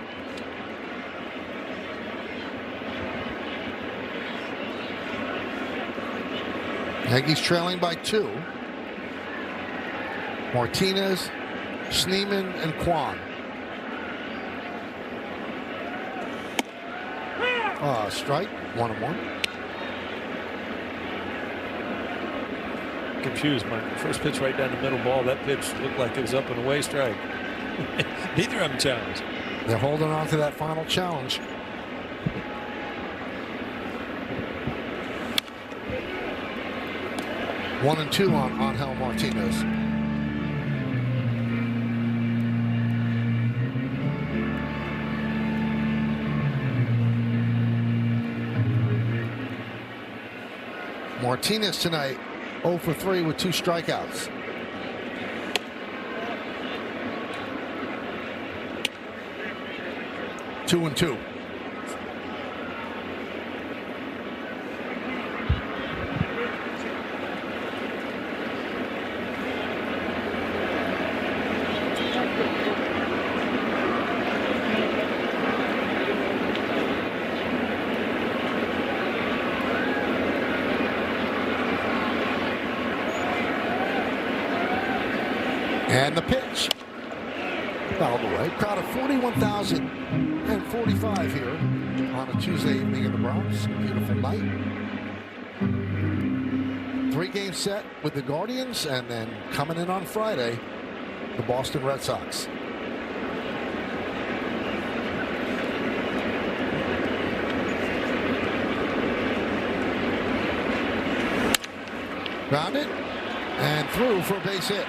Yankees trailing by 2. Martinez, Schneemann, and Kwan. Strike, 1-1. Confused, Mike. First pitch right down the middle ball. That pitch looked like it was up and away strike. Neither of them challenged. They're holding on to that final challenge. One and 2 on Angel Martinez. Martinez tonight 0 for 3 with 2 strikeouts. Two and 2. And the pitch. Fouled away. Crowd of 41,045 here on a Tuesday evening in the Bronx. Beautiful night. 3-game set with the Guardians, and then coming in on Friday, the Boston Red Sox. Grounded and through for a base hit.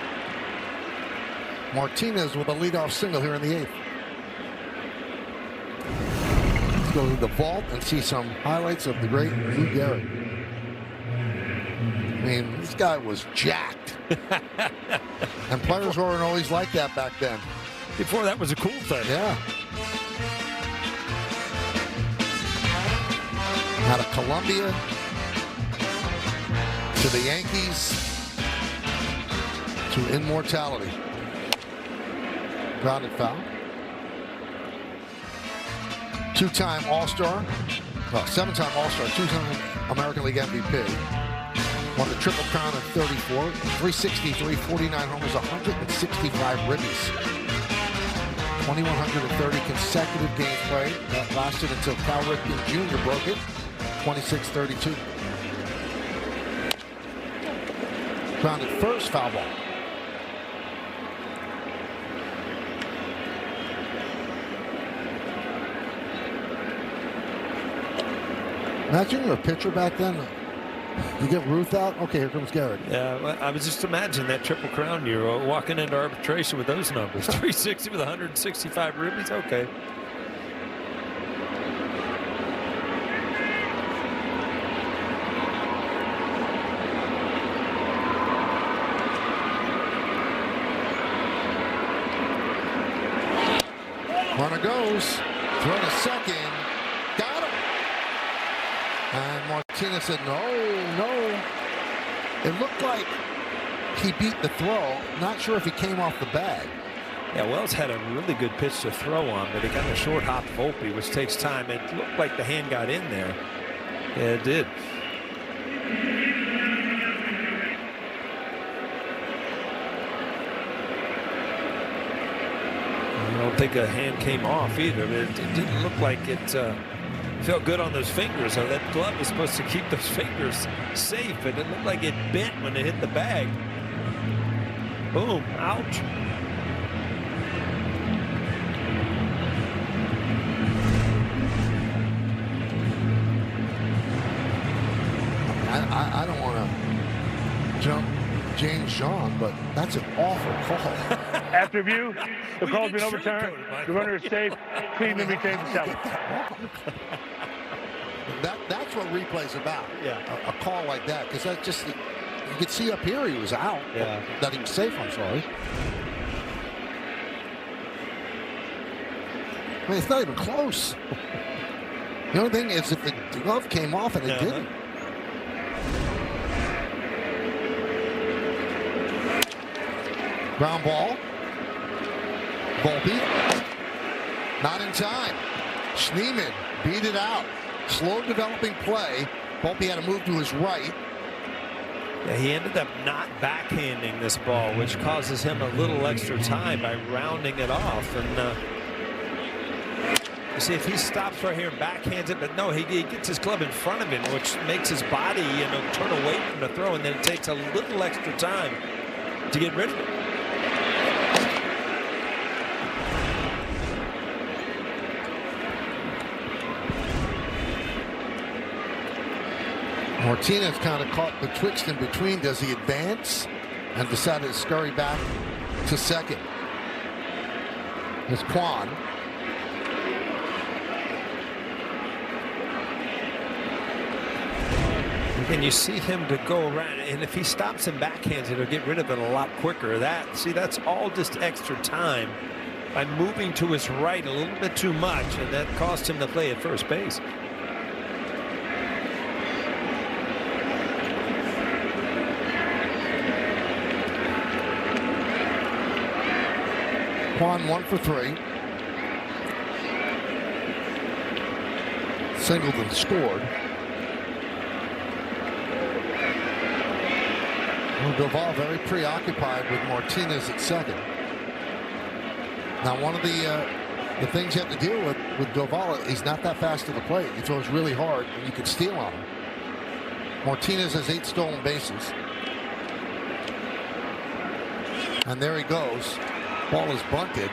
Martinez with a leadoff single here in the 8th. Let's go to the vault and see some highlights of the great Lou Gehrig. I mean, this guy was jacked. And players weren't always like that back then. Before that was a cool thing. Yeah. Out of Colombia to the Yankees to immortality. Grounded foul. 2-time All-Star. Well, 7-time All-Star. 2-time American League MVP. Won the Triple Crown at 34. 363, 49 homers, 165 ribbies. 2,130 consecutive games played. That lasted until Cal Ripken Jr. broke it. 26-32. Grounded first, foul ball. Imagine you're a pitcher back then. You get Ruth out. Okay, here comes Gehrig. Yeah, well, I was just imagining that Triple Crown year, walking into arbitration with those numbers. 360 with 165 ribbies. Okay. Runner goes. Throw to second. Got him. And Martinez said, no. It looked like he beat the throw. Not sure if he came off the bag. Yeah, Wells had a really good pitch to throw on, but he got a short hop Volpe, which takes time. It looked like the hand got in there. Yeah, it did. I don't think a hand came off either. It didn't look like it felt good on those fingers. So that glove is supposed to keep those fingers safe, and it looked like it bent when it hit the bag. Boom, ouch. I don't want to jump James John, but that's an awful call. After review, the call's been overturned. The runner is safe. Cleveland retains the 7. That's what replay's about. Yeah. A call like that, because that's just, you could see up here he was out. Yeah. That he was safe, I'm sorry. I mean, it's not even close. The only thing is if the glove came off and it didn't. Ground ball. Volpe. Not in time. Schneemann beat it out. Slow developing play. Volpe had to move to his right. Yeah, he ended up not backhanding this ball, which causes him a little extra time by rounding it off. And you see, if he stops right here and backhands it, but no, he gets his club in front of him, which makes his body, turn away from the throw, and then it takes a little extra time to get rid of it. Martinez kind of caught betwixt in between. Does he advance? And decided to scurry back to second. There's Kwan. And you see him to go around, and if he stops and backhands it, he'll get rid of it a lot quicker. That's all just extra time by moving to his right a little bit too much, and that cost him the play at first base. Kwan 1 for 3. Singleton scored. Doval very preoccupied with Martinez at second. Now, one of the things you have to deal with Doval, he's not that fast to the plate. He throws really hard, and you can steal on him. Martinez has 8 stolen bases. And there he goes. Ball is bunted.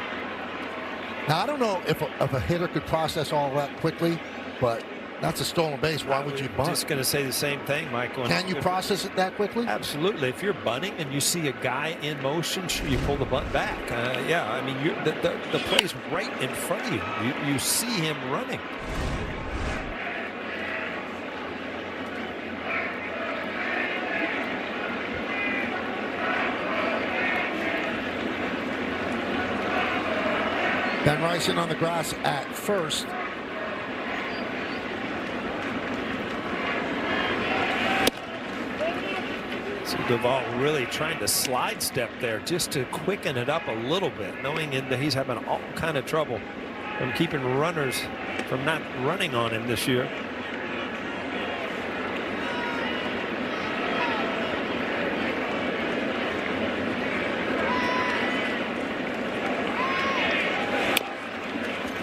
Now, I don't know if a hitter could process all that quickly, but that's a stolen base. Why would you bunt? Just going to say the same thing, Michael. Can you process it that quickly? Absolutely. If you're bunting and you see a guy in motion, sure, you pull the bunt back. Yeah, I mean, the play's right in front of you. You see him running. Ben Ryson on the grass at first. So Doval really trying to slide step there just to quicken it up a little bit, knowing that he's having all kind of trouble from keeping runners from not running on him this year.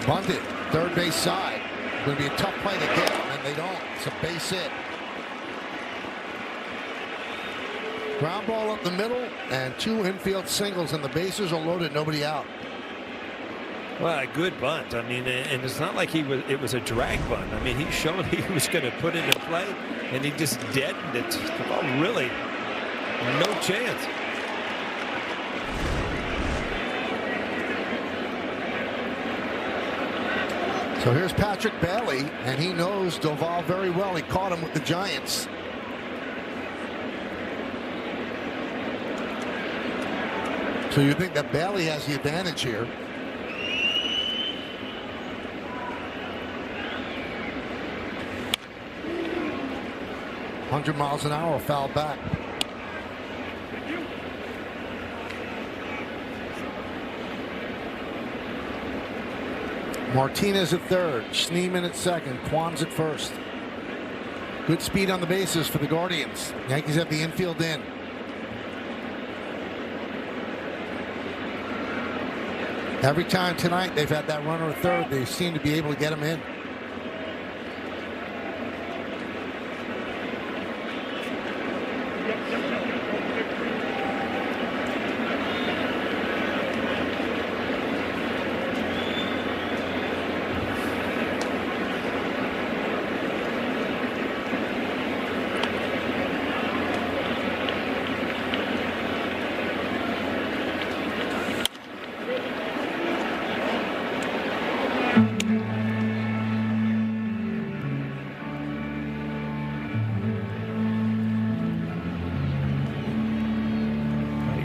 Bunted, third base side. Going to be a tough play to get, and they don't. It's a base hit. Ground ball up the middle, and 2 infield singles, and the bases are loaded, nobody out. Well, a good bunt. I mean, and it's not like it was a drag bunt. I mean, he showed he was going to put it in play, and he just deadened it. Oh, really, no chance. So here's Patrick Bailey, and he knows Doval very well. He caught him with the Giants. So you think that Bailey has the advantage here. $100 miles an hour, foul back. Martinez at third, Schneemann at second, Kwan's at first. Good speed on the bases for the Guardians. Yankees have the infield in. Every time tonight they've had that runner at third, they seem to be able to get him in.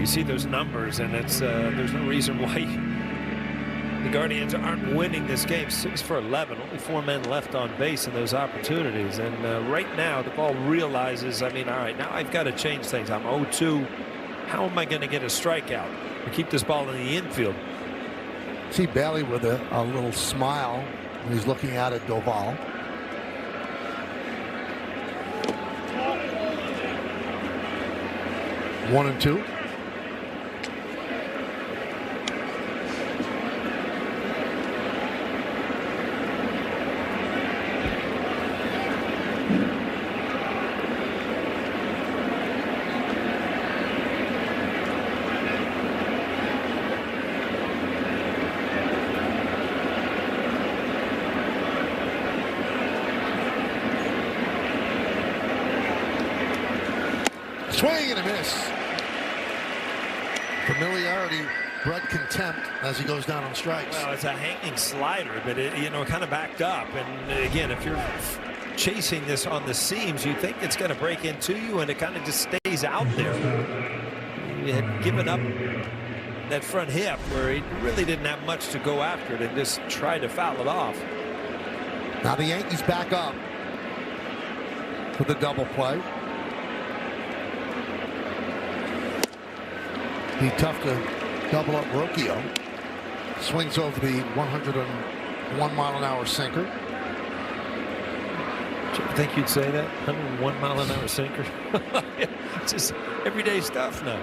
You see those numbers, and it's there's no reason why the Guardians aren't winning this game. 6 for 11, only 4 men left on base in those opportunities. And right now, the ball realizes, I mean, all right, now I've got to change things. I'm 0-2. How am I going to get a strikeout or keep this ball in the infield? See Bailey with a little smile when he's looking out at Doval. One and two. Swing and a miss. Familiarity bred contempt as he goes down on strikes. Well, it's a hanging slider, but it, you know, kind of backed up. And again, if you're chasing this on the seams, you think it's going to break into you, and it kind of just stays out there. He had given up that front hip where he really didn't have much to go after it and just tried to foul it off. Now the Yankees back up for the double play. Be tough to double up Rocchio. Swings over the 101-mile-an-hour sinker. Did you think you'd say that? 101-mile-an-hour sinker? It's just everyday stuff now.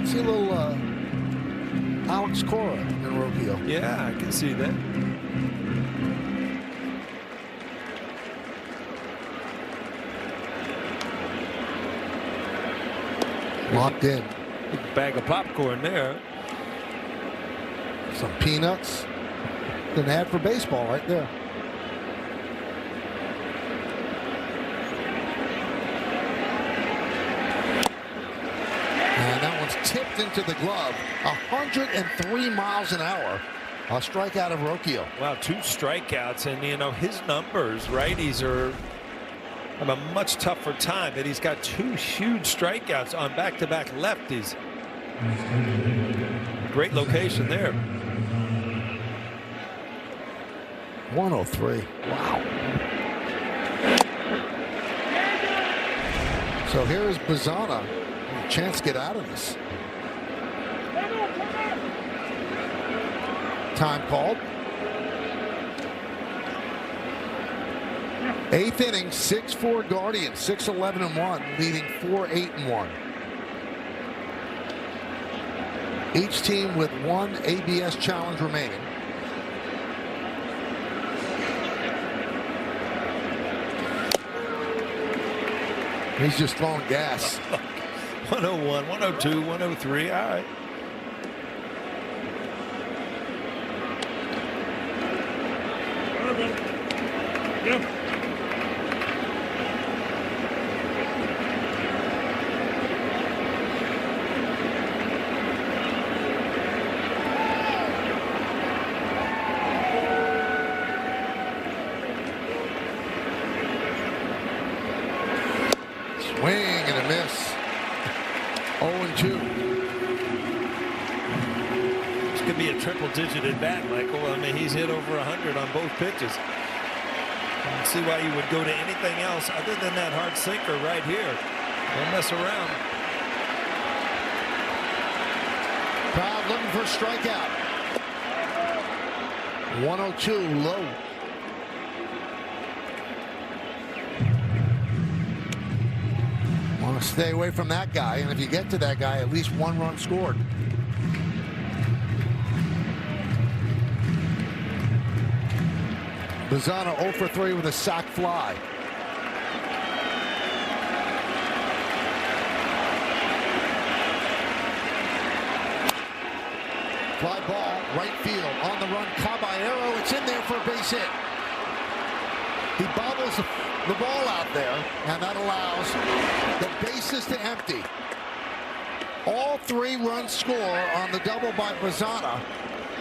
See a little Alex Cora in Rocchio. Yeah, I can see that. Locked in. Big bag of popcorn there. Some peanuts. An ad for baseball right there. And that one's tipped into the glove. 103 miles an hour. A strikeout of Rocchio. Wow, 2 strikeouts, and you know his numbers, righties are have a much tougher time, but he's got 2 huge strikeouts on back-to-back lefties. Great location there. 103. Wow. So here is Bazana. Chance to get out of this. Time called. 8th inning, 6-4 Guardians, 6-11-1, leading 4-8-1. Each team with 1 ABS challenge remaining. He's just throwing gas. 101, 102, 103. All right. Yep. Swing and a miss. 0-2. This could be a triple-digit at bat, Michael. I mean, he's hit over 100 on both pitches. I don't see why you would go to anything else other than that hard sinker right here. Don't mess around. Crowd looking for a strikeout. 102 low. Want to stay away from that guy, and if you get to that guy, at least 1 run scored. Bazana 0 for 3 with a sac fly. Fly ball, right field, on the run, Caballero. It's in there for a base hit. He bobbles the ball out there, and that allows the bases to empty. All 3 runs score on the double by Bazzana,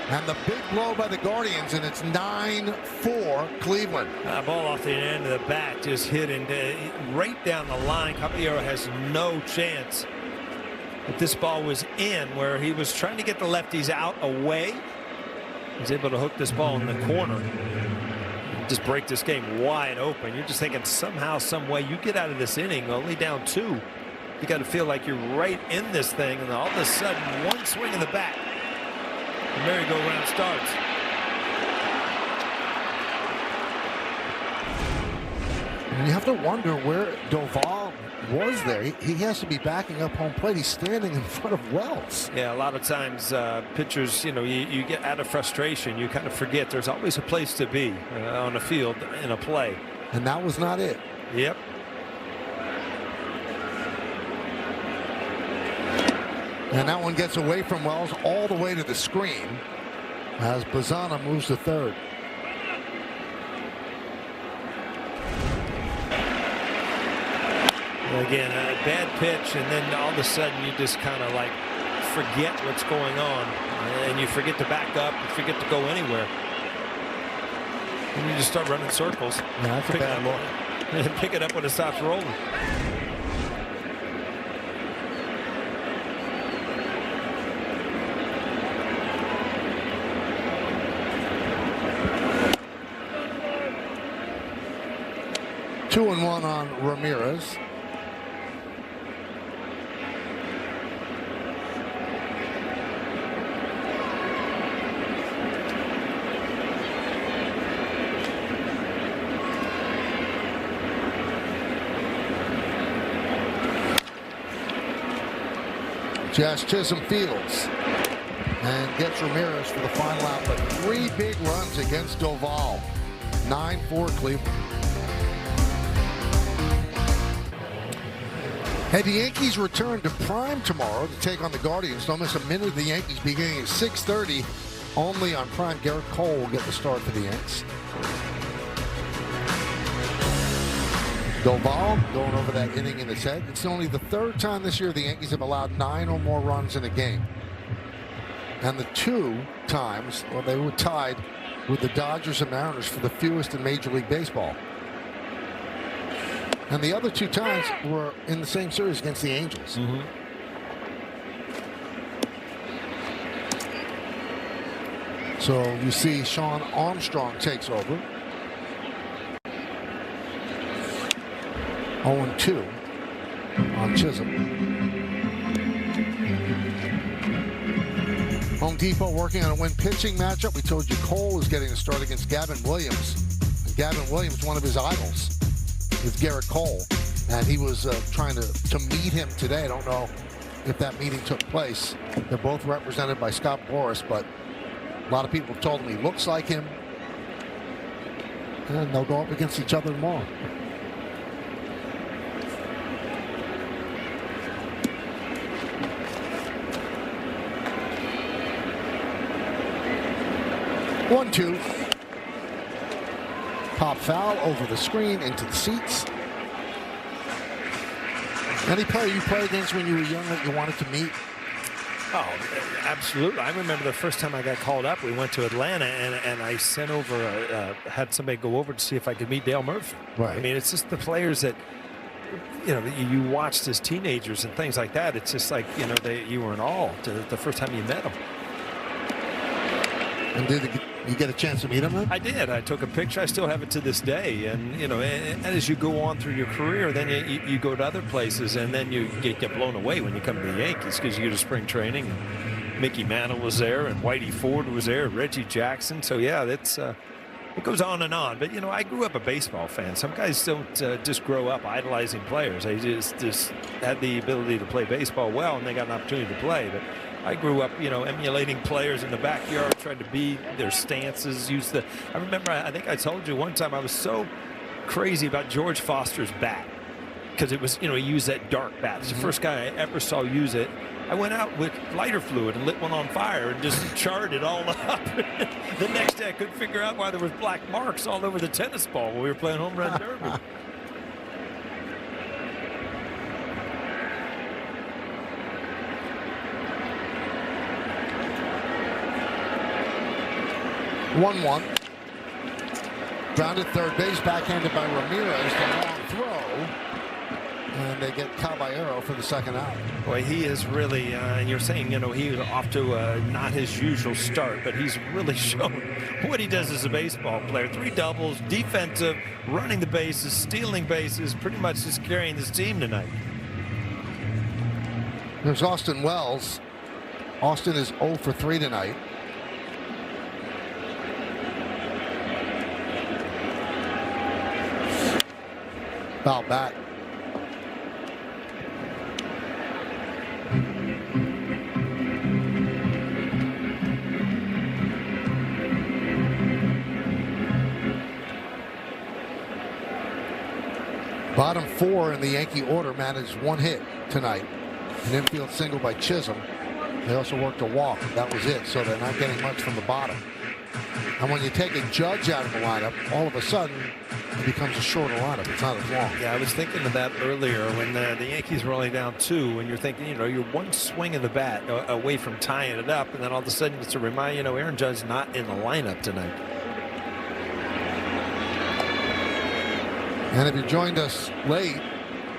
and the big blow by the Guardians, and it's 9-4 Cleveland. Ball off the end of the bat, just hit right down the line. Caballero has no chance. If this ball was in, where he was trying to get the lefties out away, he's able to hook this ball in the corner. Just break this game wide open. You're just thinking somehow, some way you get out of this inning only down 2. You got to feel like you're right in this thing, and all of a sudden, one swing in the bat. The merry-go-round starts. And you have to wonder where Doval was there. He has to be backing up home plate. He's standing in front of Wells. Yeah, a lot of times pitchers, you get out of frustration. You kind of forget there's always a place to be on the field in a play. And that was not it. Yep. And that one gets away from Wells all the way to the screen as Bazzana moves to third. Again, a bad pitch, and then all of a sudden you just kind of like forget what's going on, and you forget to back up, you forget to go anywhere. And you just start running circles. Yeah, that's a bad look. And pick it up when it stops rolling. Two and one on Ramirez. Josh Chisholm fields and gets Ramirez for the final out, but 3 big runs against Doval. 9-4 Cleveland. Hey, the Yankees return to Prime tomorrow to take on the Guardians. Don't miss a minute of the Yankees beginning at 6:30. Only on Prime. Garrett Cole will get the start for the Yanks. Doval going over that inning in his head. It's only the 3rd time this year the Yankees have allowed 9 or more runs in a game. And the 2 times, well, they were tied with the Dodgers and Mariners for the fewest in Major League Baseball. And the other 2 times were in the same series against the Angels. So you see Sean Armstrong takes over. 0-2 on Chisholm. Home Depot working on a win pitching matchup. We told you Cole is getting a start against Gavin Williams. And Gavin Williams, one of his idols, is Garrett Cole. And he was trying to meet him today. I don't know if that meeting took place. They're both represented by Scott Boras, but a lot of people have told him he looks like him. And they'll go up against each other tomorrow. One-two. Pop foul over the screen into the seats. Any player you played against when you were young that you wanted to meet? Oh, absolutely. I remember the first time I got called up, we went to Atlanta, and I sent over, had somebody go over to see if I could meet Dale Murphy. Right. I mean, it's just the players that, you watched as teenagers and things like that. It's just like, you were in awe the first time you met them. And did you get a chance to meet him then? I did. I took a picture. I still have it to this day. And, and as you go on through your career, then you go to other places, and then you get blown away when you come to the Yankees because you go to spring training. And Mickey Mantle was there, and Whitey Ford was there, Reggie Jackson. So, yeah, that's it goes on and on. But, I grew up a baseball fan. Some guys don't just grow up idolizing players. They just had the ability to play baseball well, and they got an opportunity to play. But I grew up, emulating players in the backyard, trying to be their stances, I remember, I think I told you one time I was so crazy about George Foster's bat because it was, he used that dark bat. It's the first guy I ever saw use it. I went out with lighter fluid and lit one on fire and just charred it all up. The next day I couldn't figure out why there was black marks all over the tennis ball when we were playing home run derby. One. Grounded third base, backhanded by Ramirez. The long throw. And they get Caballero for the second out. Boy, he is really, you're saying, he was off to not his usual start, but he's really shown what he does as a baseball player. 3 doubles, defensive, running the bases, stealing bases, pretty much just carrying this team tonight. There's Austin Wells. Austin is 0 for 3 tonight. Foul back. Bottom 4 in the Yankee order managed 1 hit tonight. An infield single by Chisholm. They also worked a walk. That was it. So they're not getting much from the bottom. And when you take a Judge out of the lineup, all of a sudden it becomes a shorter lineup. It's not as long. Yeah, I was thinking of that earlier when the Yankees were only down 2, and you're thinking, you're one swing of the bat away from tying it up, and then all of a sudden it's a reminder, Aaron Judge's not in the lineup tonight. And if you joined us late,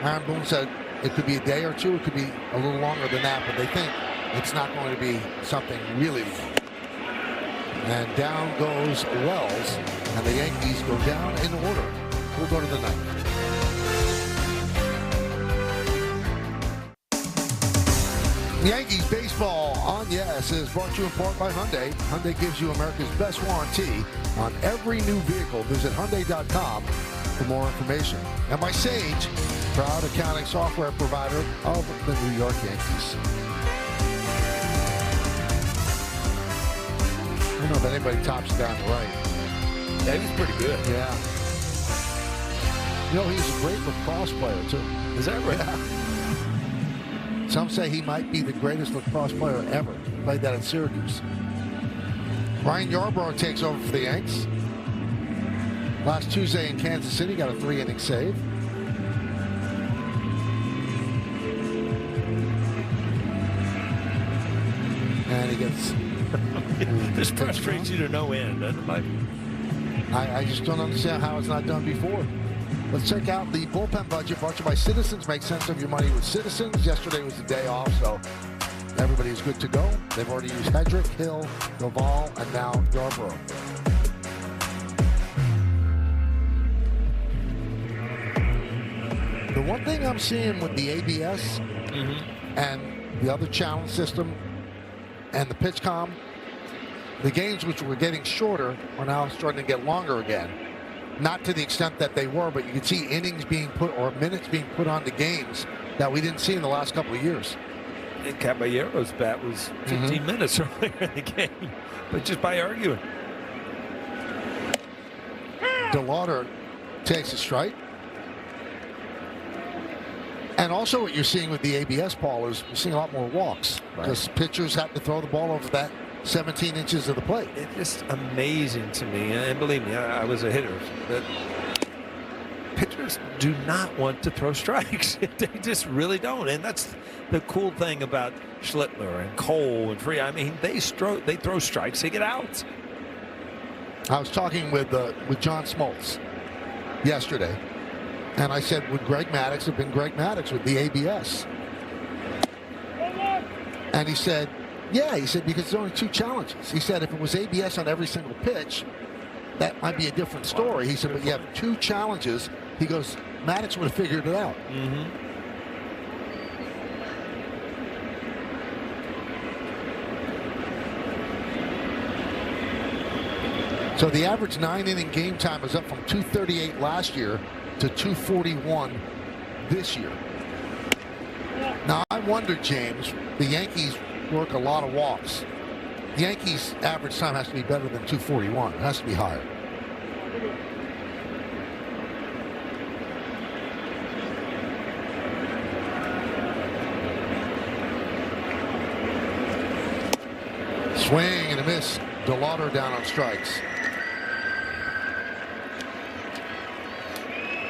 Aaron Boone said it could be a day or 2, it could be a little longer than that, but they think it's not going to be something really long. And down goes Wells, and the Yankees go down in order. We'll go to the 9th. Yankees baseball on Yes is brought to you in part by Hyundai. Hyundai gives you America's best warranty on every new vehicle. Visit Hyundai.com for more information. And by Sage, proud accounting software provider of the New York Yankees. I don't know if anybody tops the guy on the right. Yeah, he's pretty good. Yeah. He's a great lacrosse player, too. Is that right? Yeah. Some say he might be the greatest lacrosse player ever. Played that at Syracuse. Ryan Yarbrough takes over for the Yanks. Last Tuesday in Kansas City, got a 3-inning save. And he gets... This frustrates you to no end, doesn't it, Mike? I just don't understand how it's not done before. Let's check out the bullpen budget brought to you by Citizens. Make sense of your money with Citizens. Yesterday was the day off, so everybody is good to go. They've already used Hedrick, Hill, Duvall, and now Yarbrough. The one thing I'm seeing with the ABS and the other challenge system and the pitch comm, the games which were getting shorter are now starting to get longer again. Not to the extent that they were, but you can see innings being put or minutes being put on the games that we didn't see in the last couple of years. And Caballero's bat was 15 minutes earlier in the game, but just by arguing. DeLauder takes a strike. And also what you're seeing with the ABS, Paul, is you're seeing a lot more walks because pitchers have to throw the ball over that 17 inches of the plate. It's just amazing to me, and believe me, I was a hitter, that pitchers do not want to throw strikes. They just really don't, and that's the cool thing about Schlittler and Cole and Free. I mean, they throw strikes, they get out. I was talking with John Smoltz yesterday, and I said, would Greg Maddux have been Greg Maddux with the ABS? And he said, yeah, he said, because there's only 2 challenges. He said if it was ABS on every single pitch, that might be a different story. He said, but you have 2 challenges. He goes, Maddux would have figured it out. So the average 9-inning game time is up from 238 last year to 241 this year. Now, I wonder, James, the Yankees work a lot of walks. The Yankees' average time has to be better than 241. It has to be higher. Swing and a miss. DeLauder down on strikes.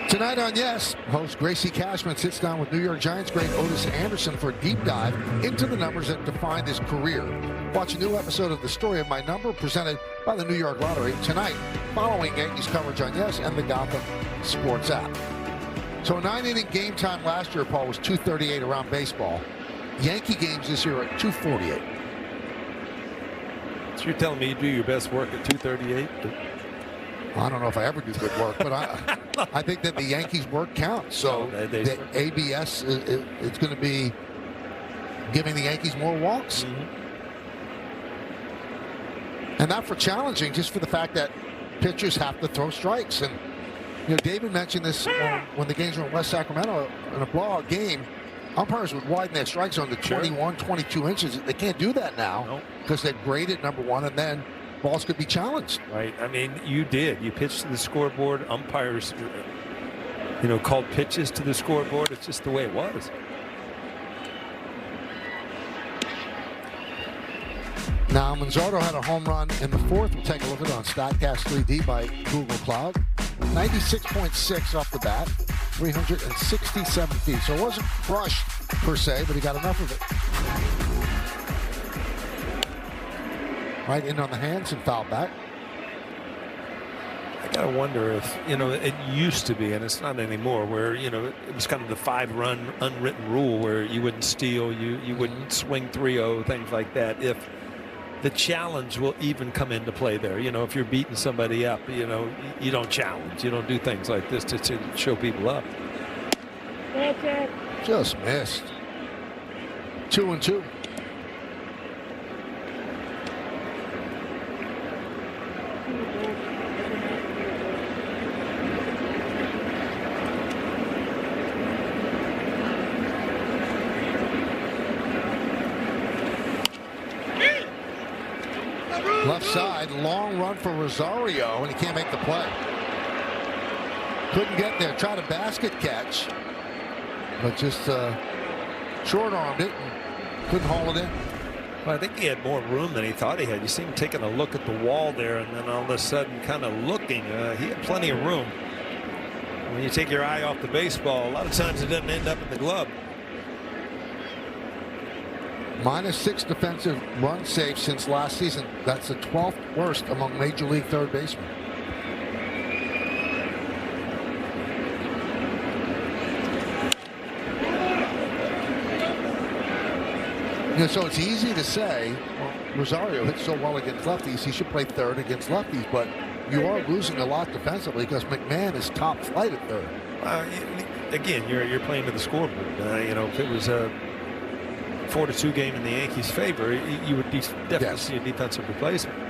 Tonight on Yes, host Gracie Cashman sits down with New York Giants great Otis Anderson for a deep dive into the numbers that defined his career. Watch a new episode of The Story of My Number presented by the New York Lottery tonight following Yankees coverage on Yes and the Gotham Sports app. So a 9-inning game time last year, Paul, was 238 around baseball. Yankee games this year are at 248. So you're telling me you do your best work at 238? I don't know if I ever do good work, but I think that the Yankees' work counts. So the ABS is going to be giving the Yankees more walks. Mm-hmm. And not for challenging, just for the fact that pitchers have to throw strikes. And, David mentioned this when the games were in West Sacramento in a blowout game. Umpires would widen their strike zone to 21, 22 inches. They can't do that now because they've graded number one, and then balls could be challenged. Right. I mean, you did. You pitched to the scoreboard. Umpires, called pitches to the scoreboard. It's just the way it was. Now, Manzardo had a home run in the fourth. We'll take a look at it on StatCast 3D by Google Cloud. 96.6 off the bat, 367 feet. So it wasn't crushed per se, but he got enough of it. Right in on the hands and foul back. I gotta wonder if it used to be, and it's not anymore, where it was kind of the 5-run unwritten rule where you wouldn't steal, you wouldn't swing 3-0, things like that. If the challenge will even come into play there, if you're beating somebody up, you don't challenge, you don't do things like this to show people up. Just missed. 2-2. Left side, long run for Rosario, and he can't make the play. Couldn't get there. Tried a basket catch, but just short-armed it and couldn't haul it in. Well, I think he had more room than he thought he had. You see him taking a look at the wall there, and then all of a sudden kind of looking. He had plenty of room. When you take your eye off the baseball, a lot of times it doesn't end up in the glove. -6 defensive run saves since last season. That's the 12th worst among Major League third basemen. So it's easy to say, well, Rosario hits so well against lefties, he should play third against lefties, but you are losing a lot defensively because McMahon is top flight at third. Again, you're playing to the scoreboard. If it was a 4-2 game in the Yankees' favor, you would definitely see a defensive replacement.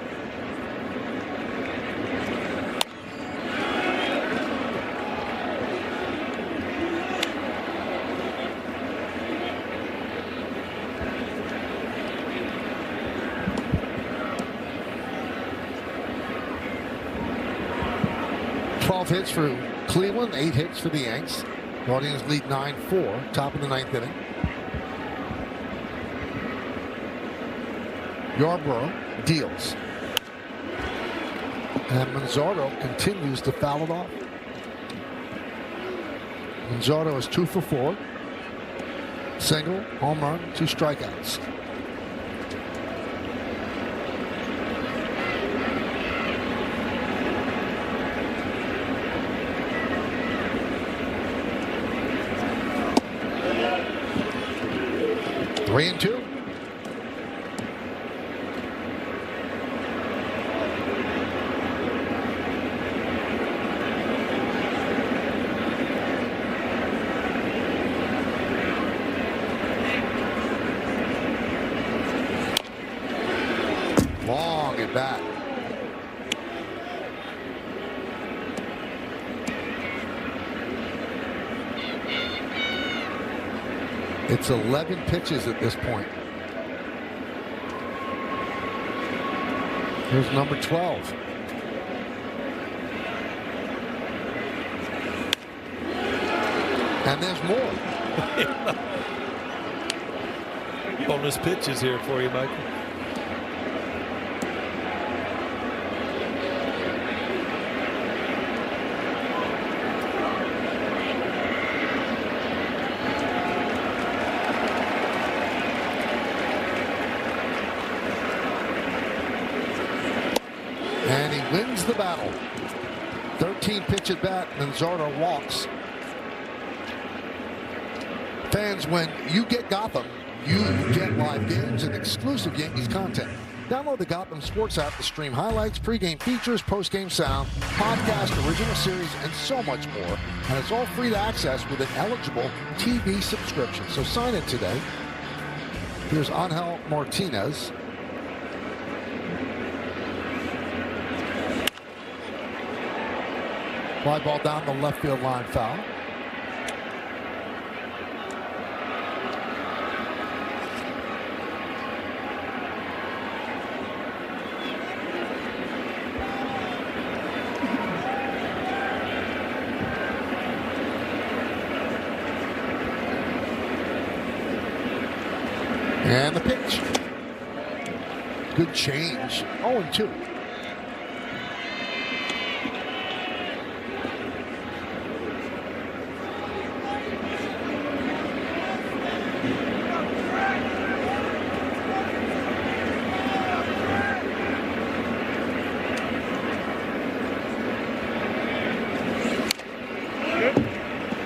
Hits for Cleveland, 8 hits for the Yanks. Guardians lead 9-4, top of the 9th inning. Yarbrough deals. And Manzardo continues to foul it off. Manzardo is 2 for 4. Single, home run, 2 strikeouts. Three and 2. Long at bat. It's 11 pitches at this point. Here's number 12. And there's more. Bonus pitches here for you, Michael. wins the battle. 13 pitch at bat, Manzardo walks. Fans, when you get Gotham, you get live games and exclusive Yankees content. Download the Gotham Sports app to stream highlights, pregame features, postgame sound, podcast, original series, and so much more. And it's all free to access with an eligible TV subscription. So sign in today. Here's Angel Martinez. Fly ball down the left field line, foul. And the pitch. Good change. 0-2.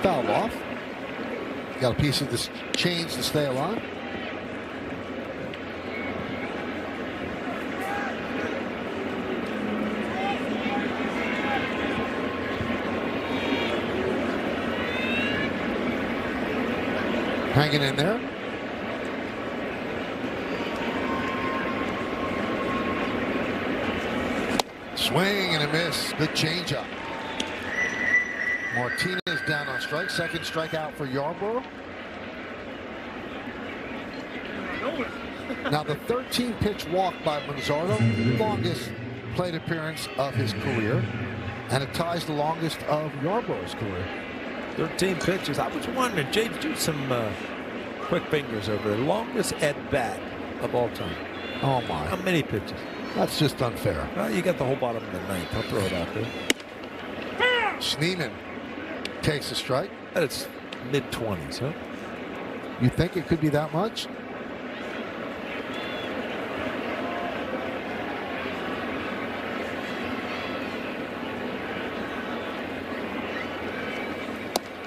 Fouled off. Got a piece of this change to stay alive. Hanging in there. Swing and a miss. Good changeup. Martinez down on strike. Second strikeout for Yarborough. Now the 13-pitch walk by Manzardo, longest plate appearance of his career, and it ties the longest of Yarborough's career. 13 pitches. I was wondering, Jay, do some quick fingers over there. Longest at bat of all time. Oh my! How many pitches? That's just unfair. Well, you got the whole bottom of the ninth. I'll throw it out there. Schneemann takes a strike. It's mid-20s, huh? You think it could be that much?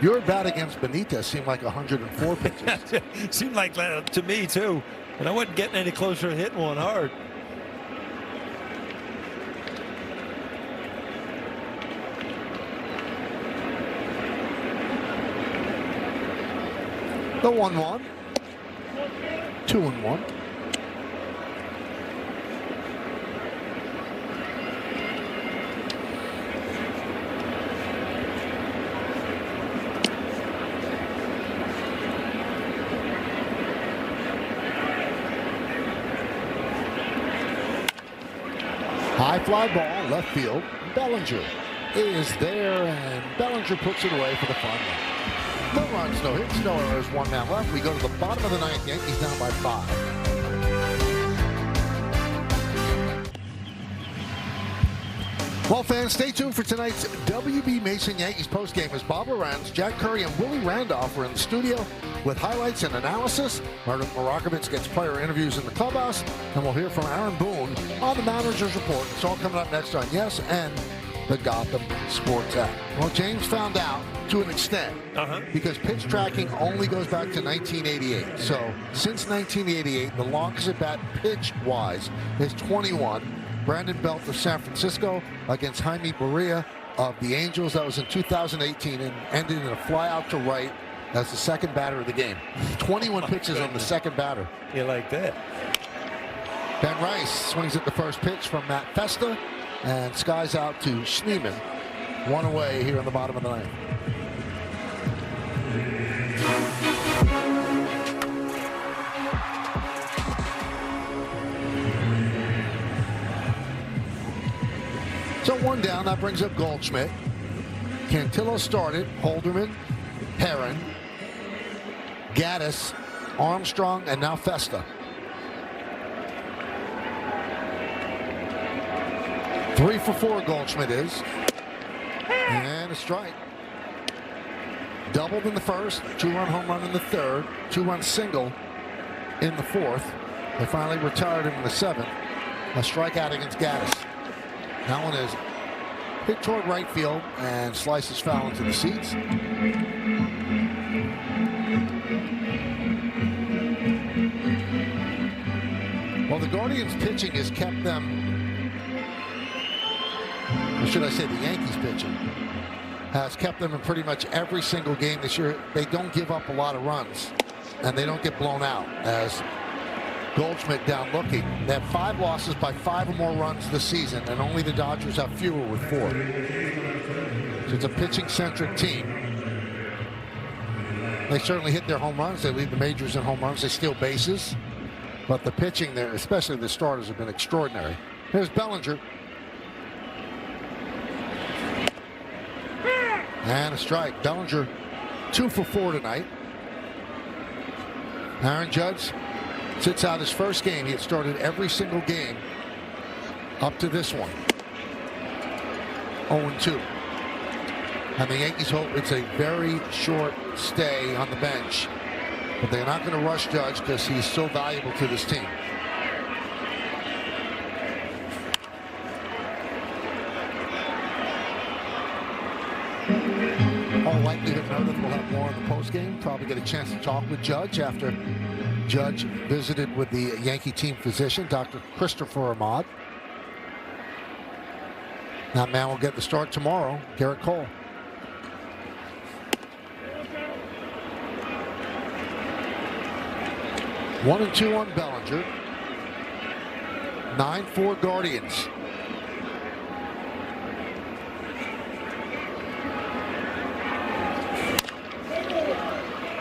Your bat against Benitez seemed like 104 pitches. Seemed like that to me, too. And I wasn't getting any closer to hitting one hard. The 1-1. 2-1. High fly ball, left field. Bellinger is there, and Bellinger puts it away for the final. No runs, no hits, no errors, one man left. We go to the bottom of the ninth. Yankees down by 5. Well, fans, stay tuned for tonight's WB Mason Yankees postgame as Bob Lorenz, Jack Curry, and Willie Randolph are in the studio with highlights and analysis. Meredith Marakovitz gets player interviews in the clubhouse, and we'll hear from Aaron Boone on the manager's report. It's all coming up next on Yes and the Gotham Sports app. Well, James found out to an extent because pitch tracking only goes back to 1988. So since 1988, the longest at bat pitch-wise is 21. Brandon Belt of San Francisco against Jaime Barria of the Angels. That was in 2018 and ended in a fly out to right as the second batter of the game. 21 pitches on the second batter. You like that? Ben Rice swings at the first pitch from Matt Festa and skies out to Schneemann. One away here in the bottom of the ninth. So one down, that brings up Goldschmidt. Cantillo started, Holderman, Perrin, Gaddis, Armstrong, and now Festa. 3 for 4 Goldschmidt is. And a strike. Doubled in the first, 2-run home run in the third, 2-run single in the fourth. They finally retired him in the seventh. A strikeout against Gaddis. That one is hit toward right field and slices foul into the seats. Well, the Guardians pitching has kept them, or should I say the Yankees pitching, has kept them in pretty much every single game this year. They don't give up a lot of runs, and they don't get blown out. As Goldschmidt down looking, they have 5 losses by 5 or more runs this season, and only the Dodgers have fewer with 4. So it's a pitching-centric team. They certainly hit their home runs. They lead the majors in home runs. They steal bases. But the pitching there, especially the starters, have been extraordinary. Here's Bellinger. And a strike. Bellinger 2 for 4 tonight. Aaron Judge sits out his first game. He had started every single game up to this one. 0-2. And the Yankees hope it's a very short stay on the bench. But they're not going to rush Judge because he's so valuable to this team. All likelihood, Meredith will have more in the postgame. Probably get a chance to talk with Judge after Judge visited with the Yankee team physician, Dr. Christopher Ahmad. That man will get the start tomorrow, Garrett Cole. 1-2 on Bellinger. 9-4 Guardians.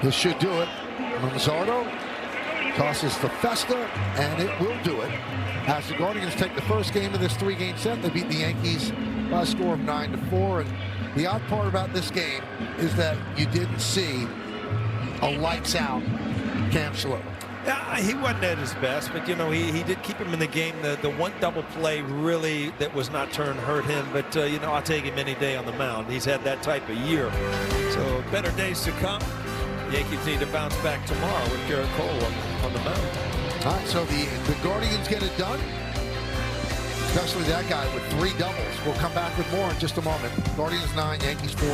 This should do it. Manzardo tosses to Festa, and it will do it. As the Guardians take the first game of this 3-game set, they beat the Yankees by a score of 9-4. And the odd part about this game is that you didn't see a lights-out Cam Schlitter. Yeah, he wasn't at his best, but, you know, he did keep him in the game. The one double play really that was not turned hurt him, but, you know, I'll take him any day on the mound. He's had that type of year. So better days to come. The Yankees need to bounce back tomorrow with Garrett Cole on the mound. All right, so the Guardians get it done, especially that guy with 3 doubles. We'll come back with more in just a moment. Guardians 9, Yankees 4.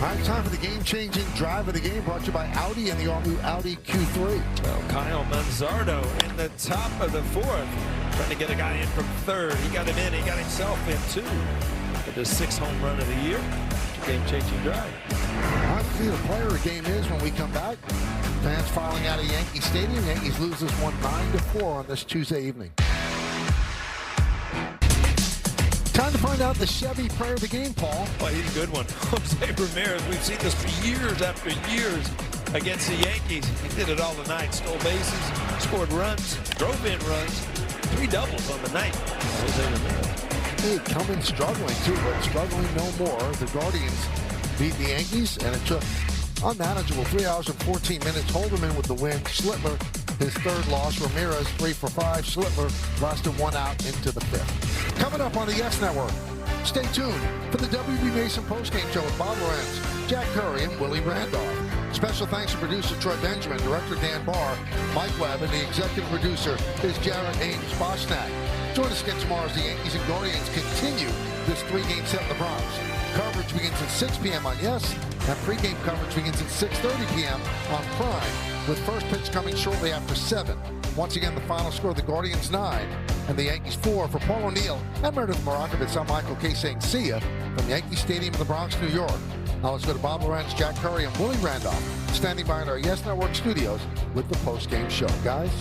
All right, time for the game-changing drive of the game, brought to you by Audi and the all-new Audi Q3. Well, Kyle Manzardo in the top of the 4th, trying to get a guy in from 3rd. He got him in. He got himself in, too. With his 6th home run of the year. Game-changing drive. All right, see the player of the game is when we come back. Fans filing out of Yankee Stadium. Yankees lose this one 9-4 on this Tuesday evening. Time to find out the Chevy player of the game, Paul. Well, he's a good one. Jose Ramirez. We've seen this for years after years against the Yankees. He did it all tonight. Stole bases, scored runs, drove in runs, 3 doubles on the night. Jose Ramirez. He had come in struggling too, but struggling no more. The Guardians beat the Yankees, and it took unmanageable 3 hours and 14 minutes. Holderman with the win. Schlittler, his 3rd loss. Ramirez 3 for 5. Schlittler lasted 1 out into the 5th. Coming up on the Yes Network, stay tuned for the W.B. Mason postgame show with Bob Lorenz, Jack Curry, and Willie Randolph. Special thanks to producer Troy Benjamin, director Dan Barr, Mike Webb, and the executive producer is Jared Ames Boschnack. Join us again tomorrow as the Yankees and Guardians continue this 3-game set in the Bronx. Coverage begins at 6 p.m. on Yes, and pregame coverage begins at 6:30 p.m. on Prime, with first pitch coming shortly after 7. Once again, the final score, the Guardians 9 and the Yankees 4. For Paul O'Neill and Meredith Morakovitz, I'm Michael Kay saying see ya from Yankee Stadium in the Bronx, New York. Now let's go to Bob Lorenz, Jack Curry, and Willie Randolph, standing by in our Yes Network studios with the post-game show. Guys?